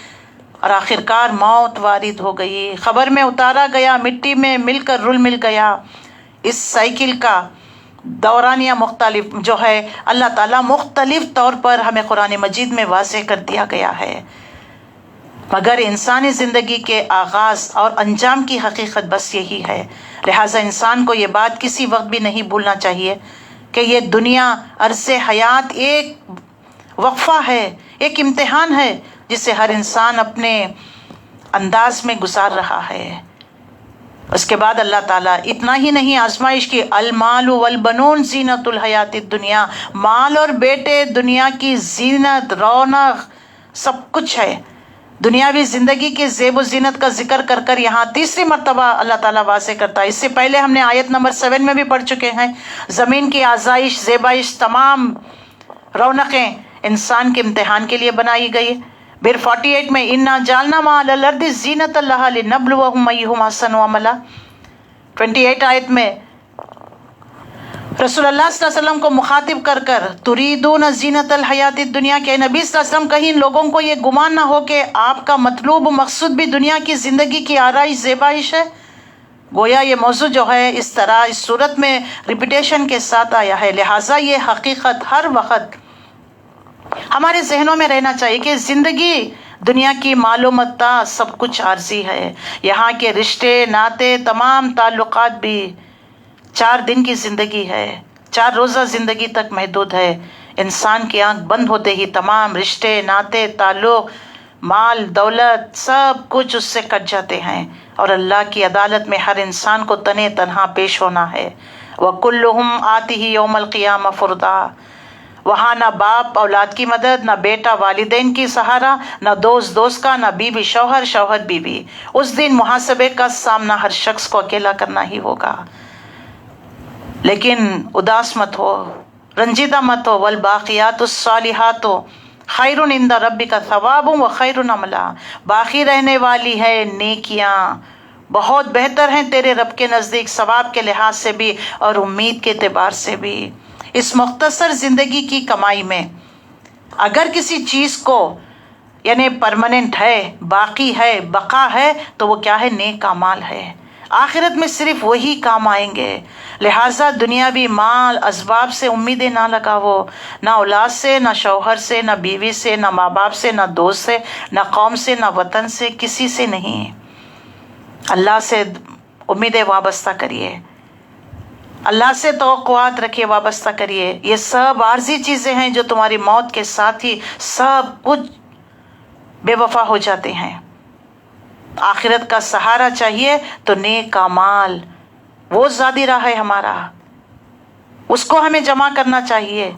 اور آخرکار موت وارد ہو گئی، قبر میں اتارا گیا، مٹی میں مل کر رل مل گیا۔ اس سائیکل کا دورانیہ مختلف جو ہے اللہ تعالیٰ مختلف طور پر ہمیں قرآن مجید میں واضح کر دیا گیا ہے، مگر انسانی زندگی کے آغاز اور انجام کی حقیقت بس یہی ہے۔ لہٰذا انسان کو یہ بات کسی وقت بھی نہیں بھولنا چاہیے کہ یہ دنیا عرض حیات ایک وقفہ ہے، ایک امتحان ہے جسے ہر انسان اپنے انداز میں گزار رہا ہے۔ اس کے بعد اللہ تعالیٰ اتنا ہی نہیں آزمائش کی، المال والبنون زینت الحیات الدنیا، مال اور بیٹے دنیا کی زینت، رونق، سب کچھ ہے۔ دنیاوی زندگی کی زیب و زینت کا ذکر کر کر یہاں تیسری مرتبہ اللہ تعالیٰ واضح کرتا ہے۔ اس سے پہلے ہم نے آیت نمبر 7 میں بھی پڑھ چکے ہیں، زمین کی آزائش، زیبائش، تمام رونقیں انسان کے امتحان کے لیے بنائی گئی۔ پھر 48 میں انا جعلنا ما علی الارض زینۃ لہا لنبلوہم ایہم احسن عملا۔ 28 آیت میں رسول اللہ صلی اللہ علیہ وسلم کو مخاطب کر کر تریدون زینت الحیات الدنیا، کہ نبی صلی اللہ علیہ وسلم کہیں لوگوں کو یہ گمان نہ ہو کہ آپ کا مطلوب مقصود بھی دنیا کی زندگی کی آرائش زیبائش ہے۔ گویا یہ موضوع جو ہے اس طرح اس صورت میں ریپیٹیشن کے ساتھ آیا ہے، لہٰذا یہ حقیقت ہر وقت ہمارے ذہنوں میں رہنا چاہیے کہ زندگی دنیا کی مال و متاع سب کچھ عارضی ہے، یہاں کے رشتے ناطے تمام تعلقات بھی 4 دن کی زندگی ہے، 4 روزہ زندگی تک محدود ہے۔ انسان کی آنکھ بند ہوتے ہی تمام رشتے ناطے تعلق مال دولت سب کچھ اس سے کٹ جاتے ہیں، اور اللہ کی عدالت میں ہر انسان کو تنے تنہا پیش ہونا ہے۔ وَكُلُّهُمْ آتِهِ يَوْمَ الْقِيَامَةِ فُرْدًا، وہاں نہ باپ اولاد کی مدد، نہ بیٹا والدین کی سہارا، نہ دوست کا، نہ بیوی شوہر، شوہر بیوی۔ اس دن محاسبے کا سامنا ہر شخص کو اکیلا کرنا ہی ہوگا۔ لیکن اداس مت ہو، رنجیدہ مت ہو، والباقیات الصالحات خیر عند ربک ثواب و خیر عملا، باقی رہنے والی ہے نیکیاں بہت بہتر ہیں تیرے رب کے نزدیک، ثواب کے لحاظ سے بھی اور امید کے اعتبار سے بھی۔ اس مختصر زندگی کی کمائی میں اگر کسی چیز کو یعنی پرماننٹ ہے، باقی ہے، بقا ہے، تو وہ کیا ہے؟ نیک اعمال ہے۔ آخرت میں صرف وہی کام آئیں گے، لہٰذا دنیاوی مال اسباب سے امیدیں نہ لگاؤ، نہ اولاد سے، نہ شوہر سے، نہ بیوی سے، نہ ماں باپ سے، نہ دوست سے، نہ قوم سے، نہ وطن سے، کسی سے نہیں۔ اللہ سے امیدیں وابستہ کریے، اللہ سے توقعات رکھیے، وابستہ کریے۔ یہ سب عارضی چیزیں ہیں جو تمہاری موت کے ساتھ ہی سب کچھ بے وفا ہو جاتے ہیں۔ آخرت کا سہارا چاہیے تو نیک اعمال، وہ ذاتی راہ ہے ہمارا، اس کو ہمیں جمع کرنا چاہیے،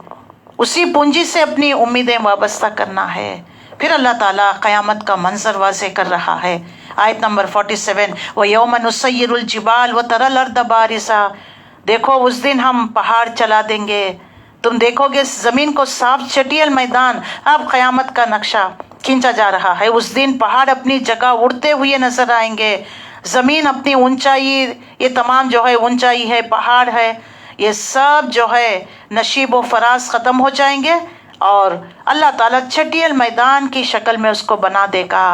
اسی پونجی سے اپنی امیدیں وابستہ کرنا ہے۔ پھر اللہ تعالیٰ قیامت کا منظر واضح کر رہا ہے، آیت نمبر 47 وَيَوْمَ نُسَيِّرُ الْجِبَالَ وَتَرَى الْأَرْضَ بَارِزَةً، دیکھو اس دن ہم پہاڑ چلا دیں گے، تم دیکھو گے زمین کو صاف چٹیل میدان۔ اب قیامت کا نقشہ کھینچا جا رہا ہے، اس دن پہاڑ اپنی جگہ اڑتے ہوئے نظر آئیں گے، زمین اپنی اونچائی، یہ تمام جو ہے اونچائی ہے، پہاڑ ہے، یہ سب جو ہے نشیب و فراز ختم ہو جائیں گے، اور اللہ تعالیٰ چٹیل میدان کی شکل میں اس کو بنا دے گا۔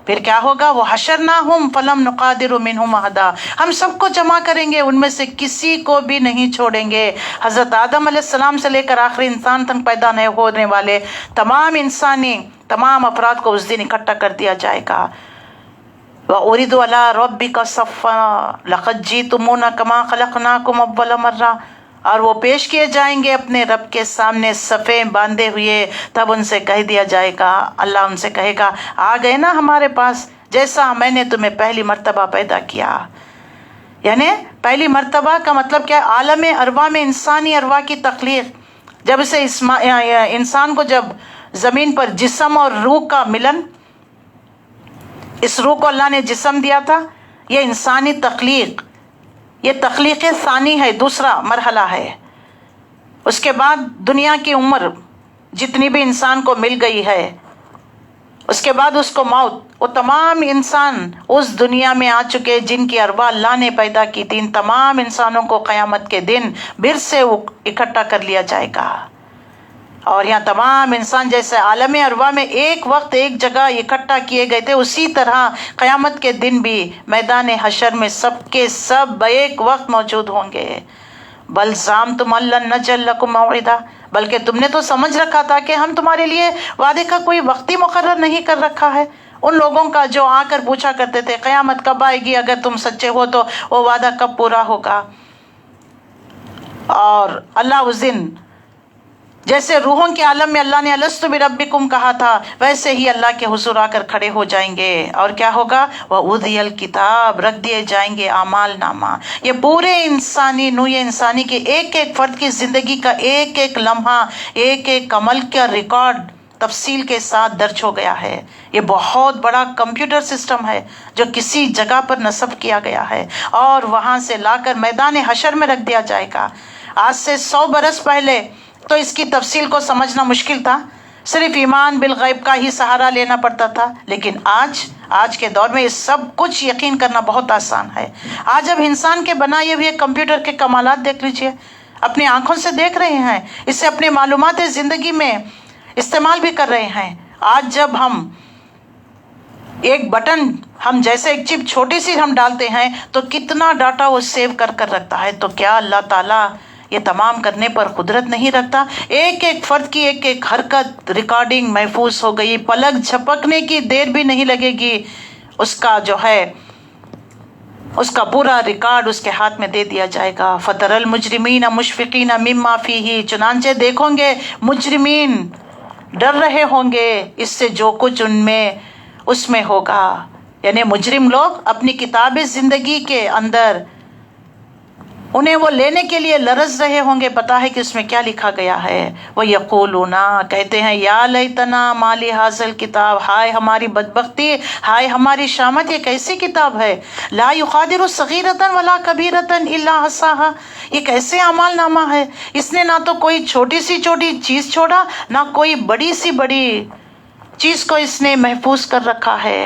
پھر کیا ہوگا؟ وہ حشرناہم فلم نقادر منہم احدا، ہم سب کو جمع کریں گے، ان میں سے کسی کو بھی نہیں چھوڑیں گے۔ حضرت آدم علیہ السلام سے لے کر آخری انسان تک پیدا نہیں ہونے والے تمام افراد کو اس دن اکٹھا کر دیا جائے گا۔ وَأُرِدُ عَلَىٰ رَبِّكَ صَفًّا لَقَدْ جِئْتُمُونَا كَمَا خَلَقْنَاكُمْ أَوَّلَ مَرَّةٍ، اور وہ پیش کیے جائیں گے اپنے رب کے سامنے صفیں باندھے ہوئے۔ تب ان سے کہہ دیا جائے گا، اللہ ان سے کہے گا، آ گئے نا ہمارے پاس جیسا میں نے تمہیں پہلی مرتبہ پیدا کیا۔ یعنی پہلی مرتبہ کا مطلب کیا؟ عالم ارواح میں انسانی ارواح کی تخلیق، جب سے انسان کو جب زمین پر جسم اور روح کا ملن، اس روح کو اللہ نے جسم دیا تھا، یہ انسانی تخلیق، یہ تخلیق ثانی ہے، دوسرا مرحلہ ہے۔ اس کے بعد دنیا کی عمر جتنی بھی انسان کو مل گئی ہے، اس کے بعد اس کو موت، وہ تمام انسان اس دنیا میں آ چکے جن کی ارواح اللہ نے پیدا کی تھی، ان تمام انسانوں کو قیامت کے دن پھر سے اکٹھا کر لیا جائے گا۔ اور یہاں تمام انسان جیسے عالم ارواح میں ایک وقت ایک جگہ اکٹھا کیے گئے تھے، اسی طرح قیامت کے دن بھی میدان حشر میں سب کے سب ایک وقت موجود ہوں گے۔ بل زعمتم ان لن نجعل لکم موعدا، بلکہ تم نے تو سمجھ رکھا تھا کہ ہم تمہارے لیے وعدے کا کوئی وقت ہی مقرر نہیں کر رکھا ہے۔ ان لوگوں کا جو آ کر پوچھا کرتے تھے قیامت کب آئے گی، اگر تم سچے ہو تو وہ وعدہ کب پورا ہوگا۔ اور اللہ اس دن جیسے روحوں کے عالم میں اللہ نے الستُ بربکم کہا تھا، ویسے ہی اللہ کے حضور آ کر کھڑے ہو جائیں گے، اور کیا ہوگا؟ وَأُوذِيَ الْكِتَابَ، رکھ دیے جائیں گے اعمال نامہ۔ یہ پورے انسانی نوع انسانی کے ایک ایک فرد کی زندگی کا ایک ایک لمحہ، ایک ایک عمل کا ریکارڈ تفصیل کے ساتھ درج ہو گیا ہے۔ یہ بہت بڑا کمپیوٹر سسٹم ہے جو کسی جگہ پر نصب کیا گیا ہے، اور وہاں سے لا کر میدان حشر میں رکھ دیا جائے گا۔ آج سے 100 برس پہلے تو اس کی تفصیل کو سمجھنا مشکل تھا، صرف ایمان بالغیب کا ہی سہارا لینا پڑتا تھا، لیکن آج کے دور میں یہ سب کچھ یقین کرنا بہت آسان ہے۔ آج اب انسان کے بنائے ہوئے کمپیوٹر کے کمالات دیکھ لیجئے، اپنی آنکھوں سے دیکھ رہے ہیں، اسے اپنے معلومات زندگی میں استعمال بھی کر رہے ہیں۔ آج جب ہم ایک بٹن، ہم جیسے ایک چپ چھوٹی سی ہم ڈالتے ہیں تو کتنا ڈاٹا وہ سیو کر رکھتا ہے، تو کیا اللہ تعالیٰ یہ تمام کرنے پر قدرت نہیں رکھتا؟ ایک ایک فرد کی ایک ایک حرکت ریکارڈنگ محفوظ ہو گئی، پلک جھپکنے کی دیر بھی نہیں لگے گی، اس کا جو ہے اس کا پورا ریکارڈ اس کے ہاتھ میں دے دیا جائے گا۔ فَتَرَى الْمُجْرِمِينَ مُشْفِقِينَ مِمَّا فِيهِ، چنانچہ دیکھیں گے مجرمین ڈر رہے ہوں گے اس سے جو کچھ اس میں ہوگا، یعنی مجرم لوگ اپنی کتاب زندگی کے اندر انہیں وہ لینے کے لیے لرز رہے ہوں گے، پتا ہے کہ اس میں کیا لکھا گیا ہے۔ وہ یقولون، کہتے ہیں، یا لیتنا ما لہذا الکتاب، ہائے ہماری بدبختی، ہائے ہماری شامت، یہ کیسی کتاب ہے، لا یغادر صغیرۃ ولا کبیرۃ الا احصاها، یہ کیسے اعمال نامہ ہے، اس نے نہ تو کوئی چھوٹی سی چھوٹی چیز چھوڑا، نہ کوئی بڑی سی بڑی چیز کو اس نے محفوظ کر رکھا ہے۔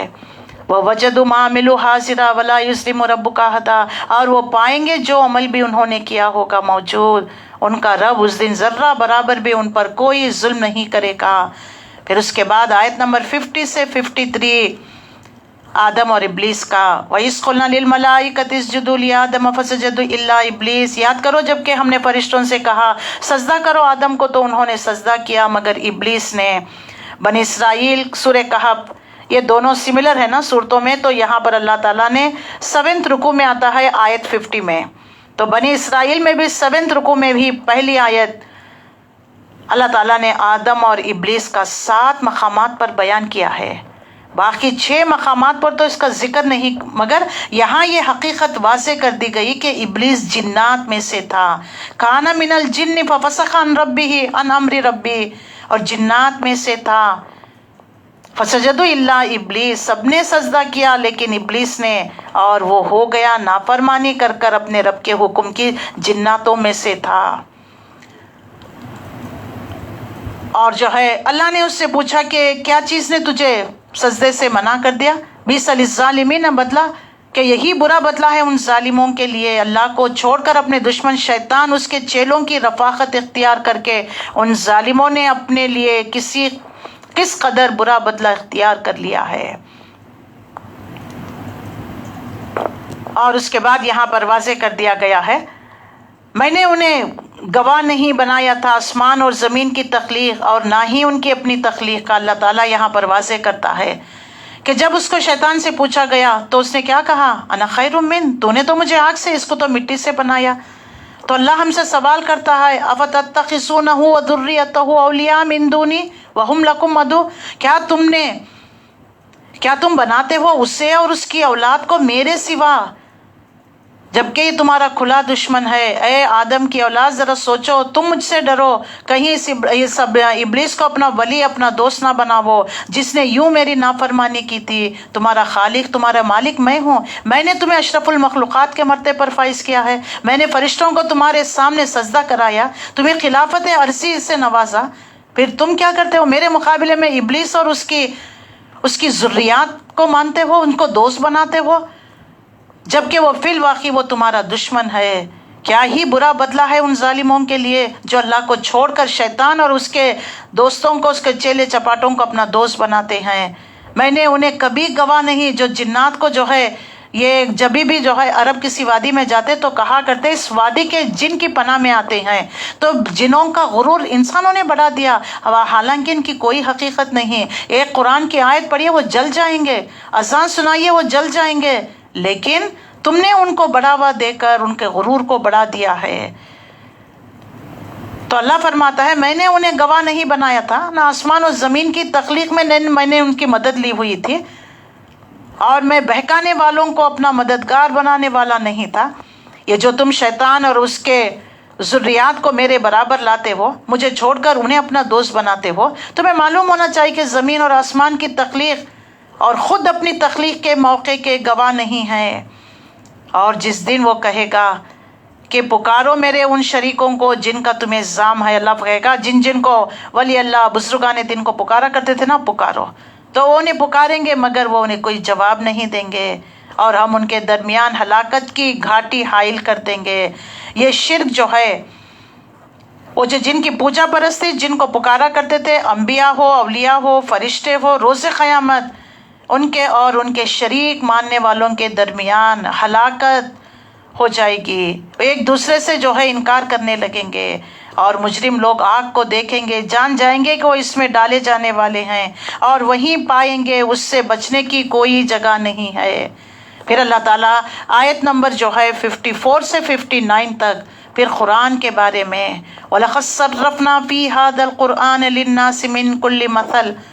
وَوَجَدُوا مَا عَمِلُوا حَاضِرًا وَلَا يُظْلِمُ رَبُّكَ أَحَدًا، اور وہ پائیں گے جو عمل بھی انہوں نے کیا ہوگا موجود، ان کا رب اس دن ذرہ برابر بھی ان پر کوئی ظلم نہیں کرے گا۔ پھر اس کے بعد آیت نمبر 50 سے 53 آدم اور ابلیس کا، وَإِذْ قُلْنَا لِلْمَلَائِكَةِ اسْجُدُوا لِآدَمَ فَسَجَدُوا إِلَّا إِبْلِيسَ، یاد کرو جب کہ ہم نے فرشتوں سے کہا سجدہ کرو آدم کو تو انہوں نے سجدہ کیا مگر ابلیس نے۔ بنی اسرائیل، سورہ کہف، یہ دونوں سملر ہے نا صورتوں میں، تو یہاں پر اللہ تعالیٰ نے 7ویں رکوع میں آتا ہے آیت 50 میں، تو بنی اسرائیل میں بھی 7ویں رکوع میں بھی پہلی آیت اللہ تعالیٰ نے آدم اور ابلیس کا 7 مقامات پر بیان کیا ہے، باقی 6 مقامات پر تو اس کا ذکر نہیں، مگر یہاں یہ حقیقت واضح کر دی گئی کہ ابلیس جنات میں سے تھا، کان من الجن ففسق عن ربہ عن امر ربی، اور جنات میں سے تھا، فسجدوا الا ابلیس، سب نے سجدہ کیا لیکن ابلیس نے، اور وہ ہو گیا نافرمانی کر کر اپنے رب کے حکم کی، جناتوں میں سے تھا۔ اور جو ہے اللہ نے اس سے پوچھا کہ کیا چیز نے تجھے سجدے سے منع کر دیا؟ بئس للظالمین بدلا، کہ یہی برا بدلہ ہے ان ظالموں کے لیے، اللہ کو چھوڑ کر اپنے دشمن شیطان اس کے چیلوں کی رفاقت اختیار کر کے ان ظالموں نے اپنے لیے کس قدر برا بدلہ اختیار کر لیا ہے۔ اور اس کے بعد یہاں پر واضح کر دیا گیا ہے، میں نے انہیں گواہ نہیں بنایا تھا آسمان اور زمین کی تخلیق اور نہ ہی ان کی اپنی تخلیق کا۔ اللہ تعالیٰ یہاں پر واضح کرتا ہے کہ جب اس کو شیطان سے پوچھا گیا تو اس نے کیا کہا؟ انا خیر من، تو نے تو مجھے آگ سے، اس کو تو مٹی سے بنایا۔ تو اللہ ہم سے سوال کرتا ہے، افتتخذونہ وذریتہ اولیاء من دونی وہم لکم عدو، کیا تم بناتے ہو اسے اور اس کی اولاد کو میرے سوا جبکہ یہ تمہارا کھلا دشمن ہے۔ اے آدم کی اولاد ذرا سوچو، تم مجھ سے ڈرو، کہیں یہ سب ابلیس کو اپنا ولی اپنا دوست نہ بناؤ جس نے یوں میری نافرمانی کی تھی۔ تمہارا خالق تمہارا مالک میں ہوں، میں نے تمہیں اشرف المخلوقات کے مرتبے پر فائز کیا ہے، میں نے فرشتوں کو تمہارے سامنے سجدہ کرایا، تمہیں خلافت عرصی سے نوازا، پھر تم کیا کرتے ہو؟ میرے مقابلے میں ابلیس اور اس کی ذریات کو مانتے ہو، ان کو دوست بناتے ہو، جبکہ وہ فی الواقع وہ تمہارا دشمن ہے۔ کیا ہی برا بدلہ ہے ان ظالموں کے لیے جو اللہ کو چھوڑ کر شیطان اور اس کے دوستوں کو، اس کے چیلے چپاٹوں کو اپنا دوست بناتے ہیں۔ میں نے انہیں کبھی گواہ نہیں، جو جنات کو جو ہے یہ جبھی بھی جو ہے عرب کسی وادی میں جاتے تو کہا کرتے اس وادی کے جن کی پناہ میں آتے ہیں، تو جنوں کا غرور انسانوں نے بڑھا دیا، حالانکہ ان کی کوئی حقیقت نہیں۔ ایک قرآن کی آیت پڑھیے وہ جل جائیں گے، اذان سنائیے وہ جل جائیں گے، لیکن تم نے ان کو بڑھاوا دے کر ان کے غرور کو بڑھا دیا ہے۔ تو اللہ فرماتا ہے میں نے انہیں گواہ نہیں بنایا تھا، نہ آسمان و زمین کی تخلیق میں میں نے ان کی مدد لی ہوئی تھی، اور میں بہکانے والوں کو اپنا مددگار بنانے والا نہیں تھا۔ یہ جو تم شیطان اور اس کے ذریات کو میرے برابر لاتے ہو، مجھے چھوڑ کر انہیں اپنا دوست بناتے ہو، تمہیں معلوم ہونا چاہیے کہ زمین اور آسمان کی تخلیق اور خود اپنی تخلیق کے موقع کے گواہ نہیں ہیں۔ اور جس دن وہ کہے گا کہ پکارو میرے ان شریکوں کو جن کا تمہیں الزام ہے، اللہ کہے گا جن کو ولی اللہ بزرگان دن کو پکارا کرتے تھے نا، پکارو، تو وہ انہیں پکاریں گے مگر وہ انہیں کوئی جواب نہیں دیں گے، اور ہم ان کے درمیان ہلاکت کی گھاٹی حائل کر دیں گے۔ یہ شرک جو ہے، وہ جو جن کی پوجا پرستی، جن کو پکارا کرتے تھے، انبیاء ہو، اولیاء ہو، فرشتے ہو، روز قیامت ان کے اور ان کے شریک ماننے والوں کے درمیان ہلاکت ہو جائے گی، ایک دوسرے سے جو ہے انکار کرنے لگیں گے، اور مجرم لوگ آگ کو دیکھیں گے، جان جائیں گے کہ وہ اس میں ڈالے جانے والے ہیں، اور وہیں پائیں گے اس سے بچنے کی کوئی جگہ نہیں ہے۔ پھر اللہ تعالیٰ آیت نمبر جو ہے 54 سے 59 تک پھر قرآن کے بارے میں وَلَقَدْ صَرَّفْنَا فِي هَذَا الْقُرْآنِ لِلنَّاسِ مِنْ كُلِّ مَثَلٍ،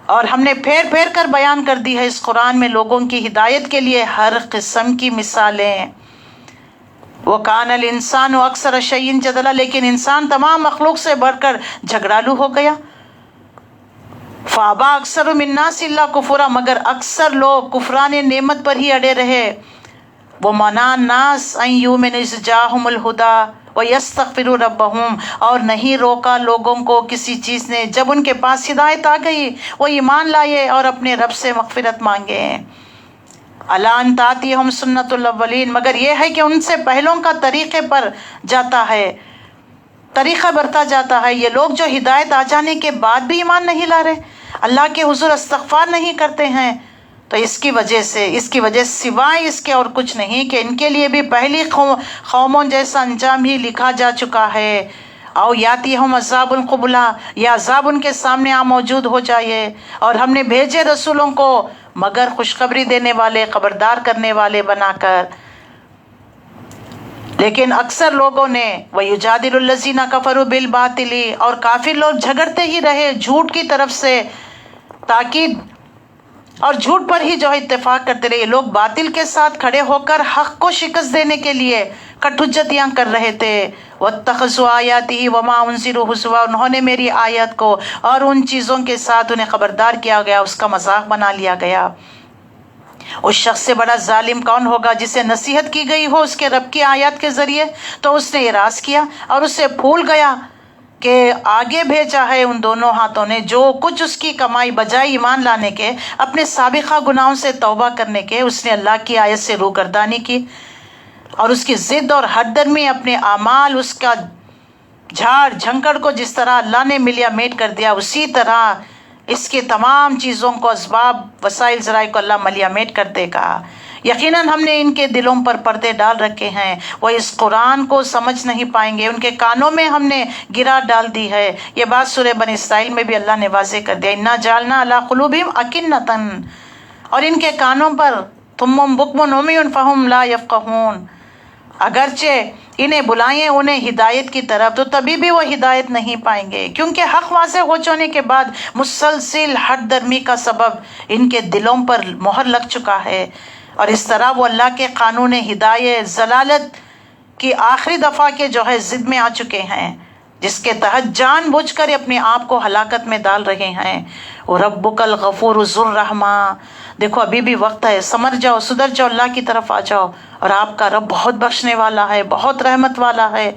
اور ہم نے پھیر پھیر کر بیان کر دی ہے اس قرآن میں لوگوں کی ہدایت کے لیے ہر قسم کی مثالیں۔ وَكَانَ الْإِنسَانُ أَكْثَرَ شَيْءٍ جَدَلًا، لیکن انسان تمام مخلوق سے بڑھ کر جھگڑالو ہو گیا۔ فَأَبَى أَكْثَرُ النَّاسِ إِلَّا كُفُورًا، مگر اکثر لوگ کفران نعمت پر ہی اڑے رہے۔ وَمَنَعَ النَّاسَ أَن يُؤْمِنُوا إِذْ جَاءَهُمُ الْهُدَىٰ وَيَسْتَغْفِرُوا رَبَّهُمْ، اور نہیں روکا لوگوں کو کسی چیز نے جب ان کے پاس ہدایت آ گئی وہ ایمان لائے اور اپنے رب سے مغفرت مانگے۔ الا ان تاتیہم سنت الاولین، مگر یہ ہے کہ ان سے پہلوں کا طریقے پر جاتا ہے، طریقہ برتا جاتا ہے۔ یہ لوگ جو ہدایت آ جانے کے بعد بھی ایمان نہیں لا رہے، اللہ کے حضور استغفار نہیں کرتے ہیں، تو اس کی وجہ سوائے اس کے اور کچھ نہیں کہ ان کے لیے بھی پہلی قوموں جیسا انجام ہی لکھا جا چکا ہے۔ او یاتیہم عذاب قبلا، یا عذاب ان کے سامنے موجود ہو جائے، اور ہم نے بھیجے رسولوں کو مگر خوشخبری دینے والے، خبردار کرنے والے بنا کر، لیکن اکثر لوگوں نے وَيُجَادِلُ الَّذِينَ كَفَرُوا بِالْبَاطِلِ، اور کافر لوگ جھگڑتے ہی رہے جھوٹ کی طرف سے، تاکید اور جھوٹ پر ہی جو ہے اتفاق کرتے رہے۔ لوگ باطل کے ساتھ کھڑے ہو کر حق کو شکست دینے کے لیے کٹ حجتیاں کر رہے تھے۔ وَاتَّخَذُوا آیَاتِهِ وَمَا أُنذِرُوا هُزُوًا، انہوں نے میری آیت کو اور ان چیزوں کے ساتھ انہیں خبردار کیا گیا، اس کا مذاق بنا لیا گیا۔ اس شخص سے بڑا ظالم کون ہوگا جسے نصیحت کی گئی ہو اس کے رب کی آیات کے ذریعے تو اس نے اعراض کیا اور اسے بھول گیا کہ آگے بھیجا ہے ان دونوں ہاتھوں نے جو کچھ اس کی کمائی بجائے ایمان لانے کے، اپنے سابقہ گناہوں سے توبہ کرنے کے، اس نے اللہ کی آیت سے روگردانی کی، اور اس کی ضد اور حد درمی اپنے اعمال، اس کا جھاڑ جھنکڑ کو جس طرح اللہ نے ملیا میٹ کر دیا، اسی طرح اس کے تمام چیزوں کو، اسباب وسائل ذرائع کو اللہ ملیا میٹ کر دے گا۔ یقیناً ہم نے ان کے دلوں پر پردے ڈال رکھے ہیں، وہ اس قرآن کو سمجھ نہیں پائیں گے، ان کے کانوں میں ہم نے گرا ڈال دی ہے۔ یہ بات سورہ بنی اسرائیل میں بھی اللہ نے واضح کر دیا، انا جعلنا علی قلوبہم اکنۃ، اور ان کے کانوں پر صم بکم عمی فہم لا یفقہون، اگرچہ انہیں بلائیں انہیں ہدایت کی طرف تو تبھی بھی وہ ہدایت نہیں پائیں گے، کیونکہ حق واضح ہو جانے کے بعد مسلسل حد درمی کا سبب ان کے دلوں پر مہر لگ چکا ہے، اور اس طرح وہ اللہ کے قانون ہدایت ضلالت کی آخری دفعہ کے جو ہے ضد میں آ چکے ہیں، جس کے تحت جان بوجھ کر اپنے آپ کو ہلاکت میں ڈال رہے ہیں۔ ربک الغفور ذو الرحمہ، دیکھو ابھی بھی وقت ہے، سمر جاؤ، سدھر جاؤ، اللہ کی طرف آ جاؤ، اور آپ کا رب بہت بخشنے والا ہے، بہت رحمت والا ہے۔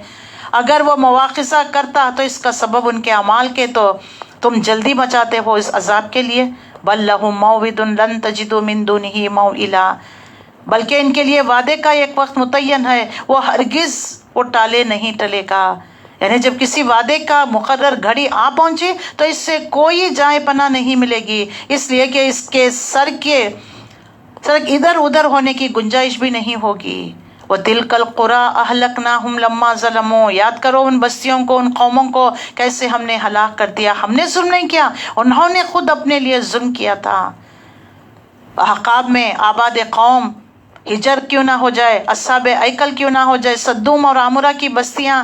اگر وہ مواخذہ کرتا تو اس کا سبب ان کے اعمال کے، تو تم جلدی بچاتے ہو اس عذاب کے لیے۔ بل لہم موعد لن تجدوا من دونہ موئلا، بلکہ ان کے لیے وعدے کا ایک وقت متعین ہے، وہ ہرگز وہ ٹالے نہیں ٹلے گا۔ یعنی جب کسی وعدے کا مقرر گھڑی آ پہنچی تو اس سے کوئی جائے پناہ نہیں ملے گی، اس لیے کہ اس کے سر ادھر ادھر ہونے کی گنجائش بھی نہیں ہوگی۔ وَتِلْكَ الْقُرَىٰ أَهْلَكْنَاهُمْ لَمَّا ظَلَمُوا، یاد کرو ان بستیوں کو، ان قوموں کو کیسے ہم نے ہلاک کر دیا۔ ہم نے ظلم نہیں کیا، انہوں نے خود اپنے لیے ظلم کیا تھا۔ احقاب میں آباد قوم ہجر کیوں نہ ہو جائے، اصحاب ایکل کیوں نہ ہو جائے، صدوم اور عامرہ کی بستیاں،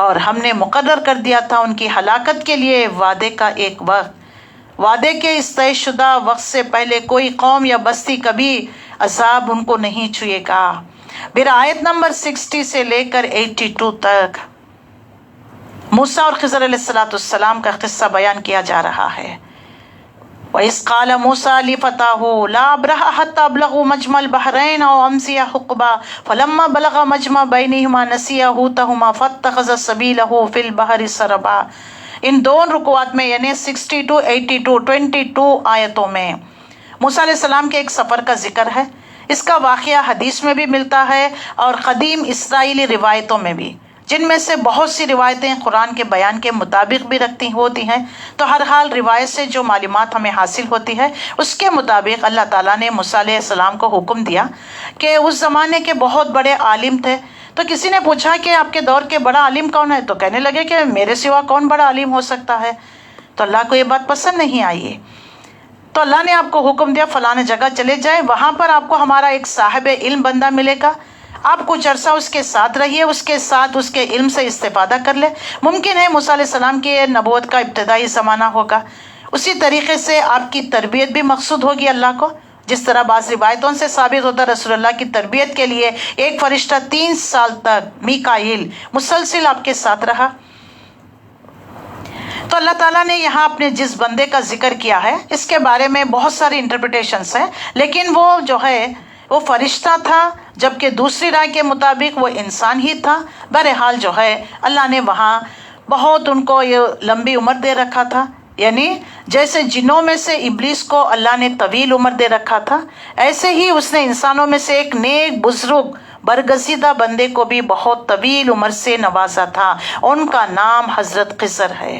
اور ہم نے مقرر کر دیا تھا ان کی ہلاکت کے لیے وعدے کا ایک وقت۔ وعدے کے اس طے شدہ وقت سے پہلے کوئی قوم یا بستی کبھی عذاب ان کو نہیں چھوئے گا۔ پھر آیت نمبر 60 سے لے کر 82 تک موسیٰ اور خضر علیہ السلام کا قصہ بیان کیا جا رہا ہے۔ وَإِذْ قَالَ مُوسَىٰ لِفَتَاهُ لَا أَبْرَحَ حَتَّىٰ أَبْلُغَ مَجْمَعَ الْبَحْرَيْنِ أَوْ أَمْضِيَ حُقُبًا فَلَمَّا بَلَغَ مَجْمَعَ بَيْنِهِمَا نَسِيَ حُوتَهُمَا فَاتَّخَذَ سَبِيلَهُ فِي الْبَحْرِ سَرَبًا۔ ان دونوں رکوعات میں یعنی 62، 82، 22 آیتوں میں موسیٰ علیہ السلام کے ایک سفر کا ذکر ہے۔ اس کا واقعہ حدیث میں بھی ملتا ہے اور قدیم اسرائیلی روایتوں میں بھی، جن میں سے بہت سی روایتیں قرآن کے بیان کے مطابق بھی ہوتی ہیں۔ تو ہر حال روایت سے جو معلومات ہمیں حاصل ہوتی ہے اس کے مطابق اللہ تعالیٰ نے موسیٰ علیہ السلام کو حکم دیا کہ اس زمانے کے بہت بڑے عالم تھے۔ تو کسی نے پوچھا کہ آپ کے دور کے بڑا عالم کون ہے؟ تو کہنے لگے کہ میرے سوا کون بڑا عالم ہو سکتا ہے؟ تو اللہ کو یہ بات پسند نہیں آئی، تو اللہ نے آپ کو حکم دیا فلاں جگہ چلے جائیں، وہاں پر آپ کو ہمارا ایک صاحب علم بندہ ملے گا، آپ کچھ عرصہ اس کے ساتھ رہیے، اس کے ساتھ اس کے علم سے استفادہ کر لے۔ ممکن ہے موسیٰ علیہ السلام کی نبوت کا ابتدائی زمانہ ہوگا، اسی طریقے سے آپ کی تربیت بھی مقصود ہوگی اللہ کو، جس طرح بعض روایتوں سے ثابت ہوتا رسول اللہ کی تربیت کے لیے ایک فرشتہ 3 سال تک میکائیل مسلسل آپ کے ساتھ رہا۔ تو اللہ تعالیٰ نے یہاں اپنے جس بندے کا ذکر کیا ہے اس کے بارے میں بہت ساری انٹرپریٹیشنز ہیں، لیکن وہ جو ہے وہ فرشتہ تھا، جبکہ دوسری رائے کے مطابق وہ انسان ہی تھا۔ بہرحال جو ہے اللہ نے وہاں بہت ان کو یہ لمبی عمر دے رکھا تھا، یعنی جیسے جنوں میں سے ابلیس کو اللہ نے طویل عمر دے رکھا تھا، ایسے ہی اس نے انسانوں میں سے ایک نیک بزرگ برگزیدہ بندے کو بھی بہت طویل عمر سے نوازا تھا، ان کا نام حضرت خضر ہے۔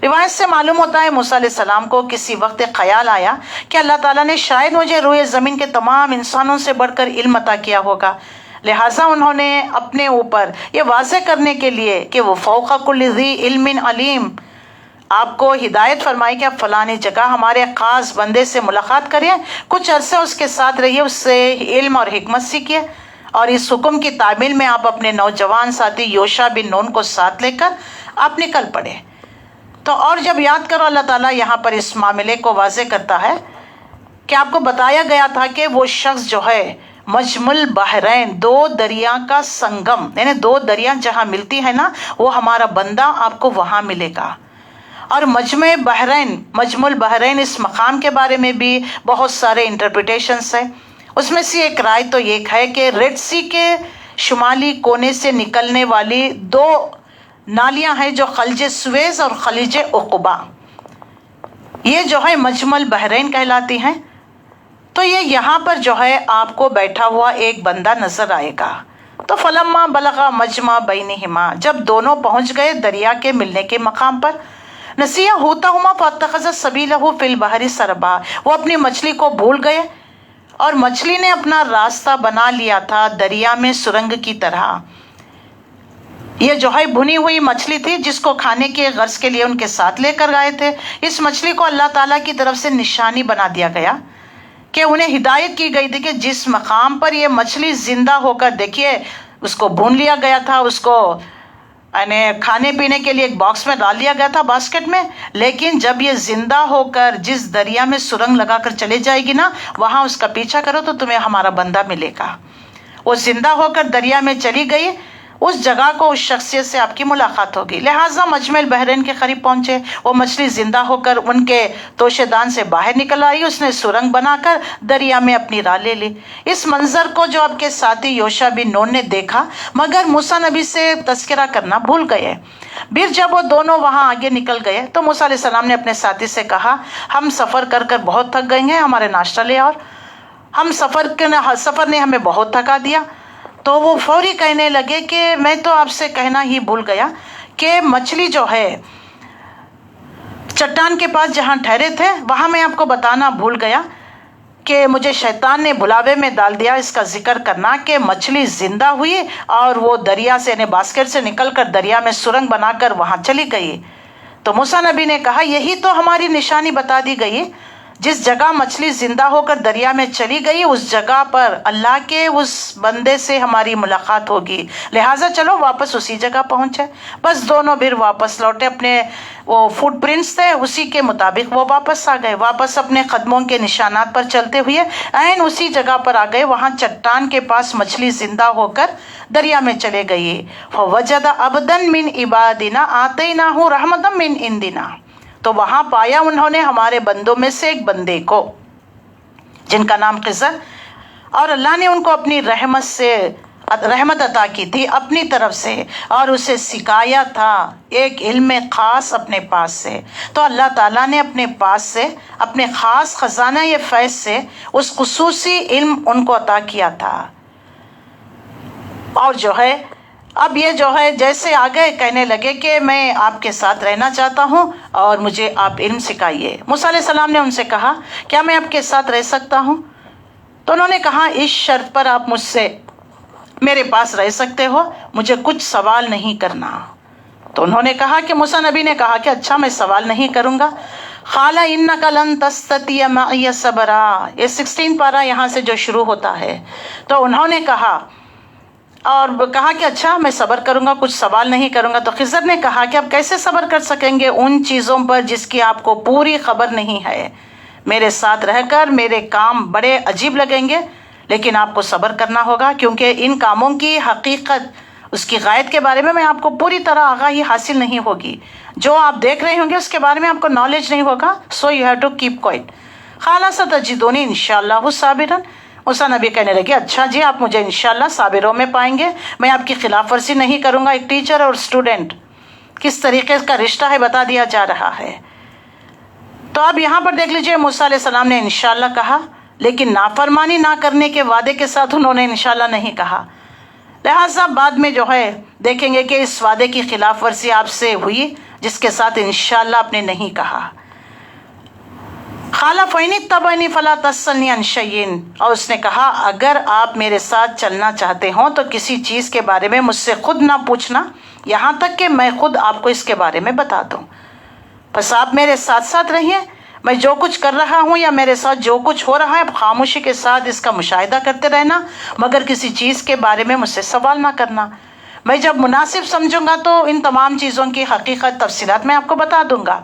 روایت سے معلوم ہوتا ہے موسیٰ علیہ السلام کو کسی وقت خیال آیا کہ اللہ تعالیٰ نے شاید مجھے روئے زمین کے تمام انسانوں سے بڑھ کر علم عطا کیا ہوگا، لہٰذا انہوں نے اپنے اوپر یہ واضح کرنے کے لیے کہ وہ فوق کل ذی علم علیم آپ کو ہدایت فرمائی کہ آپ فلانی جگہ ہمارے خاص بندے سے ملاقات کریں، کچھ عرصے اس کے ساتھ رہیے، اس سے علم اور حکمت سیکھیے، اور اس حکم کی تعمیل میں آپ اپنے نوجوان ساتھی یوشع بن نون کو ساتھ لے کر آپ نکل پڑے۔ تو اور جب یاد کرو اللہ تعالیٰ یہاں پر اس معاملے کو واضح کرتا ہے کہ آپ کو بتایا گیا تھا کہ وہ شخص جو ہے مجمع البحرین، 2 دریا کا سنگم، یعنی 2 دریا جہاں ملتی ہے نا، وہ ہمارا بندہ آپ کو وہاں ملے گا۔ اور مجمع البحرین اس مقام کے بارے میں بھی بہت سارے انٹرپریٹیشنز ہیں۔ اس میں سے ایک رائے تو یہ ہے کہ ریڈ سی کے شمالی کونے سے نکلنے والی 2 نالیاں ہیں جو خلیج سویز اور خلیج عقبہ، یہ جو ہے مجمع البحرین کہلاتی ہیں۔ تو یہ یہاں پر جو ہے آپ کو بیٹھا ہوا ایک بندہ نظر آئے گا۔ تو فلما بلغ مجمع بینہما، جب دونوں پہنچ گئے دریا کے ملنے کے مقام پر، نسیہ حوتہما فاتخذ سبیلہ فی البحر سربا، وہ اپنی مچھلی کو بھول گئے اور مچھلی نے اپنا راستہ بنا لیا تھا دریا میں سرنگ کی طرح۔ یہ جو ہے بھنی ہوئی مچھلی تھی جس کو کھانے کے غرض کے لیے ان کے ساتھ لے کر گئے تھے۔ اس مچھلی کو اللہ تعالیٰ کی طرف سے نشانی بنا دیا گیا کہ انہیں ہدایت کی گئی تھی کہ جس مقام پر یہ مچھلی زندہ ہو کر، دیکھیے اس کو بھون لیا گیا تھا، اس کو یعنی کھانے پینے کے لیے ایک باکس میں ڈال دیا گیا تھا باسکٹ میں، لیکن جب یہ زندہ ہو کر جس دریا میں سرنگ لگا کر چلے جائے گی نا، وہاں اس کا پیچھا کرو تو تمہیں ہمارا بندہ ملے گا۔ وہ زندہ ہو کر دریا میں چلی گئی، اس جگہ کو اس شخصیت سے آپ کی ملاقات ہوگی، لہٰذا مجمع البحرین کے قریب پہنچے۔ وہ مچھلی زندہ ہو کر ان کے توشے دان سے باہر نکل آئی، اس نے سرنگ بنا کر دریا میں اپنی راہ لے لی۔ اس منظر کو جو آپ کے ساتھی یوشع بن نون نے دیکھا، مگر موسیٰ نبی سے تذکرہ کرنا بھول گئے۔ پھر جب وہ دونوں وہاں آگے نکل گئے تو موسیٰ علیہ السلام نے اپنے ساتھی سے کہا، ہم سفر کر کر بہت تھک گئے ہیں، ہمارے ناشتہ لے اور ہم سفر نے ہمیں بہت تھکا دیا۔ تو وہ فوری کہنے لگے کہ میں تو آپ سے کہنا ہی بھول گیا کہ مچھلی جو ہے چٹان کے پاس جہاں ٹھہرے تھے، وہاں میں آپ کو بتانا بھول گیا کہ مجھے شیطان نے بھلاوے میں ڈال دیا اس کا ذکر کرنا کہ مچھلی زندہ ہوئی اور وہ دریا سے یعنی باسکٹ سے نکل کر دریا میں سرنگ بنا کر وہاں چلی گئی۔ تو موسیٰ نبی نے کہا، یہی تو ہماری نشانی بتا دی گئی، جس جگہ مچھلی زندہ ہو کر دریا میں چلی گئی اس جگہ پر اللہ کے اس بندے سے ہماری ملاقات ہوگی، لہٰذا چلو واپس اسی جگہ پہنچے۔ بس دونوں پھر واپس لوٹے، اپنے وہ فٹ پرنٹس تھے اسی کے مطابق وہ واپس آ گئے، واپس اپنے قدموں کے نشانات پر چلتے ہوئے عین اسی جگہ پر آ گئے، وہاں چٹان کے پاس مچھلی زندہ ہو کر دریا میں چلے گئی۔ فوجد عبدا من عبادنا آتیناہ رحمتا من عندنا، تو وہاں پایا انہوں نے ہمارے بندوں میں سے ایک بندے کو جن کا نام خضر، اور اللہ نے ان کو اپنی رحمت عطا کی تھی اپنی طرف سے، اور اسے سکھایا تھا ایک علم خاص اپنے پاس سے۔ تو اللہ تعالیٰ نے اپنے پاس سے اپنے خاص خزانہ یہ فیض سے اس خصوصی علم ان کو عطا کیا تھا۔ اور جو ہے اب یہ جو ہے جیسے آگے کہنے لگے کہ میں آپ کے ساتھ رہنا چاہتا ہوں اور مجھے آپ علم سکھائیے۔ موسیٰ علیہ السلام نے ان سے کہا، کیا میں آپ کے ساتھ رہ سکتا ہوں؟ تو انہوں نے کہا، اس شرط پر آپ مجھ سے میرے پاس رہ سکتے ہو، مجھے کچھ سوال نہیں کرنا۔ تو انہوں نے کہا کہ موسیٰ نبی نے کہا کہ اچھا میں سوال نہیں کروں گا۔ قال انک لن تستطیع معی صبرا، یہ 16 پارہ یہاں سے جو شروع ہوتا ہے۔ تو انہوں نے کہا کہ اچھا میں صبر کروں گا، کچھ سوال نہیں کروں گا۔ تو خضر نے کہا کہ آپ کیسے صبر کر سکیں گے ان چیزوں پر جس کی آپ کو پوری خبر نہیں ہے؟ میرے ساتھ رہ کر میرے کام بڑے عجیب لگیں گے، لیکن آپ کو صبر کرنا ہوگا، کیونکہ ان کاموں کی حقیقت، اس کی غائب کے بارے میں آپ کو پوری طرح آگاہی حاصل نہیں ہوگی، جو آپ دیکھ رہے ہوں گے اس کے بارے میں آپ کو نالج نہیں ہوگا، so you have to keep quiet. قال ستجدونی انشاءاللہ صابرا، موسیٰ نبی کہنے لگے، اچھا جی آپ مجھے انشاءاللہ صابروں میں پائیں گے، میں آپ کی خلاف ورزی نہیں کروں گا۔ ایک ٹیچر اور اسٹوڈنٹ کس طریقے کا رشتہ ہے بتا دیا جا رہا ہے۔ تو اب یہاں پر دیکھ لیجئے، موسیٰ علیہ السلام نے انشاءاللہ کہا، لیکن نافرمانی نہ کرنے کے وعدے کے ساتھ انہوں نے انشاءاللہ نہیں کہا، لہٰذا بعد میں جو ہے دیکھیں گے کہ اس وعدے کی خلاف ورزی آپ سے ہوئی جس کے ساتھ انشاءاللہ آپ نے نہیں کہا۔ قال فإن اتبعنی فلا تسألنی عن شیء، اور اس نے کہا اگر آپ میرے ساتھ چلنا چاہتے ہوں تو کسی چیز کے بارے میں مجھ سے خود نہ پوچھنا، یہاں تک کہ میں خود آپ کو اس کے بارے میں بتا دوں۔ بس آپ میرے ساتھ ساتھ رہیے، میں جو کچھ کر رہا ہوں یا میرے ساتھ جو کچھ ہو رہا ہے خاموشی کے ساتھ اس کا مشاہدہ کرتے رہنا، مگر کسی چیز کے بارے میں مجھ سے سوال نہ کرنا۔ میں جب مناسب سمجھوں گا تو ان تمام چیزوں کی حقیقت تفصیلات میں آپ کو بتا دوں گا۔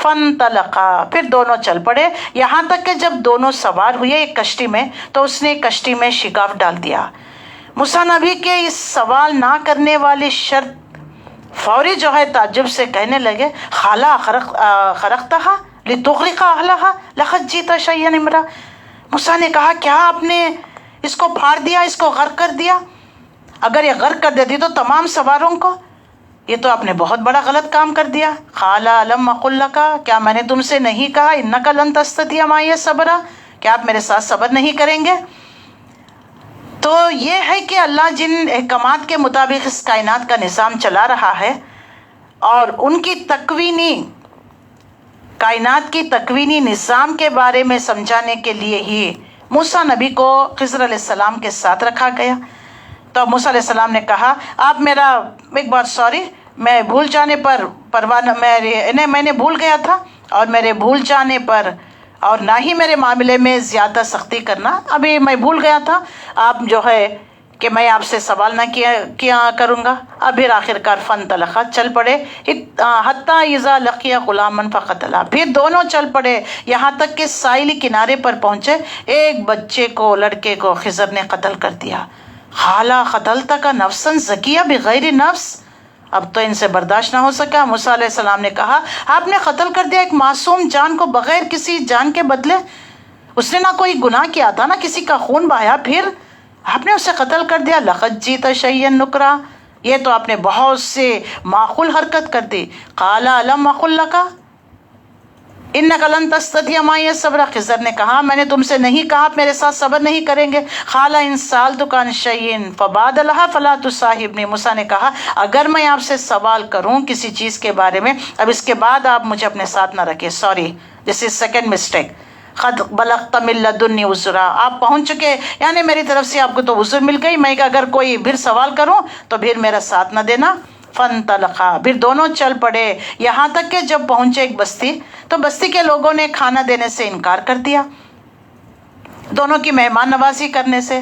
فانطلقا، پھر دونوں چل پڑے، یہاں تک کہ جب دونوں سوار ہوئے ایک کشتی میں تو اس نے کشتی میں شگاف ڈال دیا۔ موسیٰ نبی کے اس سوال نہ کرنے والی شرط فوری جو ہے تعجب سے کہنے لگے، خالا خرقتہا لتغرق اہلہا لقد جئت شیئا امرا۔ موسیٰ نے کہا کیا آپ نے اس کو پھاڑ دیا، اس کو غرق کر دیا؟ اگر یہ غرق کر دیتی تو تمام سواروں کو، یہ تو آپ نے بہت بڑا غلط کام کر دیا۔ قال الم اقل لک، کیا میں نے تم سے نہیں کہا انک لن تستطیع معی صبرا، کیا آپ میرے ساتھ صبر نہیں کریں گے؟ تو یہ ہے کہ اللہ جن احکامات کے مطابق اس کائنات کا نظام چلا رہا ہے اور ان کی کائنات کی تکوینی نظام کے بارے میں سمجھانے کے لیے ہی موسیٰ نبی کو خضر علیہ السلام کے ساتھ رکھا گیا۔ تو موسیٰ علیہ السلام نے کہا آپ میرا ایک بار سوری، میں بھول جانے پر میں نے بھول گیا تھا، اور میرے بھول جانے پر اور نہ ہی میرے معاملے میں زیادہ سختی کرنا، ابھی میں بھول گیا تھا، آپ جو ہے کہ میں آپ سے سوال نہ کیا کروں گا. اب پھر آخرکار فن تلخا چل پڑے حتیٰ اذا لقی غلامن فقتلا، پھر دونوں چل پڑے یہاں تک کہ ساحلی کنارے پر پہنچے. ایک بچے کو، لڑکے کو خضر نے قتل کر دیا. خالہ قتلت کا نفسا زکیہ بغیر نفس، اب تو ان سے برداشت نہ ہو سکا. موسیٰ علیہ السلام نے کہا آپ نے قتل کر دیا ایک معصوم جان کو بغیر کسی جان کے بدلے. اس نے نہ کوئی گناہ کیا تھا، نہ کسی کا خون بہایا، پھر آپ نے اسے قتل کر دیا. لقد جئت شیئا نکرا، یہ تو آپ نے بہت سے معقول حرکت کر دی. قال الم اقل لک انک لن تستطیع معی صبر، خضر نے کہا میں نے تم سے نہیں کہا آپ میرے ساتھ صبر نہیں کریں گے. قال ان سألتک عن شیء فبادلها فلا تصاحبنی، موسیٰ نے کہا اگر میں آپ سے سوال کروں کسی چیز کے بارے میں، اب اس کے بعد آپ مجھے اپنے ساتھ نہ رکھیں. Sorry, this is second mistake. قد بلغت من لدنی عذرا، آپ پہنچ چکے، یعنی میری طرف سے آپ کو تو عذر مل گئی، میں اگر کوئی پھر سوال کروں تو پھر میرا ساتھ نہ دینا. فانطلقا، پھر دونوں چل پڑے یہاں تک کہ جب پہنچے ایک بستی تو بستی کے لوگوں نے کھانا دینے سے انکار کر دیا، دونوں کی مہمان نوازی کرنے سے.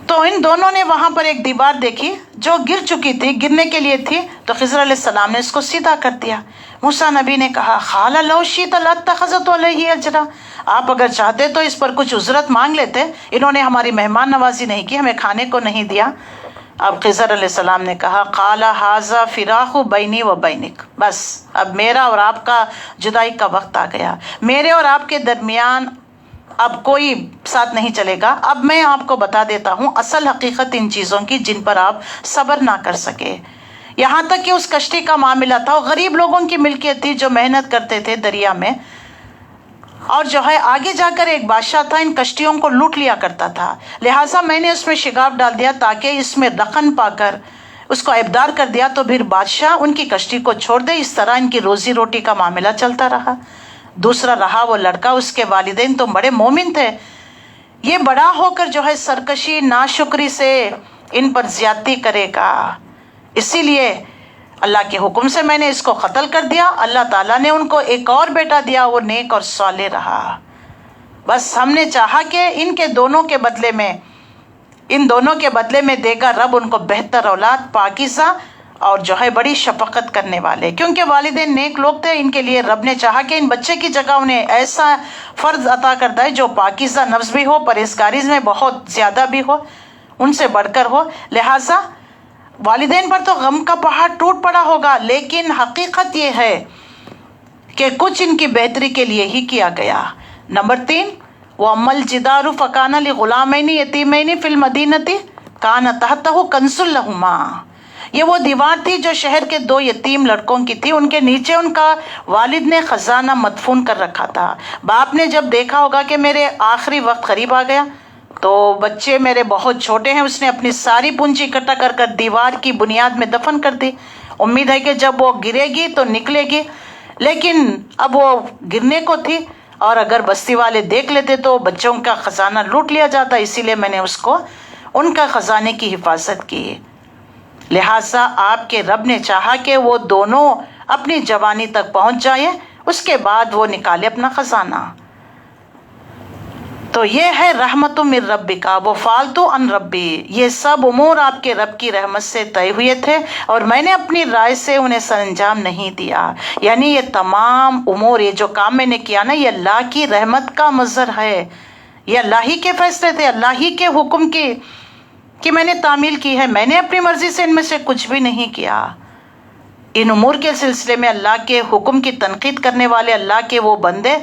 تو ان دونوں نے وہاں پر ایک دیوار دیکھی جو گر چکی تھی، گرنے کے لیے تھی، تو خضر علیہ السلام نے اس کو سیدھا کر دیا. موسیٰ نبی نے کہا قال لو شئت لاتخذت علیہ اجرا، آپ اگر چاہتے تو اس پر کچھ اجرت مانگ لیتے، انہوں نے ہماری مہمان نوازی نہیں کی، ہمیں کھانے کو نہیں دیا. اب خضر علیہ السلام نے کہا قال ھذا فراق بینی و بینک، بس اب میرا اور آپ کا جدائی کا وقت آ گیا، میرے اور آپ کے درمیان اب کوئی ساتھ نہیں چلے گا. اب میں آپ کو بتا دیتا ہوں اصل حقیقت ان چیزوں کی جن پر آپ صبر نہ کر سکے. یہاں تک کہ اس کشتی کا معاملہ تھا، وہ غریب لوگوں کی ملکیت تھی جو محنت کرتے تھے دریا میں، اور جو ہے آگے جا کر ایک بادشاہ تھا ان کشتیوں کو لوٹ لیا کرتا تھا، لہٰذا میں نے اس میں شگاف ڈال دیا تاکہ اس میں رقم پا کر اس کو ابدار کر دیا تو پھر بادشاہ ان کی کشتی کو چھوڑ دے. اس طرح ان کی روزی روٹی کا معاملہ چلتا رہا. دوسرا رہا وہ لڑکا، اس کے والدین تو بڑے مومن تھے، یہ بڑا ہو کر جو ہے سرکشی ناشکری سے ان پر زیادتی کرے گا، اسی لیے اللہ کے حکم سے میں نے اس کو قتل کر دیا. اللہ تعالیٰ نے ان کو ایک اور بیٹا دیا، وہ نیک اور صالح رہا. بس ہم نے چاہا کہ ان دونوں کے بدلے میں دے گا رب ان کو بہتر اولاد، پاکیزہ اور جو ہے بڑی شفقت کرنے والے، کیونکہ والدین نیک لوگ تھے. ان کے لیے رب نے چاہا کہ ان بچے کی جگہ انہیں ایسا فرض عطا کر دے جو پاکیزہ نفس بھی ہو، پرہیزگاری میں بہت زیادہ بھی ہو، ان سے بڑھ کر ہو. لہٰذا والدین پر تو غم کا پہاڑ ٹوٹ پڑا ہوگا، لیکن حقیقت یہ ہے کہ کچھ ان کی بہتری کے لیے ہی کیا گیا. نمبر 3، وَأَمَّا الْجِدَارُ فَكَانَ لِغُلَامَيْنِ يَتِيمَيْنِ فِي الْمَدِينَةِ كَانَ تَحْتَهُ كَنْزٌ لَهُمَا، یہ وہ دیوار تھی جو شہر کے 2 یتیم لڑکوں کی تھی، ان کے نیچے ان کا والد نے خزانہ مدفون کر رکھا تھا. باپ نے جب دیکھا ہوگا کہ میرے آخری وقت قریب آ گیا تو بچے میرے بہت چھوٹے ہیں، اس نے اپنی ساری پونجی اکٹھا کر کر دیوار کی بنیاد میں دفن کر دی. امید ہے کہ جب وہ گرے گی تو نکلے گی، لیکن اب وہ گرنے کو تھی، اور اگر بستی والے دیکھ لیتے تو بچوں کا خزانہ لوٹ لیا جاتا، اسی لیے میں نے اس کو ان کا خزانے کی حفاظت کی. لہٰذا آپ کے رب نے چاہا کہ وہ دونوں اپنی جوانی تک پہنچ جائیں، اس کے بعد وہ نکالے اپنا خزانہ. تو یہ ہے رحمت من ربک و فالتو عن ربی، یہ سب امور آپ کے رب کی رحمت سے طے ہوئے تھے اور میں نے اپنی رائے سے انہیں سر انجام نہیں دیا. یعنی یہ تمام امور، یہ جو کام میں نے کیا نا، یہ اللہ کی رحمت کا مظہر ہے، یہ اللہ ہی کے فیصلے تھے، اللہ ہی کے حکم کی میں نے تعمیل کی ہے، میں نے اپنی مرضی سے ان میں سے کچھ بھی نہیں کیا. ان امور کے سلسلے میں اللہ کے حکم کی تنقید کرنے والے اللہ کے وہ بندے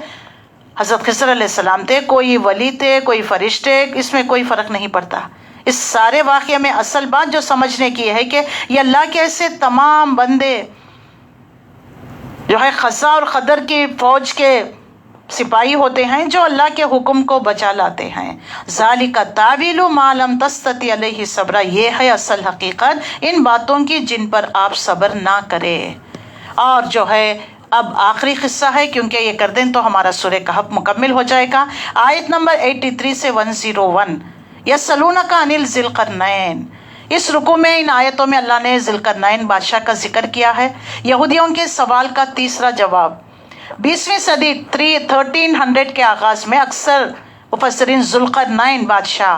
حضرت خضر علیہ السلام تھے، کوئی ولی تھے، کوئی فرشتے، اس میں کوئی فرق نہیں پڑتا. اس سارے واقعے میں اصل بات جو سمجھنے کی ہے کہ یہ اللہ کے ایسے تمام بندے جو ہے خزاں اور خدر کی فوج کے سپاہی ہوتے ہیں جو اللہ کے حکم کو بچا لاتے ہیں. ذالک تاویل ما لم تستطع علیہ صبرا، یہ ہے اصل حقیقت ان باتوں کی جن پر آپ صبر نہ کرے. اور جو ہے اب آخری قصہ ہے، کیونکہ یہ کر دیں تو ہمارا سورہ کہف مکمل ہو جائے گا. آیت نمبر 83 سے 101، یسألونک عن ذی القرنین. اس رکوع میں ان آیتوں میں اللہ نے ذی القرنین بادشاہ کا ذکر کیا ہے. یہودیوں کے سوال کا تیسرا جواب. 20ویں صدی 1300 کے آغاز میں اکثر مفسرین ذی القرنین بادشاہ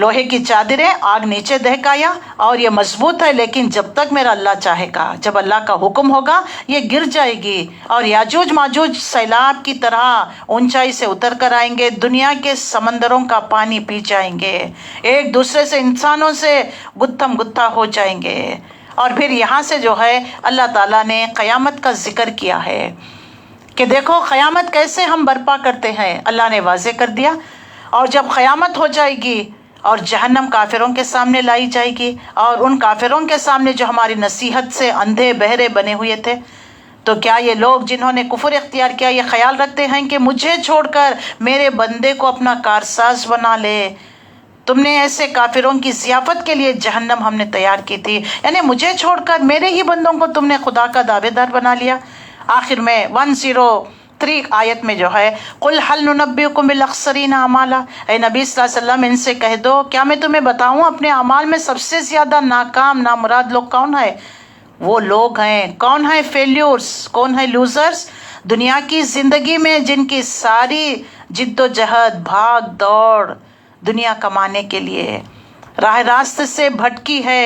لوہے کی چادریں آگ نیچے دہکایا اور یہ مضبوط ہے، لیکن جب تک میرا اللہ چاہے گا، جب اللہ کا حکم ہوگا یہ گر جائے گی، اور یاجوج ماجوج سیلاب کی طرح اونچائی سے اتر کر آئیں گے، دنیا کے سمندروں کا پانی پی جائیں گے، ایک دوسرے سے انسانوں سے گتھم گتھا ہو جائیں گے۔ اور پھر یہاں سے جو ہے اللہ تعالیٰ نے قیامت کا ذکر کیا ہے کہ دیکھو قیامت کیسے ہم برپا کرتے ہیں، اللہ نے واضح کر دیا۔ اور جب قیامت ہو جائے گی اور جہنم کافروں کے سامنے لائی جائے گی، اور ان کافروں کے سامنے جو ہماری نصیحت سے اندھے بہرے بنے ہوئے تھے، تو کیا یہ لوگ جنہوں نے کفر اختیار کیا یہ خیال رکھتے ہیں کہ مجھے چھوڑ کر میرے بندے کو اپنا کارساز بنا لے؟ تم نے ایسے کافروں کی ضیافت کے لیے جہنم ہم نے تیار کی تھی، یعنی مجھے چھوڑ کر میرے ہی بندوں کو تم نے خدا کا دعوے دار بنا لیا۔ آخر میں 103 آیت میں جو ہے قل هل ننبئکم بالاخسرین اعمالا، اے نبی صلی اللہ علیہ وسلم ان سے کہہ دو کیا میں تمہیں بتاؤں اپنے اعمال میں سب سے زیادہ ناکام نامراد لوگ کون ہیں؟ وہ لوگ ہیں، کون ہیں فیلیورز، کون ہیں لوزرز؟ دنیا کی زندگی میں جن کی ساری جد و جہد بھاگ دوڑ دنیا کمانے کے لیے راہ راست سے بھٹکی ہے،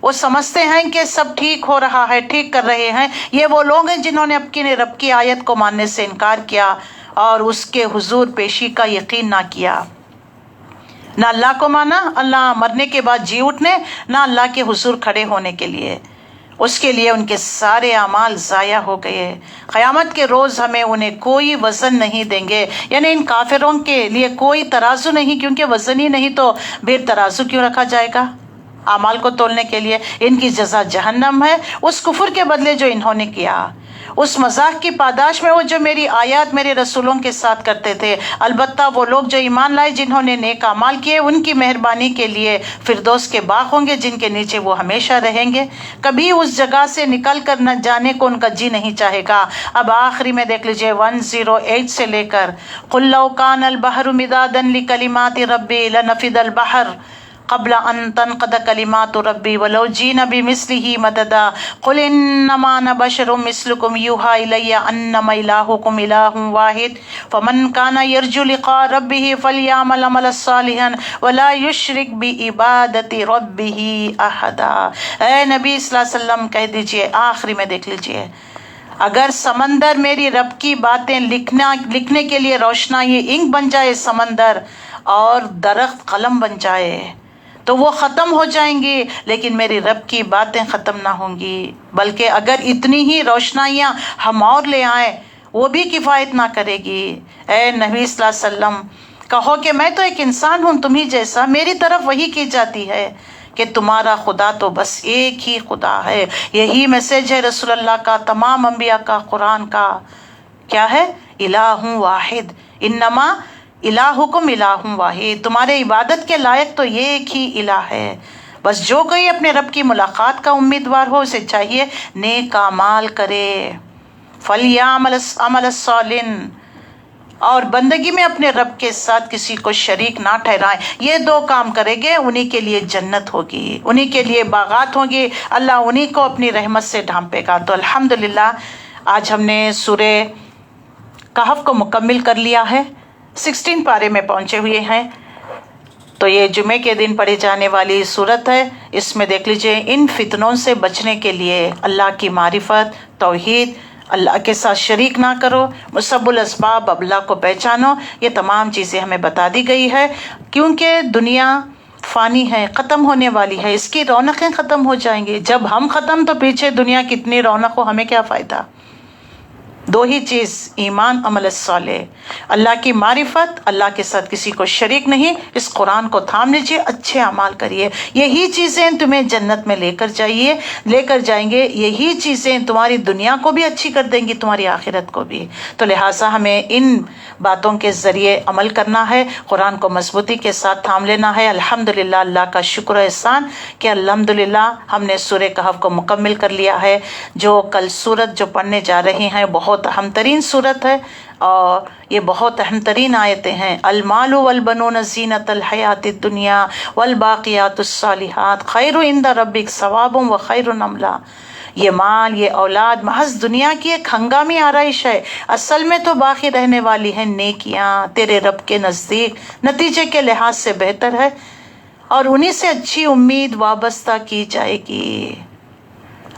وہ سمجھتے ہیں کہ سب ٹھیک ہو رہا ہے، ٹھیک کر رہے ہیں۔ یہ وہ لوگ ہیں جنہوں نے اپنی رب کی آیت کو ماننے سے انکار کیا اور اس کے حضور پیشی کا یقین نہ کیا، نہ اللہ کو مانا، اللہ مرنے کے بعد جی اٹھنے، نہ اللہ کے حضور کھڑے ہونے کے لیے۔ اس کے لیے ان کے سارے اعمال ضائع ہو گئے۔ قیامت کے روز ہمیں انہیں کوئی وزن نہیں دیں گے، یعنی ان کافروں کے لیے کوئی ترازو نہیں، کیونکہ وزن ہی نہیں تو پھر ترازو کیوں رکھا جائے گا اعمال کو تولنے کے لیے؟ ان کی جزا جہنم ہے، اس کفر کے بدلے جو انہوں نے کیا، اس مذاق کی پاداش میں وہ جو میری آیات میرے رسولوں کے ساتھ کرتے تھے۔ البتہ وہ لوگ جو ایمان لائے جنہوں نے نیک اعمال کیے، ان کی مہربانی کے لیے فردوس کے باغ ہوں گے جن کے نیچے وہ ہمیشہ رہیں گے، کبھی اس جگہ سے نکل کر نہ جانے کو ان کا جی نہیں چاہے گا۔ اب آخری میں دیکھ لیجئے 108 سے لے کر قل لو کان البحر مدادا لکلمات ربی لنفد البحر قبل ان تنقض کلمات ربی ولو جئنا بمثلہ مددا قل انما انا بشر مثلکم یوحی الی انما الہکم الہ واحد فمن کان یرجو لقاء ربہ فلیعمل عملا صالحا ولا یشرک بعبادۃ ربہ احدا۔ اے نبی صلی اللہ علیہ وسلم کہہ دیجئے، آخری میں دیکھ لیجئے، اگر سمندر میری رب کی باتیں لکھنے کے لیے روشنائی انک بن جائے سمندر، اور درخت قلم بن جائے تو وہ ختم ہو جائیں گی، لیکن میری رب کی باتیں ختم نہ ہوں گی، بلکہ اگر اتنی ہی روشنائیاں ہم اور لے آئیں وہ بھی کفایت نہ کرے گی۔ اے نبی صلی اللہ علیہ وسلم کہو کہ میں تو ایک انسان ہوں تمہیں جیسا، میری طرف وحی کی جاتی ہے کہ تمہارا خدا تو بس ایک ہی خدا ہے۔ یہی میسج ہے رسول اللہ کا، تمام انبیاء کا، قرآن کا، کیا ہے؟ الہ واحد، انما الہکم الہ واحد، تمہارے عبادت کے لائق تو یہ ایک ہی الہ ہے۔ بس جو کوئی اپنے رب کی ملاقات کا امیدوار ہو اسے چاہیے نیک اعمال کرے، فلیعمل عمل صالح، اور بندگی میں اپنے رب کے ساتھ کسی کو شریک نہ ٹھہرائیں۔ یہ دو کام کریں گے انہی کے لیے جنت ہوگی، انہی کے لیے باغات ہوں گی، اللہ انہی کو اپنی رحمت سے ڈھانپے گا۔ تو الحمدللہ آج ہم نے سورہ کہف کو مکمل کر لیا ہے، 16 پارے میں پہنچے ہوئے ہیں۔ تو یہ جمعے کے دن پڑھی جانے والی صورت ہے۔ اس میں دیکھ لیجئے ان فتنوں سے بچنے کے لیے اللہ کی معرفت، توحید، اللہ کے ساتھ شریک نہ کرو، مسبب الاسباب، اللہ کو پہچانو، یہ تمام چیزیں ہمیں بتا دی گئی ہے، کیونکہ دنیا فانی ہے، ختم ہونے والی ہے، اس کی رونقیں ختم ہو جائیں گی۔ جب ہم ختم تو پیچھے دنیا کتنی رونق ہو، ہمیں کیا فائدہ؟ دو ہی چیز، ایمان، عمل صالح، اللہ کی معرفت، اللہ کے ساتھ کسی کو شریک نہیں۔ اس قرآن کو تھام لیجیے، اچھے اعمال کریے، یہی چیزیں تمہیں جنت میں لے کر جائیں گے، یہی چیزیں تمہاری دنیا کو بھی اچھی کر دیں گی، تمہاری آخرت کو بھی۔ تو لہٰذا ہمیں ان باتوں کے ذریعے عمل کرنا ہے، قرآن کو مضبوطی کے ساتھ تھام لینا ہے۔ الحمدللہ اللہ کا شکر احسان کہ الحمدللہ ہم نے سورہ کہف کو مکمل کر لیا ہے۔ جو کل سورت جو پڑھنے جا رہی ہیں بہت اہم ترین سورت ہے، اور یہ بہت اہم ترین آیتیں ہیں۔ المال والبنون زینت الحیات الدنیا والباقیات الصالحات خیر عند ربک ثواب وخیر املا۔ یہ مال، یہ اولاد محض دنیا کی ایک ہنگامی آرائش ہے، اصل میں تو باقی رہنے والی ہیں نیکیاں، تیرے رب کے نزدیک نتیجے کے لحاظ سے بہتر ہے۔ اور انہی سے اچھی امید وابستہ کی جائے گی۔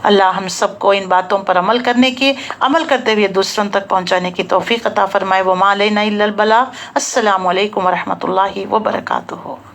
اللہ ہم سب کو ان باتوں پر عمل کرنے کی، عمل کرتے ہوئے دوسروں تک پہنچانے کی توفیق عطا فرمائے۔ وما علینا الا البلاغ۔ السلام علیکم ورحمۃ اللہ وبرکاتہ۔